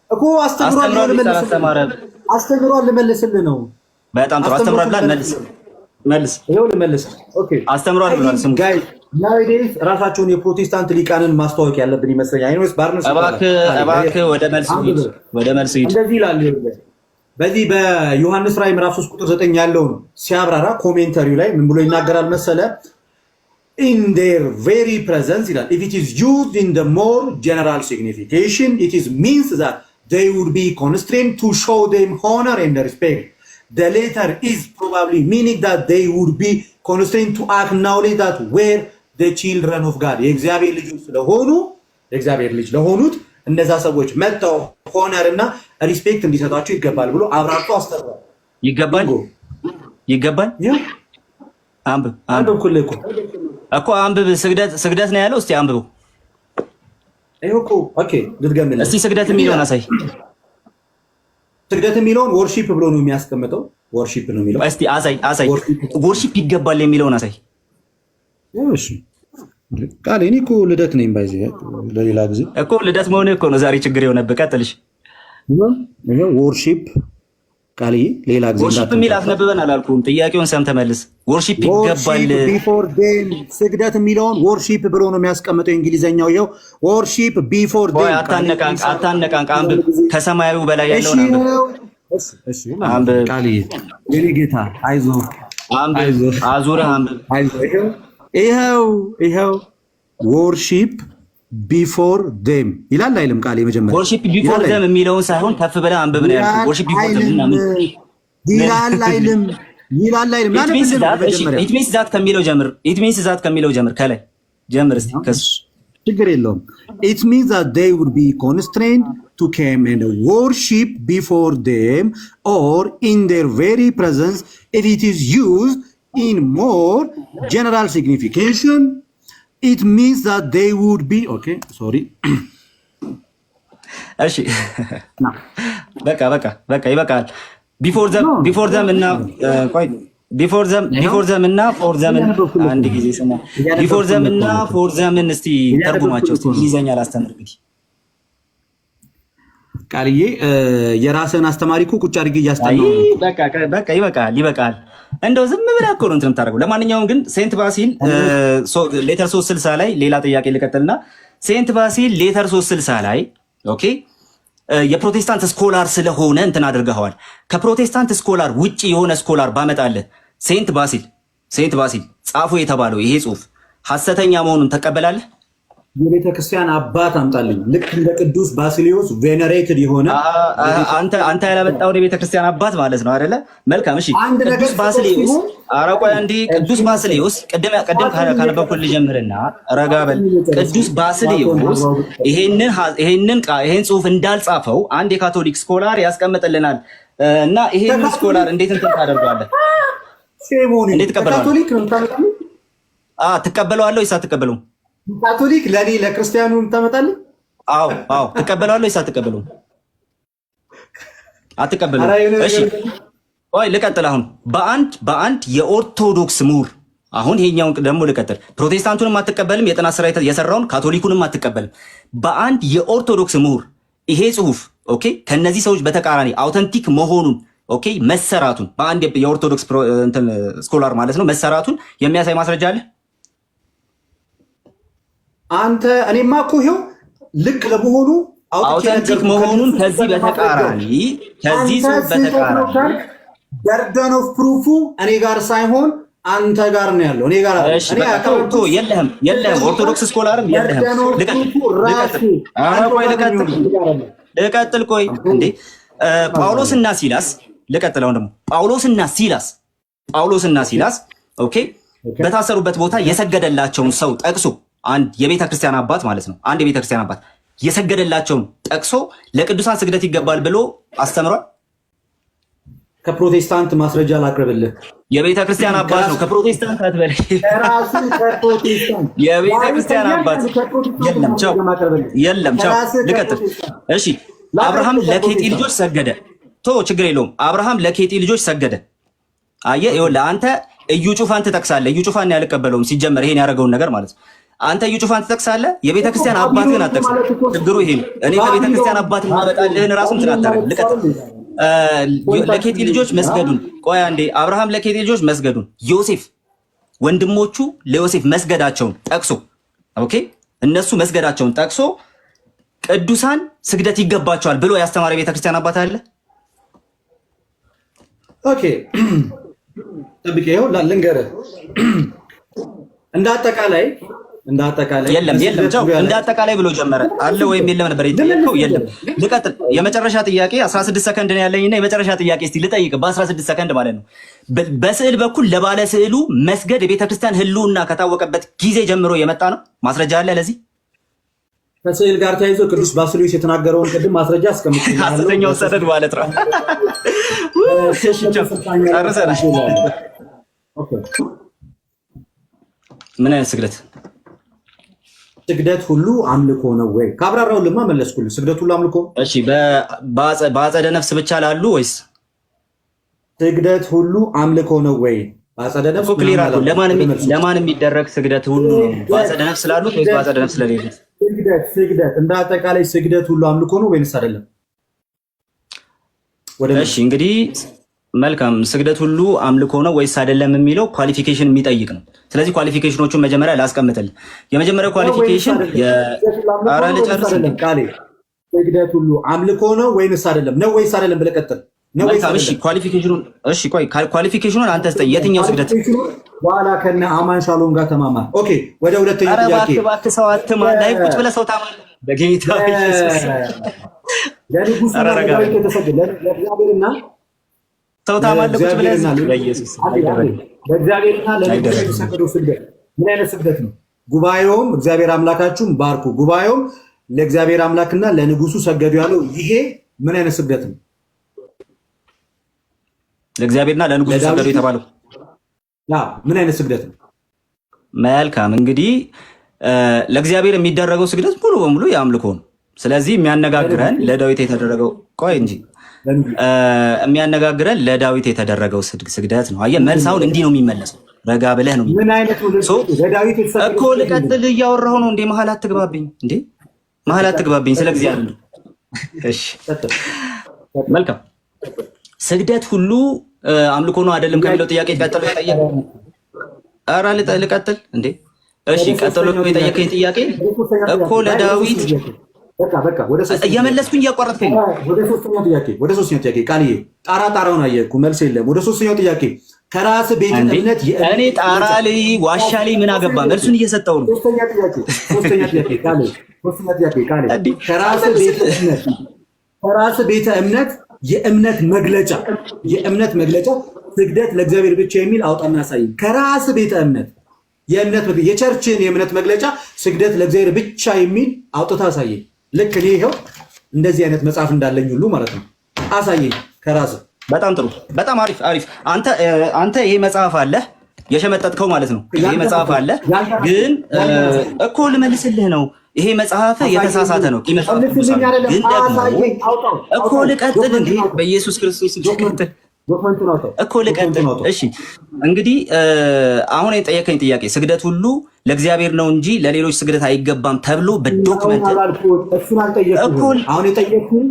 እኮ። አስተምሯል ወይስ አላስተማረም? አስተምሯል ልመልስልህ ነው። በጣም ጥሩ። አስተምሯል ብላ መልስ። ይኸው ልመልስ። ኦኬ አስተምሯል ብሏል። ስሙ ጋይ ናዊዴስ ራሳቸውን የፕሮቴስታንት ሊቃንን ማስተዋወቅ ያለብን ይመስለኛል። አይኖስ ባርነስ እባክህ ወደ መልስ ሂድ። እንደዚህ ይላል። በዚህ በዮሐንስ ራዕይ ምዕራፍ 3 ቁጥር 9 ያለው ነው ሲያብራራ ኮሜንታሪው ላይ ምን ብሎ ይናገራል መሰለ? in their very presence ይላል if it is used in the more general signification it is means that they would be constrained to show them honor and respect. The latter is probably meaning that they would be constrained to acknowledge that were the children of God. የእግዚአብሔር ልጆች ስለሆኑ የእግዚአብሔር ልጅ ለሆኑት እነዛ ሰዎች መጥተው ሆነር እና ሪስፔክት እንዲሰጣቸው ይገባል ብሎ አብራርቶ አስተምሯል። ይገባል። አንብብ እኮ አንብብ። ስግደት ነው ያለው። እስቲ አንብቡ። ይሄ እኮ ኦኬ፣ ልትገምል እስቲ ስግደት የሚለውን አሳይ። ስግደት የሚለውን ወርሺፕ ብሎ ነው የሚያስቀምጠው። ወርሺፕ ነው የሚለው። እስቲ አሳይ። ወርሺፕ ይገባል የሚለውን አሳይ። እሺ ቃል እኔ እኮ ልደት ነኝ ባይዘ ለሌላ ጊዜ እኮ ልደት መሆን እኮ ነው ዛሬ ችግር የሆነብህ። ቀጥልሽ። ይሄ ወርሺፕ ቃል ሌላ ጊዜ ወርሺፕ የሚል አስነብበን አላልኩም። ጥያቄውን ሰምተህ መልስ። ወርሺፕ ይገባል። ቢፎር ዴም ስግደት የሚለውን ወርሺፕ ብሎ ነው የሚያስቀምጠው እንግሊዘኛው። ይኸው ወርሺፕ ቢፎር ዴም። አታነቃንቅ። አንብብ። ከሰማያዊው በላይ ያለውን አንብብ። ቃል የኔ ጌታ አይዞህ፣ አንብብ። አዙረህ አንብብ። ይኸው ወርሺፕ ቢፎር ዴም ይላል አይልም? ቃል የመጀመሪያ ወርሺፕ ቢፎር ዴም የሚለውን ሳይሆን ከፍ ብለህ አንብብ ነው ያልኩት። ወርሺፕ ቢፎር ዴም ይላል አይልም? ኢት ሚንስ ዛት ከሚለው ጀምር። ከላይ ጀምር እስቲ ከሱ ችግር የለውም። it means that they would be constrained to come and worship before them or in their very presence if it is used in more general signification. It means that they would be okay sorry እሺ በቃ ይበቃል። ቢፎር ዘም እና ቆይ ቢፎር ዘም እና ፎር ዘምን አንድ ጊዜ ስማ። ቢፎር ዘም እና ፎር ዘምን እስቲ ተርጉማቸው እስቲ እንግሊዘኛ ላስተምር። እንግዲህ ቃልዬ የራስህን አስተማሪ እኮ ቁጭ አድርጌ እያስተማርኩ በቃ ይበቃል። እንደው ዝም ብለህ እኮ ነው እንትን የምታደርገው። ለማንኛውም ግን ሴንት ባሲል ሌተር 360 ላይ ሌላ ጥያቄ ልቀጥልና ሴንት ባሲል ሌተር 360 ላይ ኦኬ የፕሮቴስታንት ስኮላር ስለሆነ እንትን አድርገዋል። ከፕሮቴስታንት ስኮላር ውጪ የሆነ ስኮላር ባመጣልህ ሴንት ባሲል ጻፉ የተባለው ይሄ ጽሁፍ ሐሰተኛ መሆኑን ተቀበላለህ? የቤተ ክርስቲያን አባት አምጣልኝ። ልክ እንደ ቅዱስ ባሲሊዮስ ቬነሬትድ የሆነ አንተ ያላመጣው የቤተ ክርስቲያን አባት ማለት ነው አይደለ? መልካም እሺ። ቅዱስ ባሲሊዮስ አረቆይ እንዲ ቅዱስ ባሲሊዮስ ቀደም ካነበብኩልህ ጀምርና ረጋ በል። ቅዱስ ባሲሊዮስ ይሄንን ጽሁፍ እንዳልጻፈው አንድ የካቶሊክ ስኮላር ያስቀምጥልናል እና ይሄንን ስኮላር እንዴት እንትን ታደርገዋለህ? እንዴት ተቀበለዋለህ? ትቀበለዋለህ ወይስ አትቀበለውም? ካቶሊክ ለኔ ለክርስቲያኑ የምታመጣልኝ? አዎ ትቀበለዋለህ ወይስ አትቀበለውም? አትቀበለውም። እሺ ቆይ ልቀጥል። አሁን በአንድ የኦርቶዶክስ ምሁር አሁን ይሄኛውን ደግሞ ልቀጥል። ፕሮቴስታንቱንም አትቀበልም፣ የጥናት ስራ የሰራውን ካቶሊኩንም አትቀበልም። በአንድ የኦርቶዶክስ ምሁር ይሄ ጽሁፍ ኦኬ ከነዚህ ሰዎች በተቃራኒ አውተንቲክ መሆኑን ኦኬ መሰራቱን በአንድ የኦርቶዶክስ እንትን ስኮላር ማለት ነው መሰራቱን የሚያሳይ ማስረጃ አለ? አንተ እኔማ እኮ ይኸው ልክ ለመሆኑ አውተንቲክ መሆኑን ከዚህ በተቃራኒ በርደን ኦፍ ፕሩፉ እኔ ጋር ሳይሆን አንተ ጋር ነው ያለው። እኔ ጋር የለህም ኦርቶዶክስ ስኮላርም የለህም። ልቀጥል ቆይ እንዴ ጳውሎስና ሲላስ ልቀጥል። አሁን ደግሞ ጳውሎስና ሲላስ ኦኬ በታሰሩበት ቦታ የሰገደላቸውን ሰው ጠቅሶ አንድ የቤተ ክርስቲያን አባት ማለት ነው። አንድ የቤተ ክርስቲያን አባት የሰገደላቸውን ጠቅሶ ለቅዱሳን ስግደት ይገባል ብሎ አስተምሯል። ከፕሮቴስታንት ማስረጃ ላቅርብልህ። የቤተ ክርስቲያን አባት ነው። ከፕሮቴስታንት አትበል። የቤተ ክርስቲያን አባት የለም። ቻው ልቀጥል። እሺ አብርሃም ለኬጢ ልጆች ሰገደ። ችግር የለውም። አብርሃም ለኬጢ ልጆች ሰገደ። አየህ ይኸውልህ አንተ እዩ ጩፋን ትጠቅሳለህ። እዩ ጩፋን ያልቀበለውም ሲጀመር ይሄን ያደረገውን ነገር ማለት ነው። አንተ እዩ ጩፋን ትጠቅሳለህ፣ የቤተ ክርስቲያን አባት ግን አትጠቅስም። ችግሩ ይሄ ነው። እኔ ከቤተ ክርስቲያን አባት ማበጣልህን ራሱን ትናታረግ። ልቀጥል። ለኬጢ ልጆች መስገዱን ቆይ አንዴ። አብርሃም ለኬጢ ልጆች መስገዱን ዮሴፍ ወንድሞቹ ለዮሴፍ መስገዳቸውን ጠቅሶ ኦኬ እነሱ መስገዳቸውን ጠቅሶ ቅዱሳን ስግደት ይገባቸዋል ብሎ ያስተማረ የቤተ ክርስቲያን አባት አለ? ኦኬ ጠብቄው ልንገርህ። እንዳጠቃላይ የለም ቻው እንዳጠቃላይ ብሎ ጀመረ አለ ወይም የለም ነበር የጠየቀው? የለም። ልቀጥል። የመጨረሻ ጥያቄ 16 ሰከንድ ነው ያለኝና የመጨረሻ ጥያቄ እስቲ ልጠይቅ በ16 ሰከንድ ማለት ነው። በስዕል በኩል ለባለ ስዕሉ መስገድ የቤተ ክርስቲያን ሕልውና ከታወቀበት ጊዜ ጀምሮ የመጣ ነው። ማስረጃ አለ ለዚህ? ከስዕል ጋር ተያይዞ ቅዱስ ባሲሊዮስ የተናገረውን ቅድም ማስረጃ አስቀምጥልኝ። ሐሰተኛው ሰነድ ማለት ነው። ምን አይነት ስግደት ሁሉ አምልኮ ነው ወይ? ካብራራውልማ መለስኩልህ። ስግደት ሁሉ አምልኮ። እሺ በአጸደ ነፍስ ብቻ ላሉ ወይስ ስግደት ሁሉ አምልኮ ነው ወይ? በአጸደ ነፍስ ክሊር አሉ። ለማን የሚደረግ ስግደት ሁሉ ነው? በአጸደ ነፍስ ላሉት ወይስ በአጸደ ነፍስ ለሌሉት? ስግደት እንደ አጠቃላይ ስግደት ሁሉ አምልኮ ነው ወይስ አይደለም? እሺ እንግዲህ መልካም ስግደት ሁሉ አምልኮ ነው ወይስ አይደለም የሚለው ኳሊፊኬሽን የሚጠይቅ ነው። ስለዚህ ኳሊፊኬሽኖቹን መጀመሪያ ላስቀምጥልህ። የመጀመሪያው ኳሊፊኬሽን ኧረ ልጨርስ። ስግደት ሁሉ አምልኮ ነው ወይስ አይደለም? ነው ወይስ አይደለም ብለህ ቀጥል። ኳሊፊኬሽኑን አንተ ስጠኝ። የትኛው ስግደት? በኋላ ከነ አማን ሻሎም ጋር ተማማር። ኦኬ ወደ ሁለተኛው ጥያቄ። እባክህ ሰው አትማል። ላይ ቁጭ ብለህ ሰው ታማል። በጌታ ኢየሱስ ለንጉስ ለዳዊት የተሰገደ ለእግዚአብሔርና ሰው ታማል። ቁጭ ብለህ ለኢየሱስ ለእግዚአብሔርና ለንጉስ የተሰገደው ስግደት ምን አይነት ስግደት ነው? ጉባኤውም እግዚአብሔር አምላካችሁን ባርኩ፣ ጉባኤውም ለእግዚአብሔር አምላክና ለንጉሱ ሰገዱ ያለው ይሄ ምን አይነት ስግደት ነው? ለእግዚአብሔርና ለንጉሱ ሰገዱ የተባለው ምን አይነት ስግደት ነው? መልካም እንግዲህ ለእግዚአብሔር የሚደረገው ስግደት ሙሉ በሙሉ የአምልኮ ነው። ስለዚህ የሚያነጋግረን ለዳዊት የተደረገው ቆይ እንጂ የሚያነጋግረን ለዳዊት የተደረገው ስግደት ነው። አየህ መልስ አሁን እንዲህ ነው የሚመለሰው። ረጋ ብለህ ነው ምን አይነት ለዳዊት እኮ ልቀጥል እያወራሁ ነው እንዴ? መሀል አትግባብኝ እንዴ? መሀል አትግባብኝ። ስለ እግዚአብሔር ነው። እሺ መልካም ስግደት ሁሉ አምልኮ ነው አይደለም ከሚለው ጥያቄ ቀጥሎ የጠየቀ ኧረ ልቀጥል እንዴ? እሺ ቀጥሎ የጠየቀኝ ጥያቄ እኮ ለዳዊት በቃ እየመለስኩኝ እያቋረጥከኝ ነው። ወደ ሶስተኛው ጥያቄ ቃልዬ ጣራውን አየኩ መልስ የለም። ወደ ሶስተኛው ጥያቄ ከራስ ቤት እምነት እኔ ጣራ ላይ ዋሻ ላይ ምን አገባ? መልሱን እየሰጠው ነው። ሶስተኛ ጥያቄ ቃልዬ ከራስ ቤተ እምነት የእምነት መግለጫ ስግደት ለእግዚአብሔር ብቻ የሚል አውጣና አሳይ። ከራስ ቤተ እምነት የቸርችን የእምነት መግለጫ ስግደት ለእግዚአብሔር ብቻ የሚል አውጥታ አሳየኝ። ልክ እኔ ይኸው እንደዚህ አይነት መጽሐፍ እንዳለኝ ሁሉ ማለት ነው። አሳየኝ ከራስ። በጣም ጥሩ፣ በጣም አሪፍ። አንተ ይሄ መጽሐፍ አለ የሸመጠጥከው ማለት ነው። ይሄ መጽሐፍ አለ ግን እኮ ልመልስልህ ነው። ይሄ መጽሐፍ የተሳሳተ ነው። ግን ደግሞ እኮ ልቀጥል እንዴ? በኢየሱስ ክርስቶስ ልቀጥል እኮ ልቀጥል። እሺ እንግዲህ አሁን የጠየቀኝ ጥያቄ ስግደት ሁሉ ለእግዚአብሔር ነው እንጂ ለሌሎች ስግደት አይገባም ተብሎ በዶክመንት እኮ አሁን የጠየቅኩህ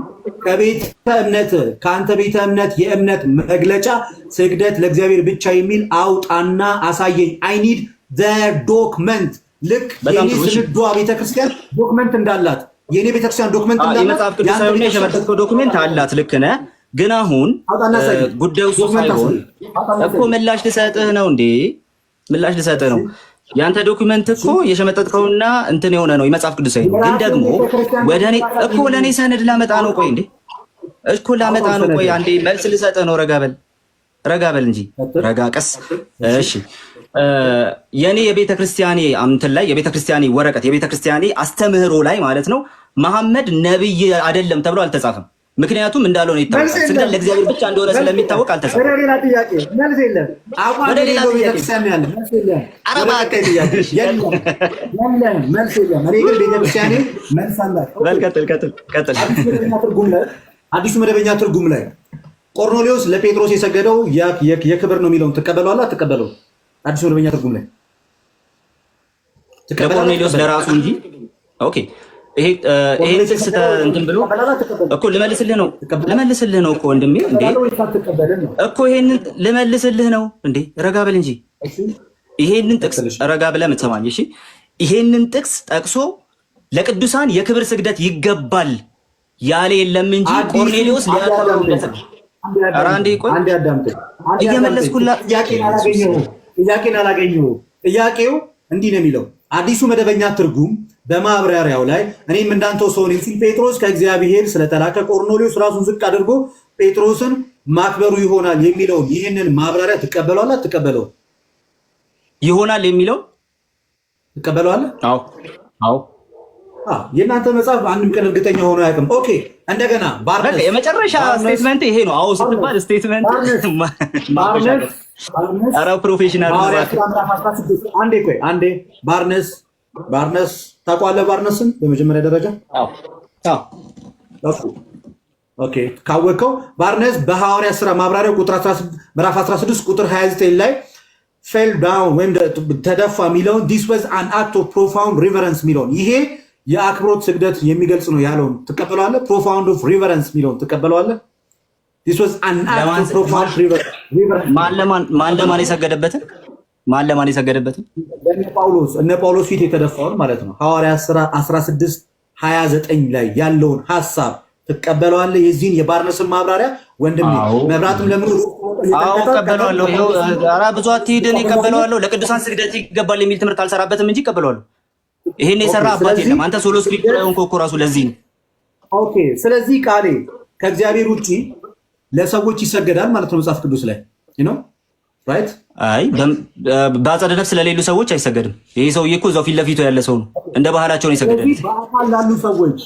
ከአንተ ቤተ እምነት የእምነት መግለጫ ስግደት ለእግዚአብሔር ብቻ የሚል አውጣና አሳየኝ። አይ ኒድ ዘ ዶክመንት። ልክ የኔ ስንዷ ቤተክርስቲያን ዶክመንት እንዳላት የኔ ቤተክርስቲያን ዶክመንት እንዳላት የመጽሐፍ ቅዱሳዊ የሸመጠጥከው ዶክመንት አላት። ልክ ነህ። ግን አሁን ጉዳዩ እሱ ሳይሆን እኮ ምላሽ ልሰጥህ ነው እንዴ? ምላሽ ልሰጥህ ነው። ያንተ ዶክመንት እኮ የሸመጠጥከውና እንትን የሆነ ነው የመጽሐፍ ቅዱሳዊ ነው። ግን ደግሞ ወደ እኔ እኮ ለእኔ ሰነድ ላመጣ ነው። ቆይ እንዴ እኮ ላመጣ ነው። ቆይ አንዴ መልስ ልሰጥህ ነው። ረጋ በል እንጂ ረጋ ቀስ። እሺ የኔ የቤተ ክርስቲያኔ እንትን ላይ የቤተ ክርስቲያኔ ወረቀት የቤተ ክርስቲያኔ አስተምህሮ ላይ ማለት ነው መሐመድ ነብይ አይደለም ተብሎ አልተጻፈም። ምክንያቱም እንዳልሆነ ይታወቃል። ስግደት ለእግዚአብሔር ብቻ እንደሆነ ስለሚታወቅ አልተጻፈም። ሌላ ጥያቄ መልስ የለም። አቋም የሌለው ቤተክርስቲያን ያለ መልስ የለም። መልስ የለም። እኔ ግን ቤተክርስቲያኔ መልስ አላት። ቀጥል። አዲሱ መደበኛ ትርጉም ላይ ቆርኔሌዎስ ለጴጥሮስ የሰገደው የክብር ነው የሚለውን ትቀበለዋለህ? አትቀበለው? አዲሱ መደበኛ ትርጉም ላይ ለቆርኔሌዎስ ለራሱ እንጂ ኦኬ ይሄን ጥቅስ እንትን ብሎ እኮ ልመልስልህ ነው እኮ ወንድሜ እንዴ እኮ ይሄንን ልመልስልህ ነው እንዴ? ረጋ በል እንጂ ይሄንን ጥቅስ ረጋ ብለህ የምትሰማኝ እሺ። ይሄንን ጥቅስ ጠቅሶ ለቅዱሳን የክብር ስግደት ይገባል ያለ የለም እንጂ ቆርኔሌዎስ ሊያከብሩለት ኧረ አንዴ ቆይ እየመለስኩላት ጥያቄን አላገኘሁም። ጥያቄው እንዲህ ነው የሚለው አዲሱ መደበኛ ትርጉም በማብራሪያው ላይ እኔም እንዳንተው ሰው ነኝ ሲል ጴጥሮስ ከእግዚአብሔር ስለተላከ ቆርኔሌዎስ ራሱን ዝቅ አድርጎ ጴጥሮስን ማክበሩ ይሆናል የሚለውን ይህንን ማብራሪያ ትቀበለዋለህ? አትቀበለውም? ይሆናል የሚለው ትቀበለዋለህ? አዎ። የእናንተ መጽሐፍ አንድም ቀን እርግጠኛ ሆኖ አያውቅም። ኦኬ እንደገና ባርነስ የመጨረሻ ስቴትመንት ይሄ ነው። አዎ ስትባል ስቴትመንት ኧረ ፕሮፌሽናል አንዴ ባርነስ ታውቀዋለህ? ባርነስን በመጀመሪያ ደረጃ ኦኬ ካወቀው ባርነስ በሐዋርያት ሥራ ማብራሪያው ምዕራፍ 16 ቁጥር 29 ላይ ፌል ዳውን ወይም ተደፋ የሚለውን ዲስ ዋዝ አን አክት ኦፍ ፕሮፋውንድ ሪቨረንስ የሚለውን ይሄ የአክብሮት ስግደት የሚገልጽ ነው ያለውን ትቀበለዋለህ? ፕሮፋውንድ ኦፍ ሪቨረንስ የሚለውን ትቀበለዋለህ? ዲስ ዋዝ አን አክት ኦፍ ፕሮፋውንድ ሪቨረንስ ማን ለማን የሰገደበትን እነ ጳውሎስ ፊት የተደፋውን ማለት ነው። ሐዋርያት ሥራ 16:29 ላይ ያለውን ሐሳብ ትቀበለዋለህ? የዚህን የባርነስን ማብራሪያ ወንድሜ መብራትም ለምን እቀበለዋለሁ። ኧረ ብዙ አትሂድ፣ እኔ እቀበለዋለሁ። ለቅዱሳን ስግደት ይገባል የሚል ትምህርት አልሰራበትም እንጂ እቀበለዋለሁ። ይሄን የሰራ አባት የለም። አንተ ሶሎ ስክሪፕት ላይ ሆንኮ ራሱ ለዚህ ነው። ኦኬ ስለዚህ ቃሌ ከእግዚአብሔር ውጪ ለሰዎች ይሰገዳል ማለት ነው መጽሐፍ ቅዱስ ላይ ነው። ራይት? አይ በአጸደ ነፍስ ስለሌሉ ሰዎች አይሰገድም። ይሄ ሰውዬ እኮ እዛው ፊት ለፊቱ ያለ ሰው ነው። እንደ ባህላቸው ነው የሰገደለት። በአካል ላሉ ሰዎች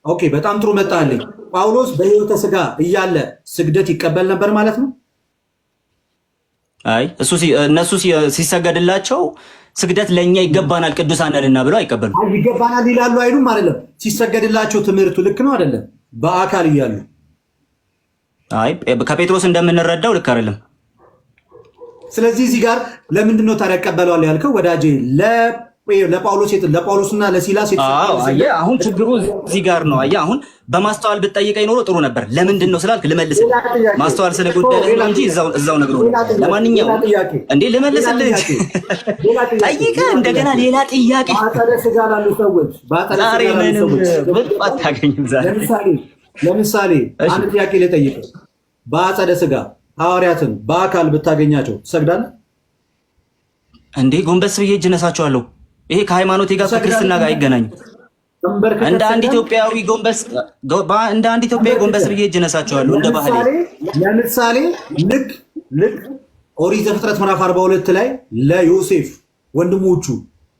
ኦኬ፣ በጣም ጥሩ መጣልኝ። ጳውሎስ በሕይወተ ሥጋ እያለ ስግደት ይቀበል ነበር ማለት ነው? አይ እነሱ ሲሰገድላቸው ስግደት ለእኛ ይገባናል ቅዱሳን ነንና ብለው አይቀበሉም። ይገባናል ይላሉ አይሉም? አይደለም። ሲሰገድላቸው ትምህርቱ ልክ ነው አይደለም? በአካል እያሉ አይ ከጴጥሮስ እንደምንረዳው ልክ አይደለም። ስለዚህ እዚህ ጋር ለምንድን ነው ታዲያ ቀበለዋል ያልከው ወዳጄ? ለጳውሎስና ለሲላስ አሁን ችግሩ እዚህ ጋር ነው። አየህ አሁን በማስተዋል ብትጠይቀኝ ኖሮ ጥሩ ነበር። ለምንድን ነው ስላልክ ልመልስልህ። ማስተዋል ስለጎደለህ ነው እንጂ እዛው ነግሮ። ለማንኛውም እንዴ ልመልስልህ እንጂ ጠይቀህ እንደገና ሌላ ጥያቄ ዛሬ ምንም አታገኝም። ለምሳሌ አንድ ጥያቄ ልጠይቅህ። በአጸደ ሥጋ ሐዋርያትን በአካል ብታገኛቸው ትሰግዳለህ እንዴ? ጎንበስ ብዬ እጅ ነሳቸዋለሁ። ይሄ ከሃይማኖቴ ጋር ከክርስትና ጋር አይገናኝም። እንደ አንድ ኢትዮጵያዊ ጎንበስ ብዬ እጅ ነሳቸዋለሁ እንደ ባህሌ። ለምሳሌ ልክ ኦሪት ዘፍጥረት ምዕራፍ 42 ላይ ለዮሴፍ ወንድሞቹ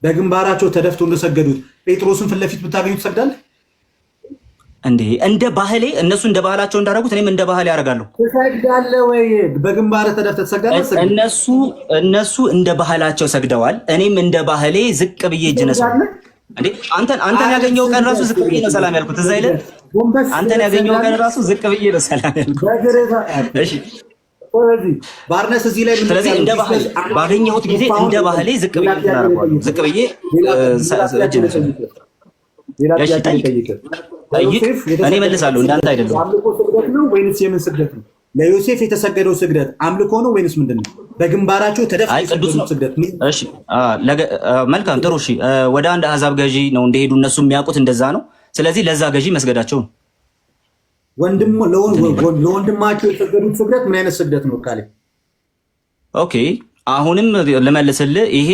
በግንባራቸው ተደፍቶ እንደሰገዱት ጴጥሮስን ፊት ለፊት ብታገኙ ትሰግዳለህ እንዴ? እንደ ባህሌ እነሱ እንደ ባህላቸው እንዳደረጉት እኔም እንደ ባህሌ ያደርጋለሁ። ትሰግዳለህ ወይ? በግንባርህ ተደፍተህ ትሰግዳለህ? እነሱ እንደ ባህላቸው ሰግደዋል። እኔም እንደ ባህሌ ዝቅ ብዬ እጅ ነሳለሁ። እንዴ አንተን ያገኘው ቀን ራሱ ዝቅ ብዬ ነው ሰላም ያልኩት። እዛ አይደል? አንተን ያገኘው ቀን ራሱ ዝቅ ብዬ ነው ሰላም ያልኩት። እሺ ባርነስ እዚህ ላይ ስለዚህ እንደ ባህሌ ባገኘሁት ጊዜ እንደ ባህሌ ዝቅ ብዬ ተናረጋለሁ። ዝቅ ብዬ እጅ ነሳለሁ። እሺ ጠይቅ። እኔ መልሳለሁ። እንዳንተ አይደለም። አምልኮ ስግደት ነው ወይንስ የምን ስግደት ነው? ለዮሴፍ የተሰገደው ስግደት አምልኮ ነው ወይንስ ምንድን ነው? በግንባራቸው ተደፍተው ስግደት። እሺ መልካም ጥሩ። እሺ ወደ አንድ አሕዛብ ገዢ ነው እንደሄዱ እነሱ የሚያውቁት እንደዛ ነው። ስለዚህ ለዛ ገዢ መስገዳቸው ነው። ለወንድማቸው የሰገዱት ስግደት ምን አይነት ስግደት ነው? ካለ ኦኬ አሁንም ልመልስልህ። ይሄ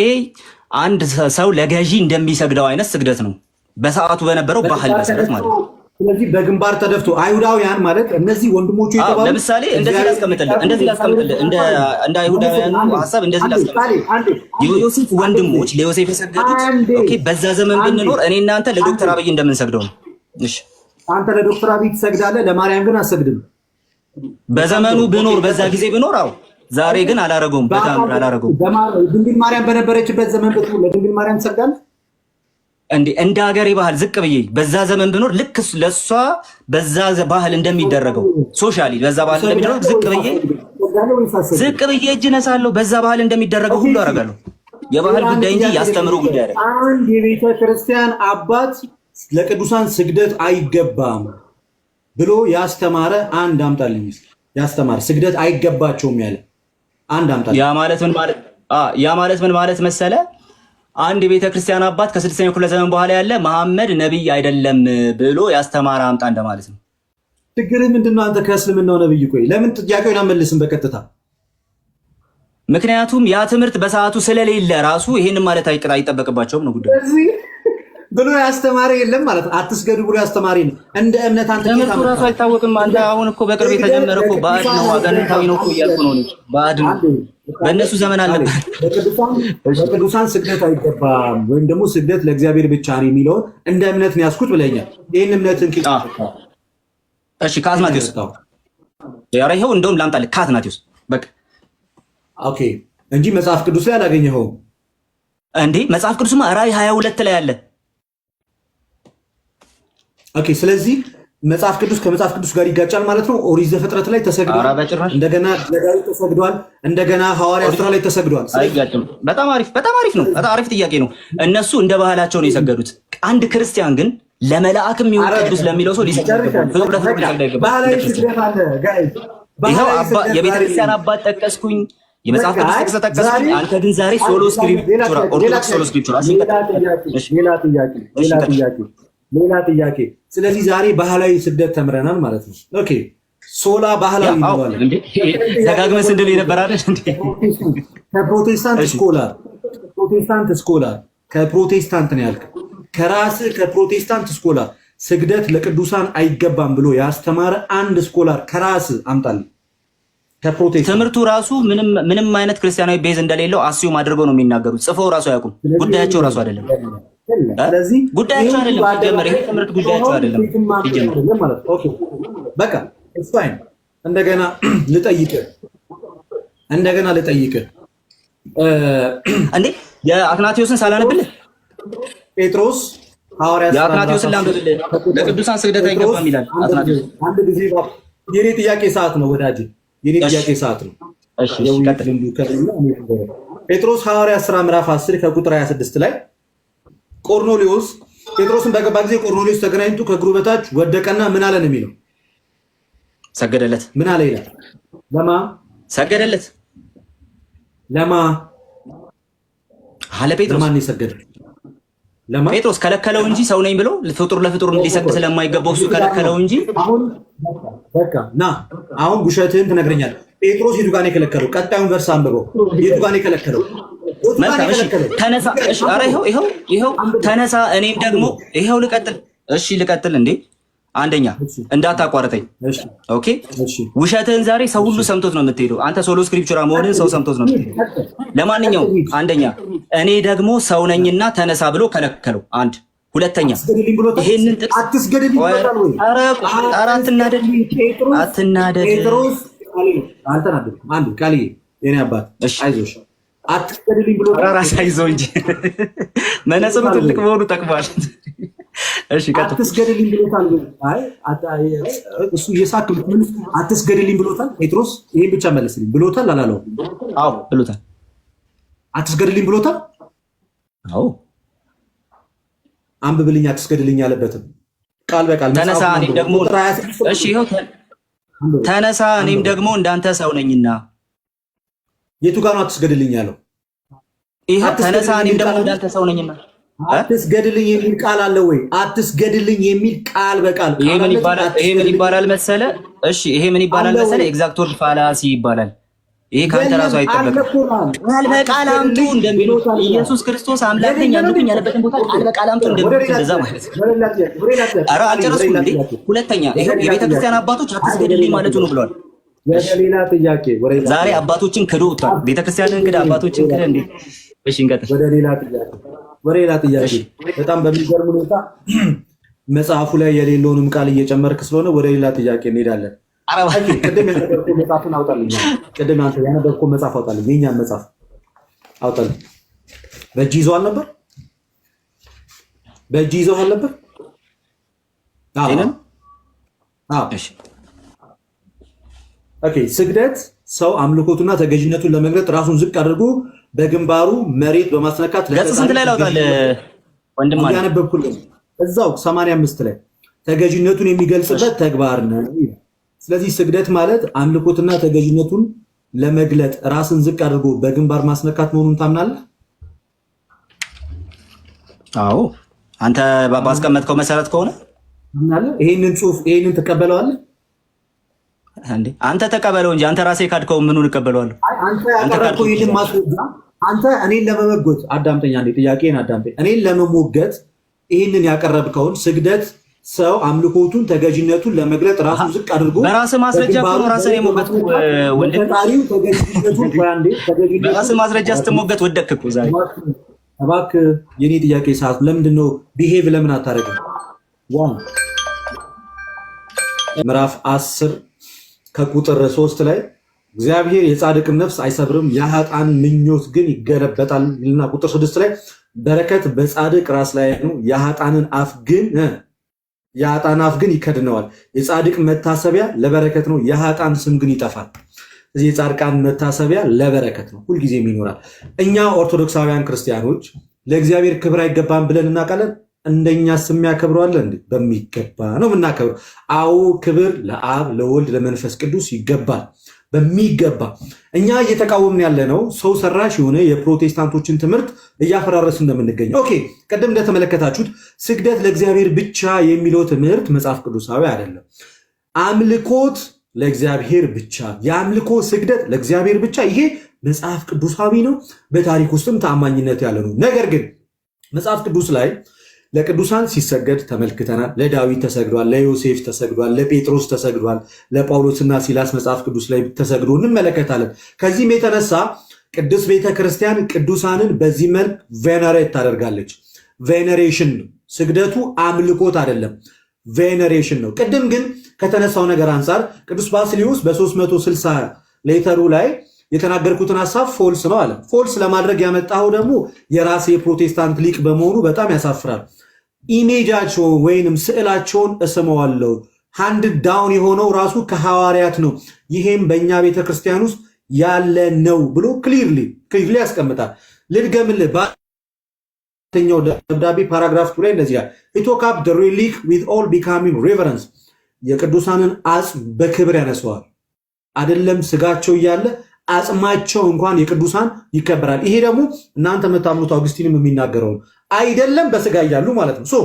አንድ ሰው ለገዢ እንደሚሰግደው አይነት ስግደት ነው በሰዓቱ በነበረው ባህል መሰረት ማለት ነው። ስለዚህ በግንባር ተደፍቶ አይሁዳውያን ማለት እነዚህ ወንድሞቹ የተባሉ ለምሳሌ እንደዚህ ላስቀምጥልህ እንደ አይሁዳውያኑ ሐሳብ እንደዚህ ላስቀምጥልህ። የዮሴፍ ወንድሞች ለዮሴፍ የሰገዱት ኦኬ በዛ ዘመን ብንኖር እኔ እናንተ ለዶክተር አብይ እንደምንሰግደው ነው። እሺ አንተ ለዶክተር አብይ ትሰግዳለህ፣ ለማርያም ግን አትሰግድም። በዘመኑ ብኖር በዛ ጊዜ ብኖር አዎ፣ ዛሬ ግን አላረገውም። በጣም አላረገውም። ድንግል ማርያም በነበረችበት ዘመን ብትሆን ለድንግል ማርያም ትሰግዳለህ እንደ ሀገሬ ባህል ዝቅ ብዬ በዛ ዘመን ብኖር ልክ ለሷ በዛ ባህል እንደሚደረገው ሶሻሊ በዛ ባህል እንደሚደረገው ዝቅ ብዬ እጅ ነሳለሁ። በዛ ባህል እንደሚደረገው ሁሉ አደርጋለሁ። የባህል ጉዳይ እንጂ ያስተምሩ ጉዳይ አይደለም። አንድ የቤተ ክርስቲያን አባት ለቅዱሳን ስግደት አይገባም ብሎ ያስተማረ አንድ አምጣልኝ። ያስተማረ ስግደት አይገባቸውም ያለ አንድ አምጣልኝ። ያ ማለት ምን ማለት መሰለ? አንድ የቤተ ክርስቲያን አባት ከ6ኛው ክፍለ ዘመን በኋላ ያለ መሐመድ ነብይ አይደለም ብሎ ያስተማረ አምጣ እንደማለት ነው። ችግርህ ምንድነው? አንተ ከእስልምናው ነብይ ቆይ ለምን ጥያቄውን አመልስም በቀጥታ? ምክንያቱም ያ ትምህርት በሰዓቱ ስለሌለ ራሱ ይሄን ማለት አይጠበቅባቸውም ነው ጉዳዩ ብሎ ያስተማረ የለም ማለት አትስገዱ ብሎ ያስተማሪ ነው። እንደ እምነት አንተ ትምህርቱ ራሱ አይታወቅም። አንተ አሁን እኮ በቅርብ የተጀመረ እኮ ባዕድ ነው አጋንንታዊ ነው እኮ እያልኩ ነው። ባዕድ ነው በእነሱ ዘመን አለበት። በቅዱሳን ስግደት አይገባም ወይም ደግሞ ስግደት ለእግዚአብሔር ብቻ ነው የሚለውን እንደ እምነት ነው ያስኩት ብለኛል። ይህን እምነትን እሺ ከአትናቴዎስ ኧረ ይኸው እንደውም ላምጣልህ ከአትናቴዎስ በቃ ኦኬ እንጂ መጽሐፍ ቅዱስ ላይ አላገኘኸውም እንዴ? መጽሐፍ ቅዱስማ ራዕይ 22 ላይ አለ። ኦኬ ስለዚህ መጽሐፍ ቅዱስ ከመጽሐፍ ቅዱስ ጋር ይጋጫል ማለት ነው። ኦሪት ዘፍጥረት ላይ ተሰግዷል፣ እንደገና ለዳዊት ተሰግዷል፣ እንደገና ሐዋርያት ሥራ ላይ ተሰግዷል። አይጋጭም። በጣም አሪፍ ነው። በጣም አሪፍ ጥያቄ ነው። እነሱ እንደ ባህላቸው ነው የሰገዱት። አንድ ክርስቲያን ግን ለመላእክም ይሁን ቅዱስ ለሚለው ሰው ሊሰግድ ይኸው የቤተክርስቲያን አባት ጠቀስኩኝ፣ የመጽሐፍ ቅዱስ ጥቅስ ጠቀስኩኝ። አንተ ግን ዛሬ ሶሎ ስክሪፕቹራ ኦርቶዶክስ ሶሎ ስክሪፕቹራ ሌላ ጥያቄ። ስለዚህ ዛሬ ባህላዊ ስግደት ተምረናል ማለት ነው። ኦኬ ሶላ ባህላዊ ይባላል እንዴ? ደጋግመህ ስንድል የነበረ አይደል እንዴ? ከፕሮቴስታንት ስኮላር ከፕሮቴስታንት ነው ያልከው። ከራስህ ከፕሮቴስታንት ስኮላር ስግደት ለቅዱሳን አይገባም ብሎ ያስተማረ አንድ ስኮላር ከራስህ አምጣልኝ። ከፕሮቴስታንት ትምህርቱ ራሱ ምንም አይነት ክርስቲያናዊ ቤዝ እንደሌለው አስዩም አድርገው ነው የሚናገሩት። ጽፈው ራሱ አያውቁም። ጉዳያቸው ራሱ አይደለም። ስለዚህ ጉዳያቸው አይደለም ሲጀመር፣ ይሄ ትምህርት ጉዳያቸው አይደለም ሲጀመር ማለት ኦኬ በቃ እሱ ፋይን። እንደገና ልጠይቅህ እንዴ የአትናቴዎስን ሳላነብልህ ጴጥሮስ ሐዋርያ የአትናቴዎስን ላንብብልህ። ለቅዱሳን ስግደት አይገባም ይላል አትናቴዎስ። አንድ ጊዜ የኔ ጥያቄ ሰዓት ነው ወዳጅ፣ የኔ ጥያቄ ሰዓት ነው። እሺ ቀጥል። ጴጥሮስ ሐዋርያ ሥራ ምዕራፍ 10 ከቁጥር 26 ላይ ቆርኔሌዎስ ጴጥሮስን በገባ ጊዜ ቆርኔሌዎስ ተገናኝቶ ከእግሩ በታች ወደቀና ምን አለ ነው የሚለው? ሰገደለት። ምን አለ ይላል? ለማ ሰገደለት? ለማ አለ ጴጥሮስ። ለማን ይሰገደ? ለማ ጴጥሮስ ከለከለው እንጂ ሰው ነኝ ብሎ ፍጡር ለፍጡር እንዲሰግድ ስለማይገባው እሱ ከለከለው እንጂ። አሁን በቃ ና አሁን ውሸትህን ትነግረኛለህ። ጴጥሮስ የቱ ጋር ነው የከለከለው? ቀጣዩን ቨርስ አንብበው። የቱ ጋር ነው የከለከለው? መልካም እሺ፣ ተነሳ። እሺ፣ ኧረ ይኸው ተነሳ። እኔም ደግሞ ይኸው ልቀጥል። እሺ ልቀጥል እንዴ? አንደኛ እንዳታቋርጠኝ። ኦኬ፣ ውሸትህን ዛሬ ሰው ሁሉ ሰምቶት ነው የምትሄደው። አንተ ሶሎ ስክሪፕቹራ መሆንህን ሰው ሰምቶት ነው የምትሄደው። ለማንኛውም አንደኛ እኔ ደግሞ ሰው ነኝና ተነሳ ብሎ ከለከለው። አንድ ሁለተኛ ይሄንን ጥቅስ አትስገድልኝ ብሎታል ወይ? ኧረ አትናደድ። ጴጥሮስ አልተናደድኩም። አንድ ቃልዬ የኔ አባት አይዞሽ አትስገድልኝ ብሎታል። ራስ አይዞህ እንጂ መነጽሩ ትልቅ መሆኑ ጠቅሟል። እሺ ቀጥል። አትስገድልኝ ብሎታል። አይ እሱ እየሳቅ ምን አትስገድልኝ ብሎታል ጴጥሮስ? ይሄን ብቻ መለስልኝ። ብሎታል አላለው? አዎ ብሎታል። አትስገድልኝ ብሎታል? አዎ አንብብልኝ። አትስገድልኝ ያለበትም ቃል በቃል ተነሳ እኔም ደግሞ እሺ ይኸው ተነሳ እኔም ደግሞ እንዳንተ ሰው ነኝና። የቱ ጋር ነው አትስገድልኝ ያለው? ይኸው ተነሳ እኔም ደግሞ እንዳንተ ሰው ነኝና። አትስገድልኝ የሚል ቃል አለ ወይ? አትስገድልኝ የሚል ቃል በቃል ይሄ ምን ይባላል መሰለ? እሺ ይሄ ምን ይባላል መሰለ? ኤግዛክት ወርድ ፋላሲ ይባላል። ይሄ ካንተ ራሱ አይጠበቅም። ቃል በቃል አምጡ እንደሚሉት ኢየሱስ ክርስቶስ አምላክ ነኝ ያሉኝ ያለበትን ቦታ ቃል በቃል አምጡ እንደሚሉት እንደዛ ማለት ነው። ኧረ አልጨረስኩም እንዴ? ሁለተኛ ይሄው የቤተ ክርስቲያን አባቶች አትስገድልኝ ማለቱ ነው ብለዋል። ሌላ ጥያቄ ዛሬ አባቶችን ክዶታል። ቤተ ክርስቲያንን ክዳ አባቶችን ክደ እንዴ? እሺ እንቀጥል። ወደ ሌላ ጥያቄ በጣም በሚገርም ሁኔታ መጽሐፉ ላይ የሌለውንም ቃል እየጨመርክ ስለሆነ ወደ ሌላ ጥያቄ እንሄዳለን። ቅድም ያነበብከው መጽሐፍን አውጣልኝ። ቅድም አንተ ያነበብከው መጽሐፍ አውጣልኝ። የእኛን መጽሐፍ አውጣልኝ። በእጅ ይዘዋል ነበር? በእጅ ይዘዋል ነበር? ኦኬ። ስግደት ሰው አምልኮቱና ተገዥነቱን ለመግለጥ ራሱን ዝቅ አድርጎ በግንባሩ መሬት በማስነካት ገጽ ስንት ላይ ላውጣል ወንድም ማለት ያነበብኩልህ እዛው 85 ላይ ተገዥነቱን የሚገልጽበት ተግባር ነው። ስለዚህ ስግደት ማለት አምልኮትና ተገዥነቱን ለመግለጥ ራስን ዝቅ አድርጎ በግንባር ማስነካት መሆኑን ታምናለህ? አዎ፣ አንተ ባስቀመጥከው መሰረት ከሆነ ታምናለህ። ይሄንን ትቀበለዋለህ እንዴ? አንተ ተቀበለው እንጂ አንተ ራስህ ካድከው ምኑን እቀበለዋለሁ? አንተ ያቀረብከው ይሄንን ማስረጃ አንተ እኔን ለመሞገት አዳምጠኛ እንዴ፣ ጥያቄን አዳምጠኝ። እኔን ለመሞገት ይሄንን ያቀረብከውን ስግደት ሰው አምልኮቱን ተገዥነቱን ለመግለጥ ራሱን ዝቅ አድርጎ በራስህ ማስረጃ እኮ ነው ራስህን የሞገትኩ ወንድም። በራስህ ማስረጃ ስትሞገት ወደቅክ እኮ ዛሬ። እባክህ የኔ ጥያቄ ሰዓት ለምንድን ነው ቢሄቭ ለምን አታደርግም? ምዕራፍ 10 ከቁጥር 3 ላይ እግዚአብሔር የጻድቅን ነፍስ አይሰብርም የኃጥአን ምኞት ግን ይገለበጣል ይልና ቁጥር 6 ላይ በረከት በጻድቅ ራስ ላይ ነው የኃጥአንን አፍ ግን ይከድነዋል። የጻድቅ መታሰቢያ ለበረከት ነው የኃጥአን ስም ግን ይጠፋል። ስለዚህ የጻድቃን መታሰቢያ ለበረከት ነው፣ ሁልጊዜም ይኖራል። እኛ ኦርቶዶክሳውያን ክርስቲያኖች ለእግዚአብሔር ክብር አይገባም ብለን እናውቃለን። እንደኛ ስም ያከብረዋል እንዴ? በሚገባ ነው የምናከብረው። አዎ ክብር ለአብ ለወልድ ለመንፈስ ቅዱስ ይገባል በሚገባ። እኛ እየተቃወምን ያለ ነው ሰው ሰራሽ የሆነ የፕሮቴስታንቶችን ትምህርት እያፈራረስ እንደምንገኝ። ኦኬ፣ ቅድም እንደተመለከታችሁት ስግደት ለእግዚአብሔር ብቻ የሚለው ትምህርት መጽሐፍ ቅዱሳዊ አይደለም። አምልኮት ለእግዚአብሔር ብቻ፣ የአምልኮ ስግደት ለእግዚአብሔር ብቻ፣ ይሄ መጽሐፍ ቅዱሳዊ ነው። በታሪክ ውስጥም ተአማኝነት ያለ ነው። ነገር ግን መጽሐፍ ቅዱስ ላይ ለቅዱሳን ሲሰገድ ተመልክተናል። ለዳዊት ተሰግዷል፣ ለዮሴፍ ተሰግዷል፣ ለጴጥሮስ ተሰግዷል፣ ለጳውሎስና ሲላስ መጽሐፍ ቅዱስ ላይ ተሰግዶ እንመለከታለን። ከዚህም የተነሳ ቅድስት ቤተ ክርስቲያን ቅዱሳንን በዚህ መልክ ቬነሬት ታደርጋለች። ቬነሬሽን ነው ስግደቱ፣ አምልኮት አይደለም፣ ቬነሬሽን ነው። ቅድም ግን ከተነሳው ነገር አንጻር ቅዱስ ባስልዮስ በ360 ሌተሩ ላይ የተናገርኩትን ሀሳብ ፎልስ ነው አለ። ፎልስ ለማድረግ ያመጣው ደግሞ የራሴ የፕሮቴስታንት ሊቅ በመሆኑ በጣም ያሳፍራል። ኢሜጃቸውን ወይንም ስዕላቸውን እስመዋለሁ። ሃንድ ዳውን የሆነው ራሱ ከሐዋርያት ነው፣ ይሄም በእኛ ቤተክርስቲያን ውስጥ ያለ ነው ብሎ ክሊርሊ ያስቀምጣል። ልድገምልህ። በአራተኛው ደብዳቤ ፓራግራፍ ላይ እንደዚህ ያለ ኢቶካፕ ደ ሪሊክ ዊዝ ኦል ቢካሚንግ ሬቨረንስ፣ የቅዱሳንን አጽም በክብር ያነሰዋል። አይደለም ስጋቸው እያለ አጽማቸው እንኳን የቅዱሳን ይከበራል። ይሄ ደግሞ እናንተ የምታምኑት አውግስቲንም የሚናገረው አይደለም፣ በስጋ እያሉ ማለት ነው።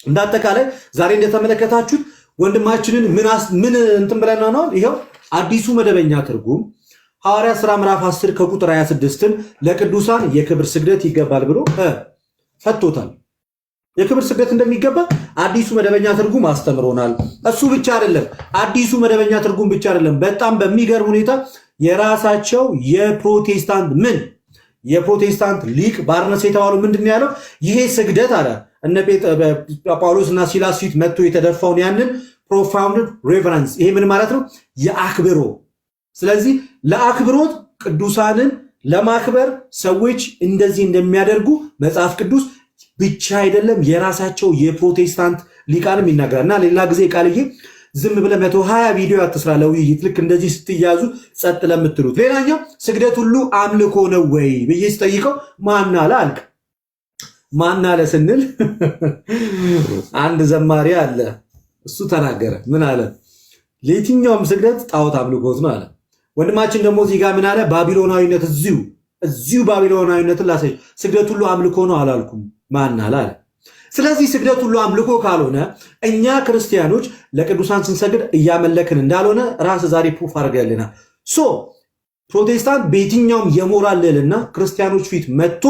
እንዳጠቃላይ ዛሬ እንደተመለከታችሁት ወንድማችንን ምን እንትን ብለን ነው። ይኸው አዲሱ መደበኛ ትርጉም ሐዋርያ ሥራ ምዕራፍ 10 ከቁጥር 26ን ለቅዱሳን የክብር ስግደት ይገባል ብሎ ፈቶታል። የክብር ስግደት እንደሚገባ አዲሱ መደበኛ ትርጉም አስተምሮናል። እሱ ብቻ አይደለም፣ አዲሱ መደበኛ ትርጉም ብቻ አይደለም፣ በጣም በሚገርም ሁኔታ የራሳቸው የፕሮቴስታንት ሊቅ ባርነስ የተባሉ ምንድን ነው ያለው? ይሄ ስግደት አለ እነ ጳውሎስ እና ሲላስ ፊት መጥቶ የተደፋውን ያንን ፕሮፋውንድ ሬቨረንስ፣ ይሄ ምን ማለት ነው? የአክብሮ። ስለዚህ ለአክብሮት ቅዱሳንን ለማክበር ሰዎች እንደዚህ እንደሚያደርጉ መጽሐፍ ቅዱስ ብቻ አይደለም የራሳቸው የፕሮቴስታንት ሊቃንም ይናገራል። እና ሌላ ጊዜ ቃልዬ ዝም ብለህ 120 ቪዲዮ አትስራ ለውይይት፣ ልክ እንደዚህ ስትያዙ ጸጥ ለምትሉት። ሌላኛው ስግደት ሁሉ አምልኮ ነው ወይ ብዬ ስጠይቀው ማን አለ አልክ። ማን አለ ስንል አንድ ዘማሪ አለ፣ እሱ ተናገረ። ምን አለ? ለየትኛውም ስግደት ጣዖት አምልኮት ነው አለ። ወንድማችን ደግሞ እዚህ ጋር ምን አለ? ባቢሎናዊነት፣ እዚሁ ባቢሎናዊነትን ላሳይ፣ ስግደት ሁሉ አምልኮ ነው አላልኩም። ማን አለ አለ። ስለዚህ ስግደት ሁሉ አምልኮ ካልሆነ እኛ ክርስቲያኖች ለቅዱሳን ስንሰግድ እያመለክን እንዳልሆነ ራስ ዛሬ ፕሩፍ አድርገልናል። ፕሮቴስታንት በየትኛውም የሞራል ልዕልና ክርስቲያኖች ፊት መጥቶ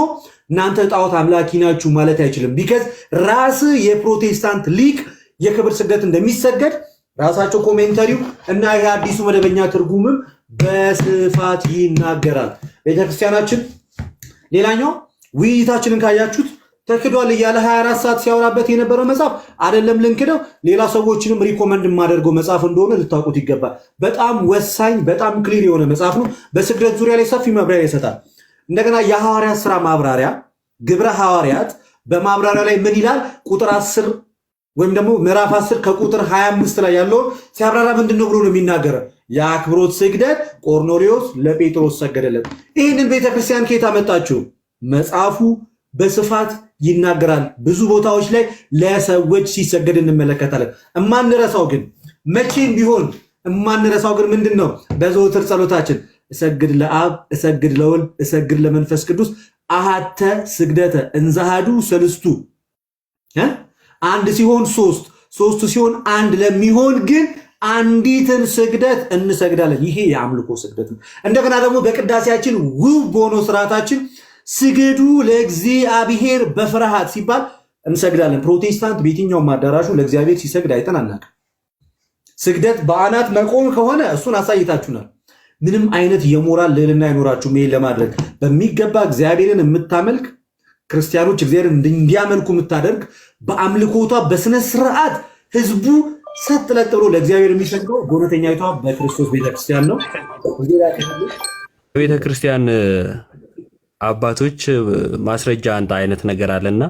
እናንተ ጣዖት አምላኪ ናችሁ ማለት አይችልም። ቢከዝ ራስ የፕሮቴስታንት ሊቅ የክብር ስግደት እንደሚሰገድ ራሳቸው ኮሜንተሪው እና የአዲሱ መደበኛ ትርጉምም በስፋት ይናገራል። ቤተክርስቲያናችን ሌላኛው ውይይታችንን ካያችሁት ተክዷል እያለ 24 ሰዓት ሲያወራበት የነበረው መጽሐፍ አይደለም ልንክደው፣ ሌላ ሰዎችንም ሪኮመንድ የማደርገው መጽሐፍ እንደሆነ ልታውቁት ይገባል። በጣም ወሳኝ፣ በጣም ክሊር የሆነ መጽሐፍ ነው። በስግደት ዙሪያ ላይ ሰፊ ማብራሪያ ይሰጣል። እንደገና የሐዋርያት ሥራ ማብራሪያ ግብረ ሐዋርያት በማብራሪያ ላይ ምን ይላል? ቁጥር 10 ወይም ደግሞ ምዕራፍ 10 ከቁጥር 25 ላይ ያለውን ሲያብራራ ምንድን ነው ብሎ ነው የሚናገረው? የአክብሮት ስግደት ቆርኔሌዎስ ለጴጥሮስ ሰገደለት። ይህንን ቤተክርስቲያን ከየት አመጣችሁ? መጽሐፉ በስፋት ይናገራል። ብዙ ቦታዎች ላይ ለሰዎች ሲሰገድ እንመለከታለን። እማንረሳው ግን መቼም ቢሆን እማንረሳው ግን ምንድን ነው? በዘወትር ጸሎታችን እሰግድ ለአብ እሰግድ ለወልድ እሰግድ ለመንፈስ ቅዱስ አሃተ ስግደተ እንዛሃዱ ሰልስቱ፣ አንድ ሲሆን ሶስት ሲሆን አንድ ለሚሆን ግን አንዲትን ስግደት እንሰግዳለን። ይሄ የአምልኮ ስግደት ነው። እንደገና ደግሞ በቅዳሴያችን ውብ በሆነው ስርዓታችን ስገዱ ለእግዚአብሔር በፍርሃት ሲባል እንሰግዳለን። ፕሮቴስታንት በየትኛውም አዳራሹ ለእግዚአብሔር ሲሰግድ አይተን አናውቅም። ስግደት በአናት መቆም ከሆነ እሱን አሳይታችሁናል። ምንም አይነት የሞራል ልዕልና አይኖራችሁም። ይሄን ለማድረግ በሚገባ እግዚአብሔርን የምታመልክ ክርስቲያኖች እግዚአብሔርን እንዲያመልኩ የምታደርግ በአምልኮቷ በስነ ስርዓት ህዝቡ ሰጥ ለጥ ብሎ ለእግዚአብሔር የሚሰግደው በእውነተኛይቷ በክርስቶስ ቤተክርስቲያን ነው። ቤተክርስቲያን አባቶች ማስረጃ አንተ አይነት ነገር አለና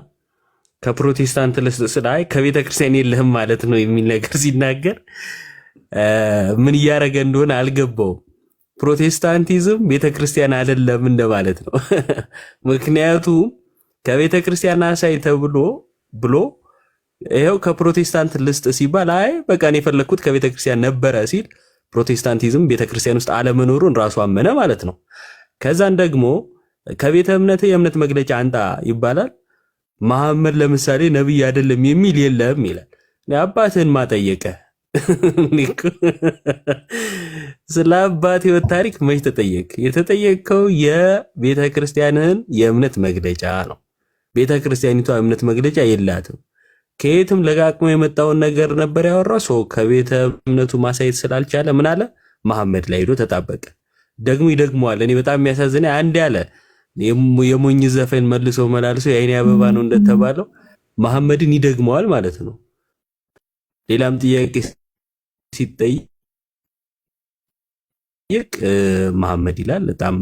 ከፕሮቴስታንት ልስላይ ከቤተ ክርስቲያን የለህም ማለት ነው የሚል ነገር ሲናገር ምን እያደረገ እንደሆነ አልገባውም። ፕሮቴስታንቲዝም ቤተ ክርስቲያን አይደለም እንደማለት ነው። ምክንያቱም ከቤተ ክርስቲያን አሳይ ተብሎ ብሎ ይሄው ከፕሮቴስታንት ልስጥ ሲባል አይ በቃ እኔ የፈለኩት ከቤተ ክርስቲያን ነበረ ሲል ፕሮቴስታንቲዝም ቤተ ክርስቲያን ውስጥ አለመኖሩን ራሱ አመነ ማለት ነው። ከዛን ደግሞ ከቤተ እምነት የእምነት መግለጫ አንጣ ይባላል። መሐመድ ለምሳሌ ነብይ አይደለም የሚል የለም ይላል። አባትህን ማጠየቀ ስለ አባት ህይወት ታሪክ መች ተጠየቅ? የተጠየቀው የቤተ ክርስቲያንን የእምነት መግለጫ ነው። ቤተ ክርስቲያኒቷ እምነት መግለጫ የላትም። ከየትም ለቃቅሞ የመጣውን ነገር ነበር ያወራው። ሰው ከቤተ እምነቱ ማሳየት ስላልቻለ ምን አለ? መሐመድ ላይ ሄዶ ተጣበቀ። ደግሞ ይደግመዋል። እኔ በጣም የሚያሳዝነኝ አንድ ያለ የሞኝ ዘፈን መልሶ መላልሶ የአይኔ አበባ ነው እንደተባለው መሐመድን ይደግመዋል ማለት ነው። ሌላም ጥያቄ ሲጠይቅ መሐመድ ይላል። በጣም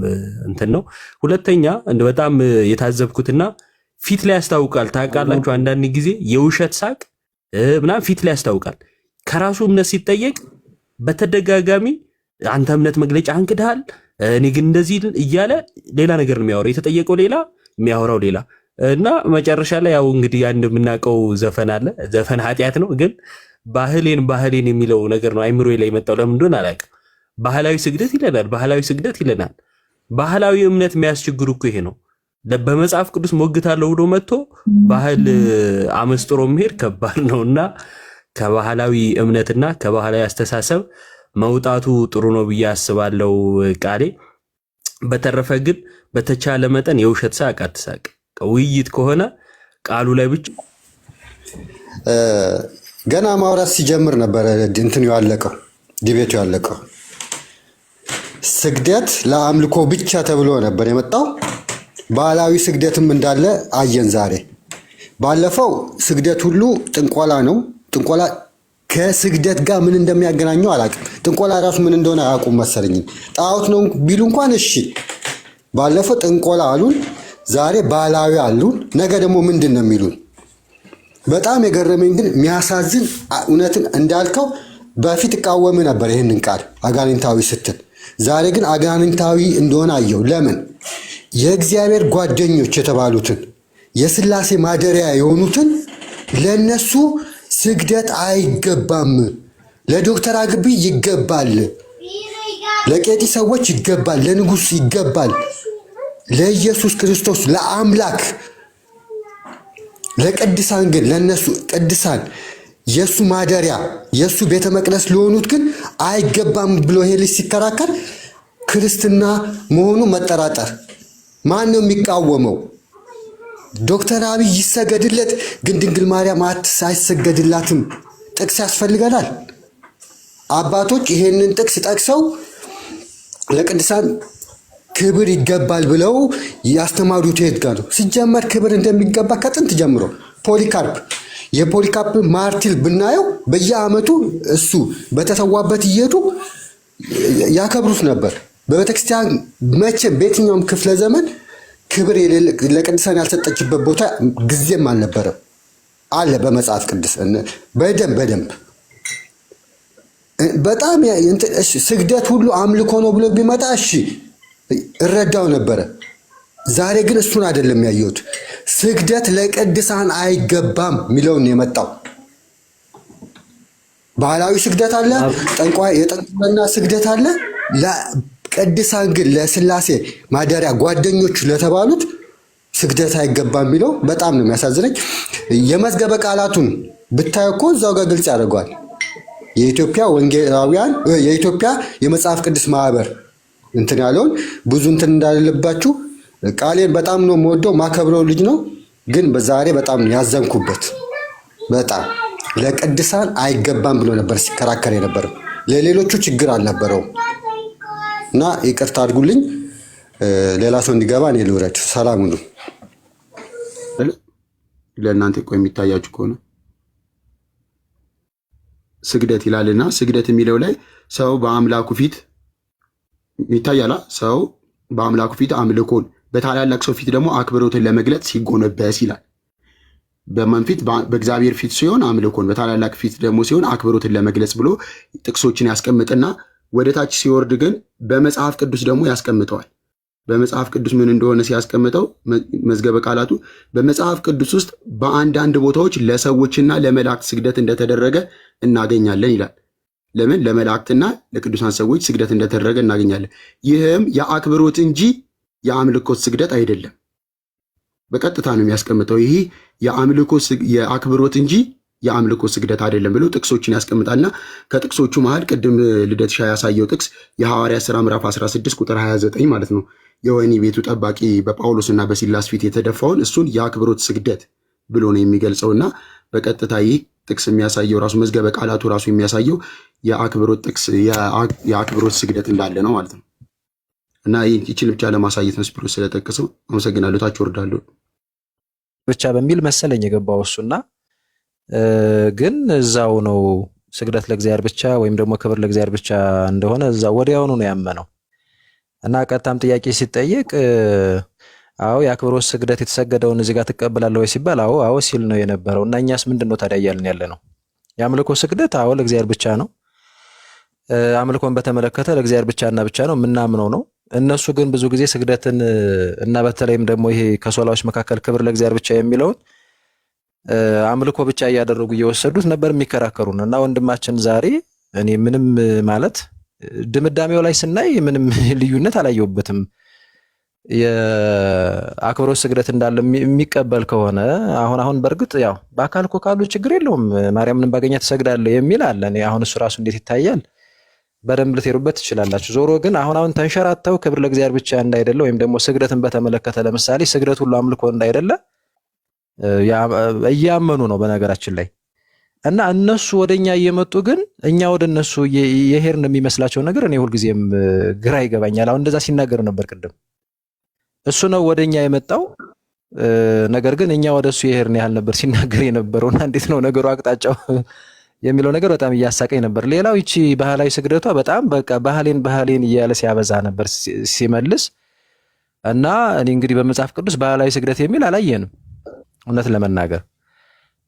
እንትን ነው። ሁለተኛ በጣም የታዘብኩትና ፊት ላይ ያስታውቃል። ታውቃላችሁ አንዳንድ ጊዜ የውሸት ሳቅ ምናምን ፊት ላይ ያስታውቃል። ከራሱ እምነት ሲጠየቅ በተደጋጋሚ አንተ እምነት መግለጫ አንክደሃል፣ እኔ ግን እንደዚህ እያለ ሌላ ነገር ነው የሚያወራው። የተጠየቀው ሌላ የሚያወራው ሌላ እና መጨረሻ ላይ ያው እንግዲህ አንድ የምናውቀው ዘፈን አለ። ዘፈን ኃጢአት ነው፣ ግን ባህሌን የሚለው ነገር ነው አይምሮ ላይ የመጣው። ለምን እንደሆነ አላውቅም። ባህላዊ ስግደት ይለናል፣ ባህላዊ ስግደት ይለናል። ባህላዊ እምነት የሚያስቸግሩ እኮ ይሄ ነው። በመጽሐፍ ቅዱስ ሞግታለሁ ብሎ መጥቶ ባህል አመስጥሮ መሄድ ከባድ ነውና ከባህላዊ እምነትና ከባህላዊ አስተሳሰብ መውጣቱ ጥሩ ነው ብዬ አስባለሁ። ቃሌ በተረፈ ግን በተቻለ መጠን የውሸት ሳቅ አትሳቅ። ውይይት ከሆነ ቃሉ ላይ ብቻ ገና ማውራት ሲጀምር ነበረ እንትኑ ያለቀው ዲቤቱ ያለቀው። ስግደት ለአምልኮ ብቻ ተብሎ ነበር የመጣው። ባህላዊ ስግደትም እንዳለ አየን ዛሬ። ባለፈው ስግደት ሁሉ ጥንቆላ ነው። ጥንቆላ ከስግደት ጋር ምን እንደሚያገናኘው አላውቅም። ጥንቆላ ራሱ ምን እንደሆነ አያውቁም መሰለኝ። ጣዖት ነው ቢሉ እንኳን እሺ። ባለፈው ጥንቆላ አሉን፣ ዛሬ ባህላዊ አሉን። ነገ ደግሞ ምንድን ነው የሚሉን? በጣም የገረመኝ ግን የሚያሳዝን እውነትን እንዳልከው በፊት እቃወም ነበር ይህንን ቃል አጋንንታዊ ስትል፣ ዛሬ ግን አጋንንታዊ እንደሆነ አየው። ለምን? የእግዚአብሔር ጓደኞች የተባሉትን የሥላሴ ማደሪያ የሆኑትን ለነሱ ስግደት አይገባም። ለዶክተር አግቢ ይገባል፣ ለቄጢ ሰዎች ይገባል፣ ለንጉሥ ይገባል፣ ለኢየሱስ ክርስቶስ ለአምላክ ለቅድሳን ግን ለነሱ ቅድሳን የሱ ማደሪያ የሱ ቤተ መቅደስ ለሆኑት ግን አይገባም ብሎ ይሄ ልጅ ሲከራከር ክርስትና መሆኑ መጠራጠር። ማን ነው የሚቃወመው? ዶክተር አብይ ይሰገድለት፣ ግን ድንግል ማርያም አይሰገድላትም። ጥቅስ ያስፈልገናል። አባቶች ይሄንን ጥቅስ ጠቅሰው ለቅድሳን ክብር ይገባል ብለው ያስተማሩት የት ጋር ነው? ሲጀመር ክብር እንደሚገባ ከጥንት ጀምሮ ፖሊካርፕ የፖሊካርፕ ማርቲል ብናየው በየዓመቱ እሱ በተሰዋበት እየሄዱ ያከብሩት ነበር። በቤተክርስቲያን መቼም በየትኛውም ክፍለ ዘመን ክብር ለቅድሳን ያልሰጠችበት ቦታ ጊዜም አልነበረም። አለ በመጽሐፍ ቅዱስ በደንብ በጣም ስግደት ሁሉ አምልኮ ነው ብሎ ቢመጣ እሺ እረዳው ነበረ። ዛሬ ግን እሱን አይደለም ያየሁት። ስግደት ለቅድሳን አይገባም የሚለውን የመጣው። ባህላዊ ስግደት አለ፣ የጠንቋይና ስግደት አለ። ለቅድሳን ግን ለሥላሴ ማደሪያ ጓደኞቹ ለተባሉት ስግደት አይገባም የሚለው በጣም ነው የሚያሳዝነኝ። የመዝገበ ቃላቱን ብታየው እኮ እዛው ጋር ግልጽ ያደርገዋል። የኢትዮጵያ ወንጌላውያን የኢትዮጵያ የመጽሐፍ ቅዱስ ማህበር እንትን ያለውን ብዙ እንትን እንዳለባችሁ ቃሌን በጣም ነው የምወደው ማከብረው ልጅ ነው። ግን በዛሬ በጣም ያዘንኩበት በጣም ለቅድሳን አይገባም ብሎ ነበር ሲከራከር የነበረው። ለሌሎቹ ችግር አልነበረውም እና ይቅርታ አድርጉልኝ። ሌላ ሰው እንዲገባ እኔ ልውረድ። ሰላም ነው ለእናንተ ቆይ የሚታያችሁ ከሆነ ስግደት ይላልና ስግደት የሚለው ላይ ሰው በአምላኩ ፊት ይታያላ። ሰው በአምላኩ ፊት አምልኮን በታላላቅ ሰው ፊት ደግሞ አክብሮትን ለመግለጽ ሲጎነበስ ይላል። በማን ፊት? በእግዚአብሔር ፊት ሲሆን አምልኮን፣ በታላላቅ ፊት ደግሞ ሲሆን አክብሮትን ለመግለጽ ብሎ ጥቅሶችን ያስቀምጥና ወደ ታች ሲወርድ ግን በመጽሐፍ ቅዱስ ደግሞ ያስቀምጠዋል። በመጽሐፍ ቅዱስ ምን እንደሆነ ሲያስቀምጠው መዝገበ ቃላቱ በመጽሐፍ ቅዱስ ውስጥ በአንዳንድ ቦታዎች ለሰዎችና ለመላእክት ስግደት እንደተደረገ እናገኛለን ይላል። ለምን? ለመላእክትና ለቅዱሳን ሰዎች ስግደት እንደተደረገ እናገኛለን። ይህም የአክብሮት እንጂ የአምልኮት ስግደት አይደለም። በቀጥታ ነው የሚያስቀምጠው። ይህ የአክብሮት እንጂ የአምልኮ ስግደት አይደለም ብሎ ጥቅሶችን ያስቀምጣልና ከጥቅሶቹ መሃል ቅድም ልደት ሻ ያሳየው ጥቅስ የሐዋርያ ሥራ ምዕራፍ 16 ቁጥር 29 ማለት ነው። የወህኒ ቤቱ ጠባቂ በጳውሎስና በሲላስ ፊት የተደፋውን እሱን የአክብሮት ስግደት ብሎ ነው የሚገልጸውና በቀጥታ ይህ ጥቅስ የሚያሳየው ራሱ መዝገበ ቃላቱ ራሱ የሚያሳየው የአክብሮት ጥቅስ የአክብሮት ስግደት እንዳለ ነው ማለት ነው። እና ይህችን ብቻ ለማሳየት ነው ስፒሮስ ስለጠቀሰው። አመሰግናለሁ። ታች ወርዳለሁ ብቻ በሚል መሰለኝ የገባው እሱና ግን እዛው ነው ስግደት ለእግዚአብሔር ብቻ ወይም ደግሞ ክብር ለእግዚአብሔር ብቻ እንደሆነ እዛው ወዲያውኑ ነው ያመነው። እና ቀጥታም ጥያቄ ሲጠየቅ አዎ የአክብሮት ስግደት የተሰገደውን እዚህ ጋር ትቀበላለህ ወይ ሲባል አዎ ሲል ነው የነበረው። እና እኛስ ምንድን ነው ታዲያ እያልን ያለ ነው? የአምልኮ ስግደት አዎ ለእግዚአብሔር ብቻ ነው። አምልኮን በተመለከተ ለእግዚአብሔር ብቻና ብቻ ነው የምናምነው ነው። እነሱ ግን ብዙ ጊዜ ስግደትን እና በተለይም ደግሞ ይሄ ከሶላዎች መካከል ክብር ለእግዚአብሔር ብቻ የሚለውን አምልኮ ብቻ እያደረጉ እየወሰዱት ነበር የሚከራከሩን። እና ወንድማችን ዛሬ እኔ ምንም ማለት ድምዳሜው ላይ ስናይ ምንም ልዩነት አላየሁበትም። የአክብሮት ስግደት እንዳለ የሚቀበል ከሆነ አሁን በእርግጥ ያው በአካል እኮ ካሉ ችግር የለውም ማርያምን ባገኘ ትሰግዳለህ የሚል አለ። እኔ አሁን እሱ ራሱ እንዴት ይታያል በደንብ ልትሄዱበት ትችላላችሁ። ዞሮ ግን አሁን ተንሸራተው ክብር ለእግዚአብሔር ብቻ እንዳይደለ ወይም ደግሞ ስግደትን በተመለከተ ለምሳሌ ስግደት ሁሉ አምልኮ እንዳይደለ እያመኑ ነው በነገራችን ላይ። እና እነሱ ወደኛ እየመጡ ግን እኛ ወደ እነሱ የሄድን የሚመስላቸው ነገር እኔ ሁልጊዜም ግራ ይገባኛል። አሁን እንደዛ ሲናገር ነበር ቅድም። እሱ ነው ወደኛ የመጣው ነገር ግን እኛ ወደ እሱ የሄድን ያህል ነበር ሲናገር የነበረውና እንዴት ነው ነገሩ አቅጣጫው የሚለው ነገር በጣም እያሳቀኝ ነበር። ሌላው ይቺ ባህላዊ ስግደቷ በጣም በቃ ባህሌን እያለ ሲያበዛ ነበር ሲመልስ። እና እኔ እንግዲህ በመጽሐፍ ቅዱስ ባህላዊ ስግደት የሚል አላየንም እውነት ለመናገር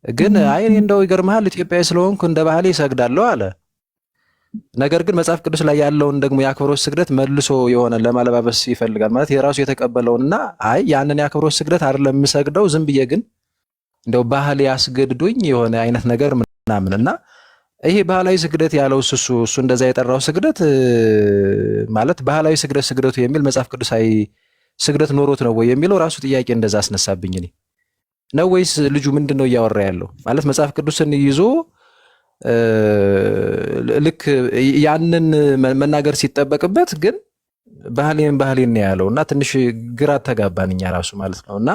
ግን አይ እኔ እንደው ይገርምሃል ኢትዮጵያዊ ስለሆንኩ እንደ ባህሌ እሰግዳለሁ አለ። ነገር ግን መጽሐፍ ቅዱስ ላይ ያለውን ደግሞ የአክብሮት ስግደት መልሶ የሆነ ለማለባበስ ይፈልጋል ማለት የራሱ የተቀበለውንና አይ ያንን የአክብሮት ስግደት አይደለም የምሰግደው ዝም ብዬ ግን እንደው ባህሌ ያስገድዶኝ የሆነ አይነት ነገር ምናምን። እና ይሄ ባህላዊ ስግደት ያለው እሱ እንደዛ የጠራው ስግደት ማለት ባህላዊ ስግደቱ የሚል መጽሐፍ ቅዱሳዊ ስግደት ኖሮት ነው ወይ የሚለው ራሱ ጥያቄ እንደዛ አስነሳብኝ። እኔ ነው ወይስ ልጁ ምንድነው እያወራ ያለው ማለት መጽሐፍ ቅዱስን ይዞ ልክ ያንን መናገር ሲጠበቅበት ግን ባህሌን ነው ያለውና ትንሽ ግራ ተጋባን እኛ ራሱ ማለት ነውና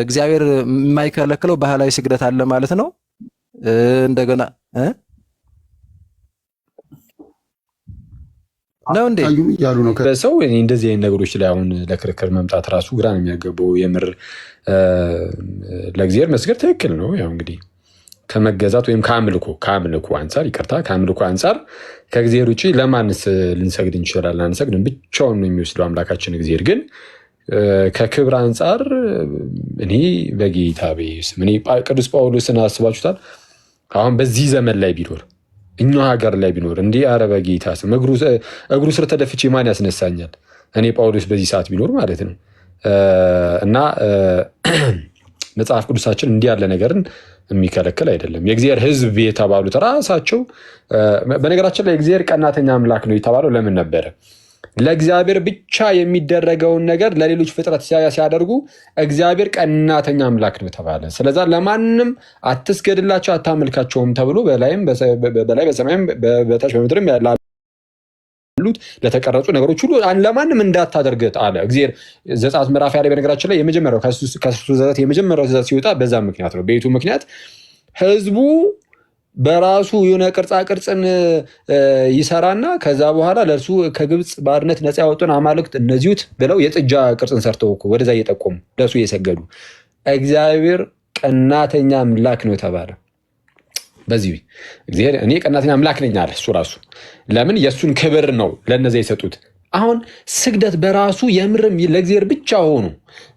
እግዚአብሔር የማይከለክለው ባህላዊ ስግደት አለ ማለት ነው። እንደገና ነው እንዴ ያሉ ነው ሰው እንደዚህ አይነት ነገሮች ላይ አሁን ለክርክር መምጣት ራሱ ግራ ነው የሚያገባው። የምር ለእግዚአብሔር መስገድ ትክክል ነው። ያው እንግዲህ ከመገዛት ወይም ከአምልኮ አንጻር ይቅርታ ከአምልኮ አንጻር ከእግዚአብሔር ውጪ ለማንስ ልንሰግድ እንችላለን? አንሰግድም። ብቻውን ነው የሚወስደው አምላካችን እግዚአብሔር። ግን ከክብር አንጻር እኔ በጌታ በኢየሱስ እኔ ቅዱስ ጳውሎስን አስባችሁታል? አሁን በዚህ ዘመን ላይ ቢኖር እኛ ሀገር ላይ ቢኖር እንዲህ ኧረ በጌታ ስም እግሩ ስር ተደፍቼ ማን ያስነሳኛል? እኔ ጳውሎስ በዚህ ሰዓት ቢኖር ማለት ነው። እና መጽሐፍ ቅዱሳችን እንዲህ ያለ ነገርን የሚከለክል አይደለም። የእግዚአብሔር ሕዝብ የተባሉት ራሳቸው በነገራችን ላይ የእግዚአብሔር ቀናተኛ አምላክ ነው የተባለው ለምን ነበረ? ለእግዚአብሔር ብቻ የሚደረገውን ነገር ለሌሎች ፍጥረት ሲያደርጉ እግዚአብሔር ቀናተኛ አምላክ ነው ተባለ። ስለዛ ለማንም አትስገድላቸው አታመልካቸውም ተብሎ በላይ በሰማይም በታች በምድርም ያሉት ለተቀረጹ ነገሮች ሁሉ ለማንም እንዳታደርግ አለ እግዚአብሔር። ዘጸአት ምዕራፍ ላይ በነገራችን ላይ የመጀመሪያው ከሱ ዘጸአት የመጀመሪያው ትእዛዝ ሲወጣ በዛ ምክንያት ነው። በየቱ ምክንያት ህዝቡ በራሱ የሆነ ቅርጻ ቅርጽን ይሰራና ከዛ በኋላ ለእርሱ ከግብፅ ባርነት ነፃ ያወጡን አማልክት እነዚሁት ብለው የጥጃ ቅርጽን ሰርተው ወደዛ እየጠቆሙ ለእሱ እየሰገዱ እግዚአብሔር ቀናተኛ አምላክ ነው ተባለ። በዚህ እግዚአብሔር እኔ ቀናተኛ አምላክ ነኝ አለ እሱ ራሱ። ለምን? የእሱን ክብር ነው ለነዛ የሰጡት። አሁን ስግደት በራሱ የምርም ለእግዚአብሔር ብቻ ሆኖ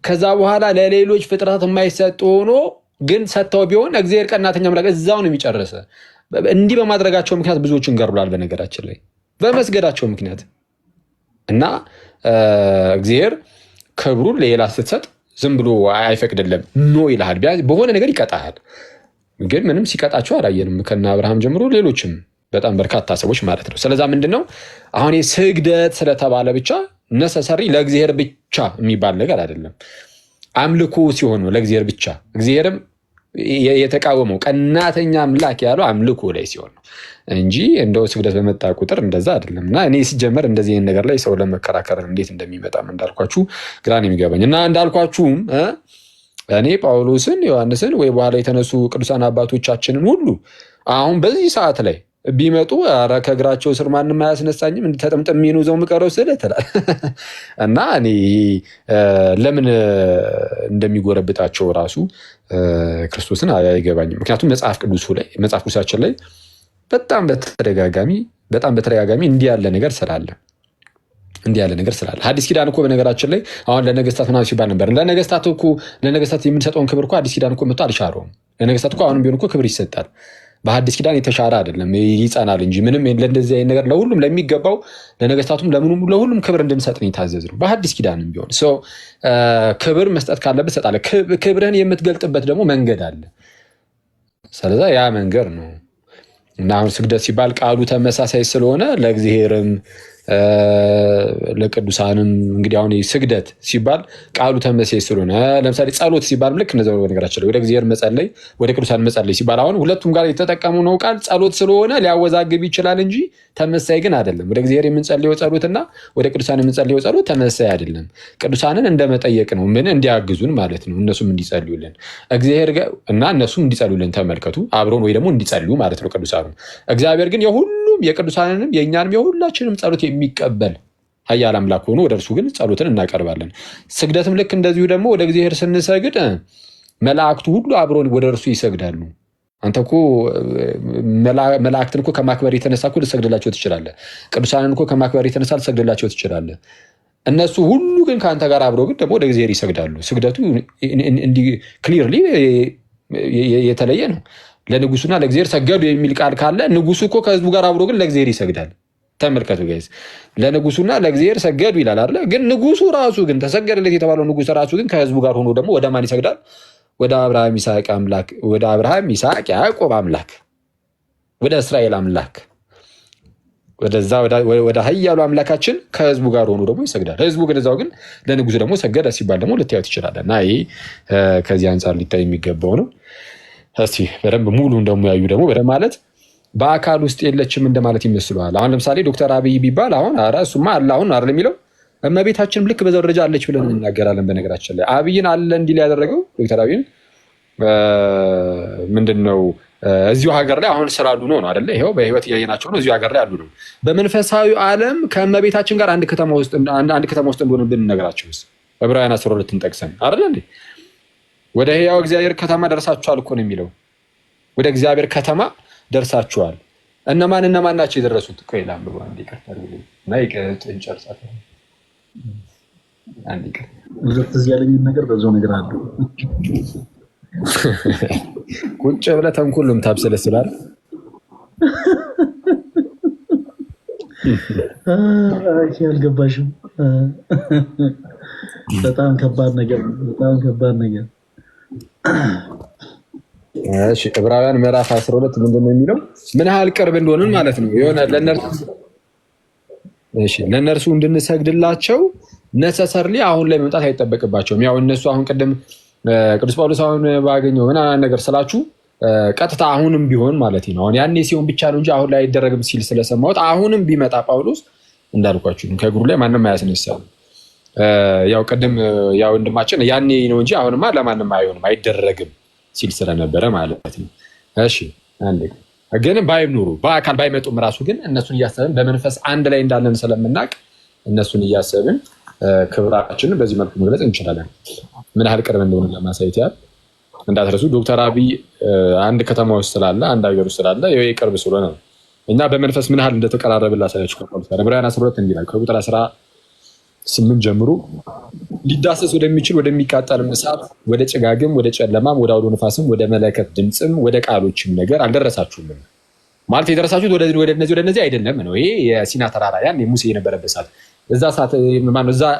ከዛ በኋላ ለሌሎች ፍጥረታት የማይሰጥ ሆኖ ግን ሰጥተው ቢሆን እግዚአብሔር ቀናተኛ አምላክ እዛው ነው የሚጨርሰ። እንዲህ በማድረጋቸው ምክንያት ብዙዎችን ገርሏል በነገራችን ላይ በመስገዳቸው ምክንያት። እና እግዚአብሔር ክብሩን ለሌላ ስትሰጥ ዝም ብሎ አይፈቅድልም፣ ኖ ይልሃል። በሆነ ነገር ይቀጣሃል። ግን ምንም ሲቀጣቸው አላየንም ከነ አብርሃም ጀምሮ ሌሎችም በጣም በርካታ ሰዎች ማለት ነው። ስለዛ ምንድነው አሁን ስግደት ስለተባለ ብቻ ነሰሰሪ ለእግዚአብሔር ብቻ የሚባል ነገር አይደለም። አምልኮ ሲሆን ነው ለእግዚአብሔር ብቻ። እግዚአብሔርም የተቃወመው ቀናተኛ አምላክ ያለው አምልኮ ላይ ሲሆን ነው እንጂ እንደው ስግደት በመጣ ቁጥር እንደዛ አይደለም። እና እኔ ሲጀመር እንደዚህ ነገር ላይ ሰው ለመከራከር እንዴት እንደሚመጣም እንዳልኳችሁ ግራን የሚገባኝ እና እንዳልኳችሁም እኔ ጳውሎስን ዮሐንስን ወይ በኋላ የተነሱ ቅዱሳን አባቶቻችንን ሁሉ አሁን በዚህ ሰዓት ላይ ቢመጡ ኧረ ከእግራቸው ስር ማንም አያስነሳኝም ተጠምጥሜ ነው እዛው የምቀረው ስለተላል እና እኔ ለምን እንደሚጎረብጣቸው ራሱ ክርስቶስን አይገባኝም። ምክንያቱም መጽሐፍ ቅዱሳችን ላይ በጣም በተደጋጋሚ እንዲህ ያለ ነገር ስላለ ሐዲስ ኪዳን እኮ በነገራችን ላይ አሁን ለነገስታት ምናምን ሲባል ነበር። ለነገስታት የምንሰጠውን ክብር እኮ ሐዲስ ኪዳን እኮ መጥቶ አልሻረውም። ለነገስታት እኮ አሁንም ቢሆን እኮ ክብር ይሰጣል። በሐዲስ ኪዳን የተሻረ አይደለም፣ ይጸናል እንጂ ምንም ለእንደዚህ አይነት ነገር ለሁሉም ለሚገባው ለነገስታቱም ለሁሉም ክብር እንድንሰጥ ነው የታዘዝ ነው። በሐዲስ ኪዳንም ቢሆን ክብር መስጠት ካለበት ሰጣለ። ክብርህን የምትገልጥበት ደግሞ መንገድ አለ። ስለዛ ያ መንገድ ነው እና አሁን ስግደት ሲባል ቃሉ ተመሳሳይ ስለሆነ ለእግዚአብሔርም ለቅዱሳንም እንግዲህ አሁን ስግደት ሲባል ቃሉ ተመሳሳይ ስለሆነ ለምሳሌ ጸሎት ሲባል ልክ እንደዛው ነገራችን ላይ ወደ እግዚአብሔር መጸለይ ወደ ቅዱሳን መጸለይ ሲባል አሁን ሁለቱም ጋር የተጠቀሙ ነው ቃል ጸሎት ስለሆነ ሊያወዛግብ ይችላል እንጂ ተመሳሳይ ግን አይደለም። ወደ እግዚአብሔር የምንጸልየው ጸሎትና ወደ ቅዱሳን የምንጸልየው ጸሎት ተመሳሳይ አይደለም። ቅዱሳንን እንደመጠየቅ ነው፣ ምን እንዲያግዙን ማለት ነው። እነሱም እንዲጸልዩልን እግዚአብሔር እና እነሱም እንዲጸልዩልን ተመልከቱ፣ አብሮን ወይ ደግሞ እንዲጸልዩ ማለት ነው ቅዱሳኑ። እግዚአብሔር ግን የሁሉም የቅዱሳንንም የእኛንም የሁላችንም ጸሎት የሚቀበል ኃያል አምላክ ሆኖ ወደ እርሱ ግን ጸሎትን እናቀርባለን። ስግደትም ልክ እንደዚሁ ደግሞ ወደ እግዚአብሔር ስንሰግድ መላእክቱ ሁሉ አብሮን ወደ እርሱ ይሰግዳሉ። አንተ እኮ መላእክትን እኮ ከማክበር የተነሳ እኮ ልትሰግድላቸው ትችላለህ። ቅዱሳንን እኮ ከማክበር የተነሳ ልትሰግድላቸው ትችላለህ። እነሱ ሁሉ ግን ከአንተ ጋር አብረው ግን ደግሞ ወደ እግዚአብሔር ይሰግዳሉ። ስግደቱ እንዲህ ክሊርሊ የተለየ ነው። ለንጉሱና ለእግዚአብሔር ሰገዱ የሚል ቃል ካለ ንጉሱ እኮ ከህዝቡ ጋር አብሮ ግን ለእግዚአብሔር ይሰግዳል። ተመልከቱ ጋይስ፣ ለንጉሱና ለእግዚአብሔር ሰገዱ ይላል አይደል? ግን ንጉሱ ራሱ ግን ተሰገደለት የተባለው ንጉስ ራሱ ግን ከህዝቡ ጋር ሆኖ ደግሞ ወደ ማን ይሰግዳል? ወደ አብርሃም ይስሐቅ ያዕቆብ አምላክ፣ ወደ እስራኤል አምላክ፣ ወደ ኃያሉ አምላካችን ከህዝቡ ጋር ሆኖ ደግሞ ይሰግዳል። ህዝቡ ግን እዛው ግን ለንጉሱ ደግሞ ሰገደ ሲባል ደግሞ ልታዩት ይችላል። እና ይሄ ከዚህ አንጻር ሊታይ የሚገባው ነው። እስቲ በደንብ ሙሉ እንደሚያዩ ደግሞ በደንብ ማለት በአካል ውስጥ የለችም እንደማለት ይመስለዋል። አሁን ለምሳሌ ዶክተር አብይ ቢባል አሁን ኧረ እሱማ አለ አሁን አይደል የሚለው እመቤታችንም ልክ በዛው ደረጃ አለች ብለን እንናገራለን። በነገራችን ላይ አብይን አለ እንዲል ያደረገው ዶክተር አብይን ምንድነው እዚሁ ሀገር ላይ አሁን ስላሉ ነው አይደለ? ይሄው በህይወት እያየናቸው ነው። እዚሁ ሀገር ላይ አሉ ነው። በመንፈሳዊ ዓለም ከእመቤታችን ጋር አንድ ከተማ ውስጥ እንደሆነ ብንነግራቸውስ ዕብራውያን 12ን ጠቅሰን አይደል እንዴ? ወደ ሕያው እግዚአብሔር ከተማ ደርሳችኋል እኮ ነው የሚለው። ወደ እግዚአብሔር ከተማ ደርሳችኋል። እነማን ናቸው የደረሱት? ቆይ ላምብሩ አንዴ ይቅርታ አድርጉልኝ እና እንጨርሳት። አንዴ ይቅርታ እዚህ ያለኝ ነገር በዛው ነገር አለ። ቁጭ ብለህ ተንኩልም ታብሰለስላል። አልገባሽም? በጣም ከባድ ነገር። እሺ ዕብራውያን ምዕራፍ 12 ምንድነው የሚለው? ምን ያህል ቅርብ እንደሆንን ማለት ነው። የሆነ ለእነርሱ እንድንሰግድላቸው ነሰሰርሊ አሁን ላይ መምጣት አይጠበቅባቸውም። ያው እነሱ አሁን ቅድም ቅዱስ ጳውሎስ አሁን ባገኘው ምናምን ነገር ስላችሁ ቀጥታ አሁንም ቢሆን ማለት ነው። አሁን ያኔ ሲሆን ብቻ ነው እንጂ አሁን ላይ አይደረግም ሲል ስለሰማሁት አሁንም ቢመጣ ጳውሎስ እንዳልኳችሁ ከእግሩ ላይ ማንም አያስነሳም። ያው ቅድም ያው ወንድማችን ያኔ ነው እንጂ አሁንማ ለማንም አይሆንም አይደረግም ሲል ስለነበረ ማለት ነው። እሺ አንዴ ግን ባይኖሩ በአካል ባይመጡም ራሱ ግን እነሱን እያሰብን በመንፈስ አንድ ላይ እንዳለን ስለምናውቅ እነሱን እያሰብን ክብራችንን በዚህ መልኩ መግለጽ እንችላለን። ምን ያህል ቅርብ እንደሆነ ለማሳየት ያህል እንዳትረሱ። ዶክተር አብይ አንድ ከተማ ውስጥ ስላለ አንድ ሀገር ውስጥ ስላለ ይሄ ቅርብ ስለሆነ ነው። እና በመንፈስ ምን ያህል እንደተቀራረብን ላሳያችሁ። ዕብራውያን 12 እንዲላል ከቁጥር 18 ጀምሮ ሊዳሰስ ወደሚችል ወደሚቃጠል እሳት፣ ወደ ጭጋግም፣ ወደ ጨለማም፣ ወደ አውሎ ነፋስም፣ ወደ መለከት ድምፅም፣ ወደ ቃሎችም ነገር አልደረሳችሁም። ማለት የደረሳችሁት ወደ እነዚህ አይደለም ነው። ይሄ የሲና ተራራ ያን ሙሴ የነበረበት ሰዓት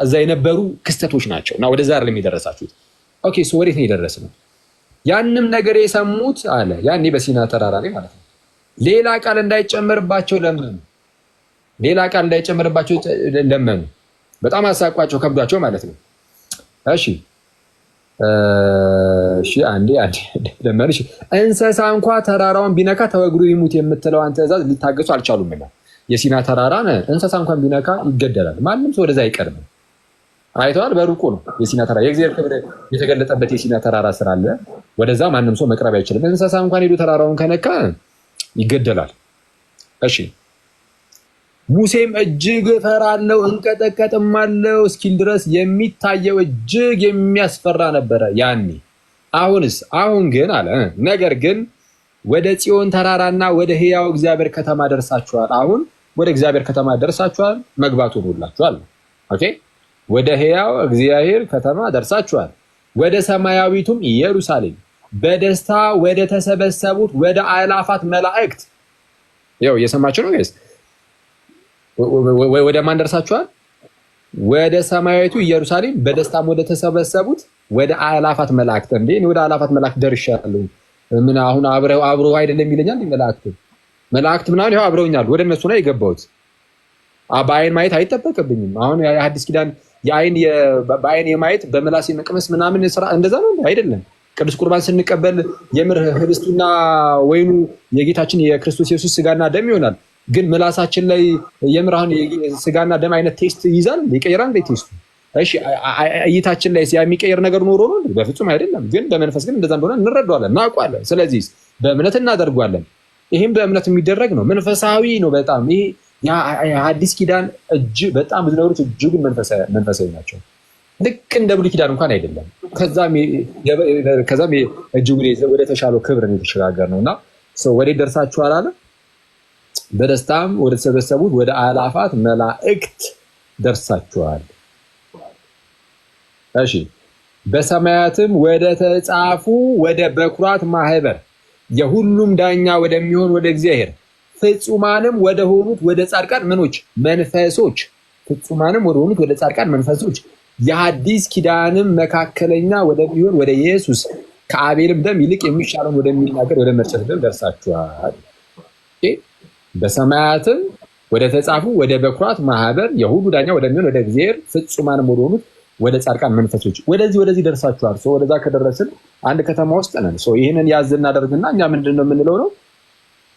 እዛ የነበሩ ክስተቶች ናቸው እና ወደዛ አይደለም የደረሳችሁት። ኦኬ ሶ ወዴት ነው የደረስነው? ያንም ነገር የሰሙት አለ ያኔ በሲና ተራራ ላይ ማለት ነው። ሌላ ቃል እንዳይጨመርባቸው ለመኑ። በጣም አሳቋቸው ከብዷቸው ማለት ነው። እሺ እሺ አንዴ ለማንሽ እንስሳ እንኳ ተራራውን ቢነካ ተወግሮ ይሙት የምትለዋን ትእዛዝ ሊታገሱ አልቻሉም። የሲና ተራራን እንስሳ እንኳን ቢነካ ይገደላል። ማንም ሰው ወደዛ አይቀርም። አይተዋል። በሩቁ ነው የሲና ተራራ። የእግዚአብሔር ክብር የተገለጠበት የሲና ተራራ ስራ አለ። ወደዛ ማንም ሰው መቅረብ አይችልም። እንስሳ እንኳን ሄዶ ተራራውን ከነካ ይገደላል። እሺ ሙሴም እጅግ እፈራለሁ እንቀጠቀጥማለሁ እስኪል ድረስ የሚታየው እጅግ የሚያስፈራ ነበረ ያኔ። አሁን ግን አለ ነገር ግን ወደ ጽዮን ተራራና ወደ ሕያው እግዚአብሔር ከተማ ደርሳችኋል። አሁን ወደ እግዚአብሔር ከተማ ደርሳችኋል፣ መግባቱን ሁላችኋል። ኦኬ ወደ ሕያው እግዚአብሔር ከተማ ደርሳችኋል፣ ወደ ሰማያዊቱም ኢየሩሳሌም በደስታ ወደ ተሰበሰቡት ወደ አእላፋት መላእክት። ያው እየሰማችሁ ነው ጋይስ። ወደ ማን ደርሳችኋል? ወደ ሰማያዊቱ ኢየሩሳሌም በደስታም ወደ ተሰበሰቡት ወደ አእላፋት መላእክት። እንዴ እኔ ወደ አእላፋት መላእክት ደርሻለሁ። ምን አሁን አብረው አይደለም ይለኛል? መላእክት ምናምን ይኸው አብረውኛል። ወደ እነሱ ነው የገባሁት። በአይን ማየት አይጠበቅብኝም። አሁን የሐዲስ ኪዳን በአይን የማየት በምላስ መቅመስ ምናምን ስራ እንደዛ ነው አይደለም። ቅዱስ ቁርባን ስንቀበል የምር ህብስቱና ወይኑ የጌታችን የክርስቶስ ኢየሱስ ስጋና ደም ይሆናል። ግን ምላሳችን ላይ የምር አሁን ስጋና ደም አይነት ቴስት ይይዛል፣ ይቀየራል እንዴ ቴስቱ? እሺ እይታችን ላይ የሚቀየር ነገር ኖሮ ነው? በፍጹም አይደለም። ግን በመንፈስ ግን እንደዛ እንደሆነ እንረዳዋለን፣ እናውቃለን። ስለዚህ በእምነት እናደርጓለን። ይህም በእምነት የሚደረግ ነው፣ መንፈሳዊ ነው በጣም። ይሄ የአዲስ ኪዳን በጣም ብዙ ነገሮች እጅጉን መንፈሳዊ ናቸው። ልክ እንደ ብሉይ ኪዳን እንኳን አይደለም። ከዛም እጅጉን ወደ ተሻለው ክብር የተሸጋገር ነው እና ወዴት ደርሳችኋል አለ? በደስታም ወደ ተሰበሰቡት ወደ አእላፋት መላእክት ደርሳችኋል። እሺ በሰማያትም ወደ ተጻፉ ወደ በኩራት ማህበር የሁሉም ዳኛ ወደሚሆን ወደ እግዚአብሔር ፍጹማንም ወደ ሆኑት ወደ ጻድቃን ምኖች መንፈሶች ፍጹማንም ወደ ሆኑት ወደ ጻድቃን መንፈሶች የሐዲስ ኪዳንም መካከለኛ ወደሚሆን ወደ ኢየሱስ ከአቤልም ደም ይልቅ የሚሻለውን ወደሚናገር ወደ መርጨት ደም ደርሳችኋል። በሰማያትም ወደ ተጻፉ ወደ በኩራት ማህበር የሁሉ ዳኛ ወደሚሆን ወደ እግዚአብሔር ፍጹማንም ወደ ሆኑት ወደ ጻድቃን መንፈሶች ወደዚህ ደርሳችኋል። ወደዛ ከደረስን አንድ ከተማ ውስጥ ነን። ይህንን ያዝ እናደርግና እኛ ምንድን ነው የምንለው ነው?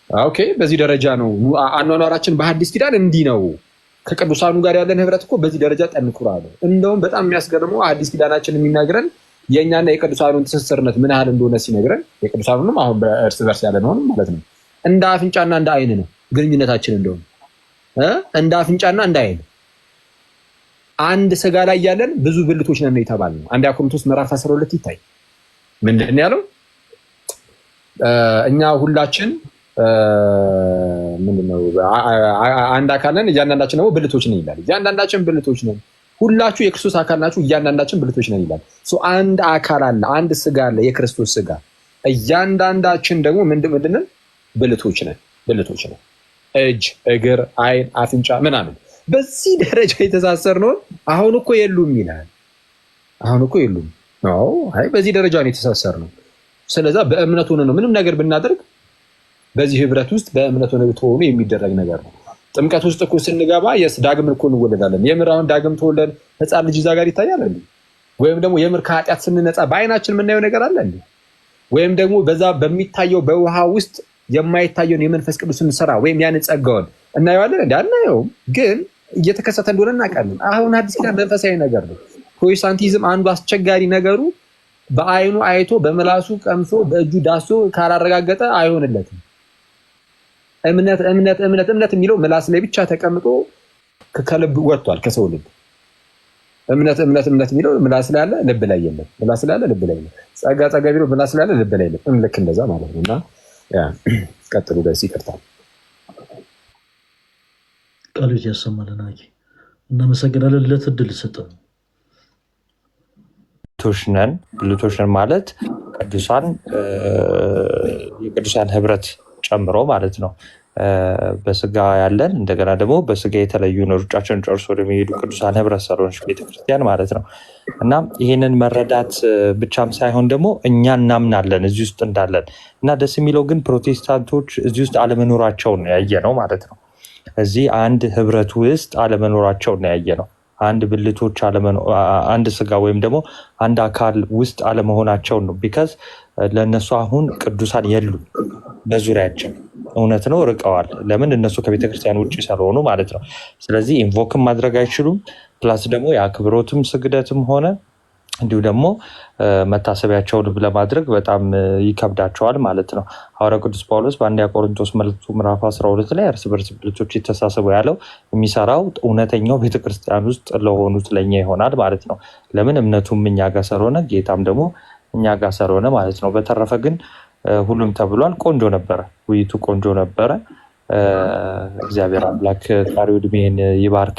ኦኬ በዚህ ደረጃ ነው አኗኗራችን። በሐዲስ ኪዳን እንዲህ ነው። ከቅዱሳኑ ጋር ያለን ህብረት እኮ በዚህ ደረጃ ጠንክሯል። እንደውም በጣም የሚያስገርመው አዲስ ኪዳናችን የሚነግረን የእኛና የቅዱሳኑን ትስስርነት ምን ያህል እንደሆነ ሲነግረን፣ የቅዱሳኑንም አሁን በእርስ በርስ ያለ ነው ማለት ነው። እንደ አፍንጫና እንደ አይን ነው ግንኙነታችን። እንደውም እንደ አፍንጫና እንደ አይን አንድ ስጋ ላይ ያለን ብዙ ብልቶች ነን የተባልነው። አንደኛ ቆሮንቶስ ምዕራፍ 12 ይታይ ምንድን ነው ያለው? እኛ ሁላችን ምንድነው አንድ አካል ነን፣ እያንዳንዳችን ደግሞ ብልቶች ነን ይላል። እያንዳንዳችን ብልቶች ነን፣ ሁላችሁ የክርስቶስ አካል ናችሁ፣ እያንዳንዳችን ብልቶች ነን ይላል። አንድ አካል አለ፣ አንድ ስጋ አለ፣ የክርስቶስ ስጋ። እያንዳንዳችን ደግሞ ምንድነን? ብልቶች ነን። እጅ፣ እግር፣ አይን፣ አፍንጫ ምናምን በዚህ ደረጃ የተሳሰርነውን አሁን እኮ የሉም ይላል። አሁን እኮ የሉም ነው። አይ በዚህ ደረጃ ነው የተሳሰርነው። ስለዛ በእምነት ሆነ ነው ምንም ነገር ብናደርግ በዚህ ህብረት ውስጥ በእምነት ሆኖ የሚደረግ ነገር ነው። ጥምቀት ውስጥ እኮ ስንገባ ዳግም እኮ እንወለዳለን። የምር አሁን ዳግም ተወልደን ህፃን ልጅ እዛ ጋር ይታያል እንዴ? ወይም ደግሞ የምር ከኃጢአት ስንነጻ በአይናችን የምናየው ነገር አለ እንዴ? ወይም ደግሞ በዛ በሚታየው በውሃ ውስጥ የማይታየውን የመንፈስ ቅዱስን ስራ ወይም ያንን ጸጋውን እናየዋለን እንዴ? አናየውም፣ ግን እየተከሰተ እንደሆነ እናውቃለን። አሁን አዲስ ኪዳን መንፈሳዊ ነገር ነው። ፕሮቴስታንቲዝም አንዱ አስቸጋሪ ነገሩ በአይኑ አይቶ በምላሱ ቀምሶ በእጁ ዳሶ ካላረጋገጠ አይሆንለትም። እምነት የሚለው ምላስ ላይ ብቻ ተቀምጦ ከልብ ወጥቷል፣ ከሰው ልብ። እምነት የሚለው ምላስ ላይ አለ፣ ልብ ላይ የለም። ምላስ ላይ አለ፣ ልብ ላይ የለም። ጸጋ የሚለው ምላስ ላይ አለ፣ ልብ ላይ የለም። ልክ እንደዛ ማለት ነው። እና ቀጥሉ ጋይስ፣ ይቅርታል። ቃሎች ያሰማልን። እናመሰግናለን። ለትድል ሰጠን። ብልቶች ነን ማለት ቅዱሳን የቅዱሳን ህብረት ጨምሮ ማለት ነው። በስጋ ያለን እንደገና ደግሞ በስጋ የተለዩ ሩጫችን ጨርሶ ወደሚሄዱ ቅዱሳን ህብረት ሰሎንሽ ቤተክርስቲያን ማለት ነው። እና ይህንን መረዳት ብቻም ሳይሆን ደግሞ እኛ እናምናለን እዚህ ውስጥ እንዳለን እና ደስ የሚለው ግን ፕሮቴስታንቶች እዚህ ውስጥ አለመኖራቸውን ያየ ነው ማለት ነው። እዚህ አንድ ህብረት ውስጥ አለመኖራቸውን ያየ ነው። አንድ ብልቶች አንድ ስጋ ወይም ደግሞ አንድ አካል ውስጥ አለመሆናቸውን ነው። ቢካዝ ለእነሱ አሁን ቅዱሳን የሉ በዙሪያቸው። እውነት ነው፣ ርቀዋል። ለምን? እነሱ ከቤተክርስቲያን ውጭ ስለሆኑ ማለት ነው። ስለዚህ ኢንቮክም ማድረግ አይችሉም። ፕላስ ደግሞ የአክብሮትም ስግደትም ሆነ እንዲሁ ደግሞ መታሰቢያቸውን ለማድረግ በጣም ይከብዳቸዋል ማለት ነው። ሐዋርያው ቅዱስ ጳውሎስ በአንደኛ ቆሮንቶስ መልእክቱ ምዕራፍ 12 ላይ እርስ በርስ ብልቶች ይተሳሰቡ ያለው የሚሰራው እውነተኛው ቤተክርስቲያን ውስጥ ለሆኑት ለእኛ ይሆናል ማለት ነው። ለምን? እምነቱም እኛ ጋር ስለሆነ ጌታም ደግሞ እኛ ጋር ስለሆነ ማለት ነው። በተረፈ ግን ሁሉም ተብሏል። ቆንጆ ነበረ፣ ውይይቱ ቆንጆ ነበረ። እግዚአብሔር አምላክ ቃሪው ዕድሜን ይባርክ።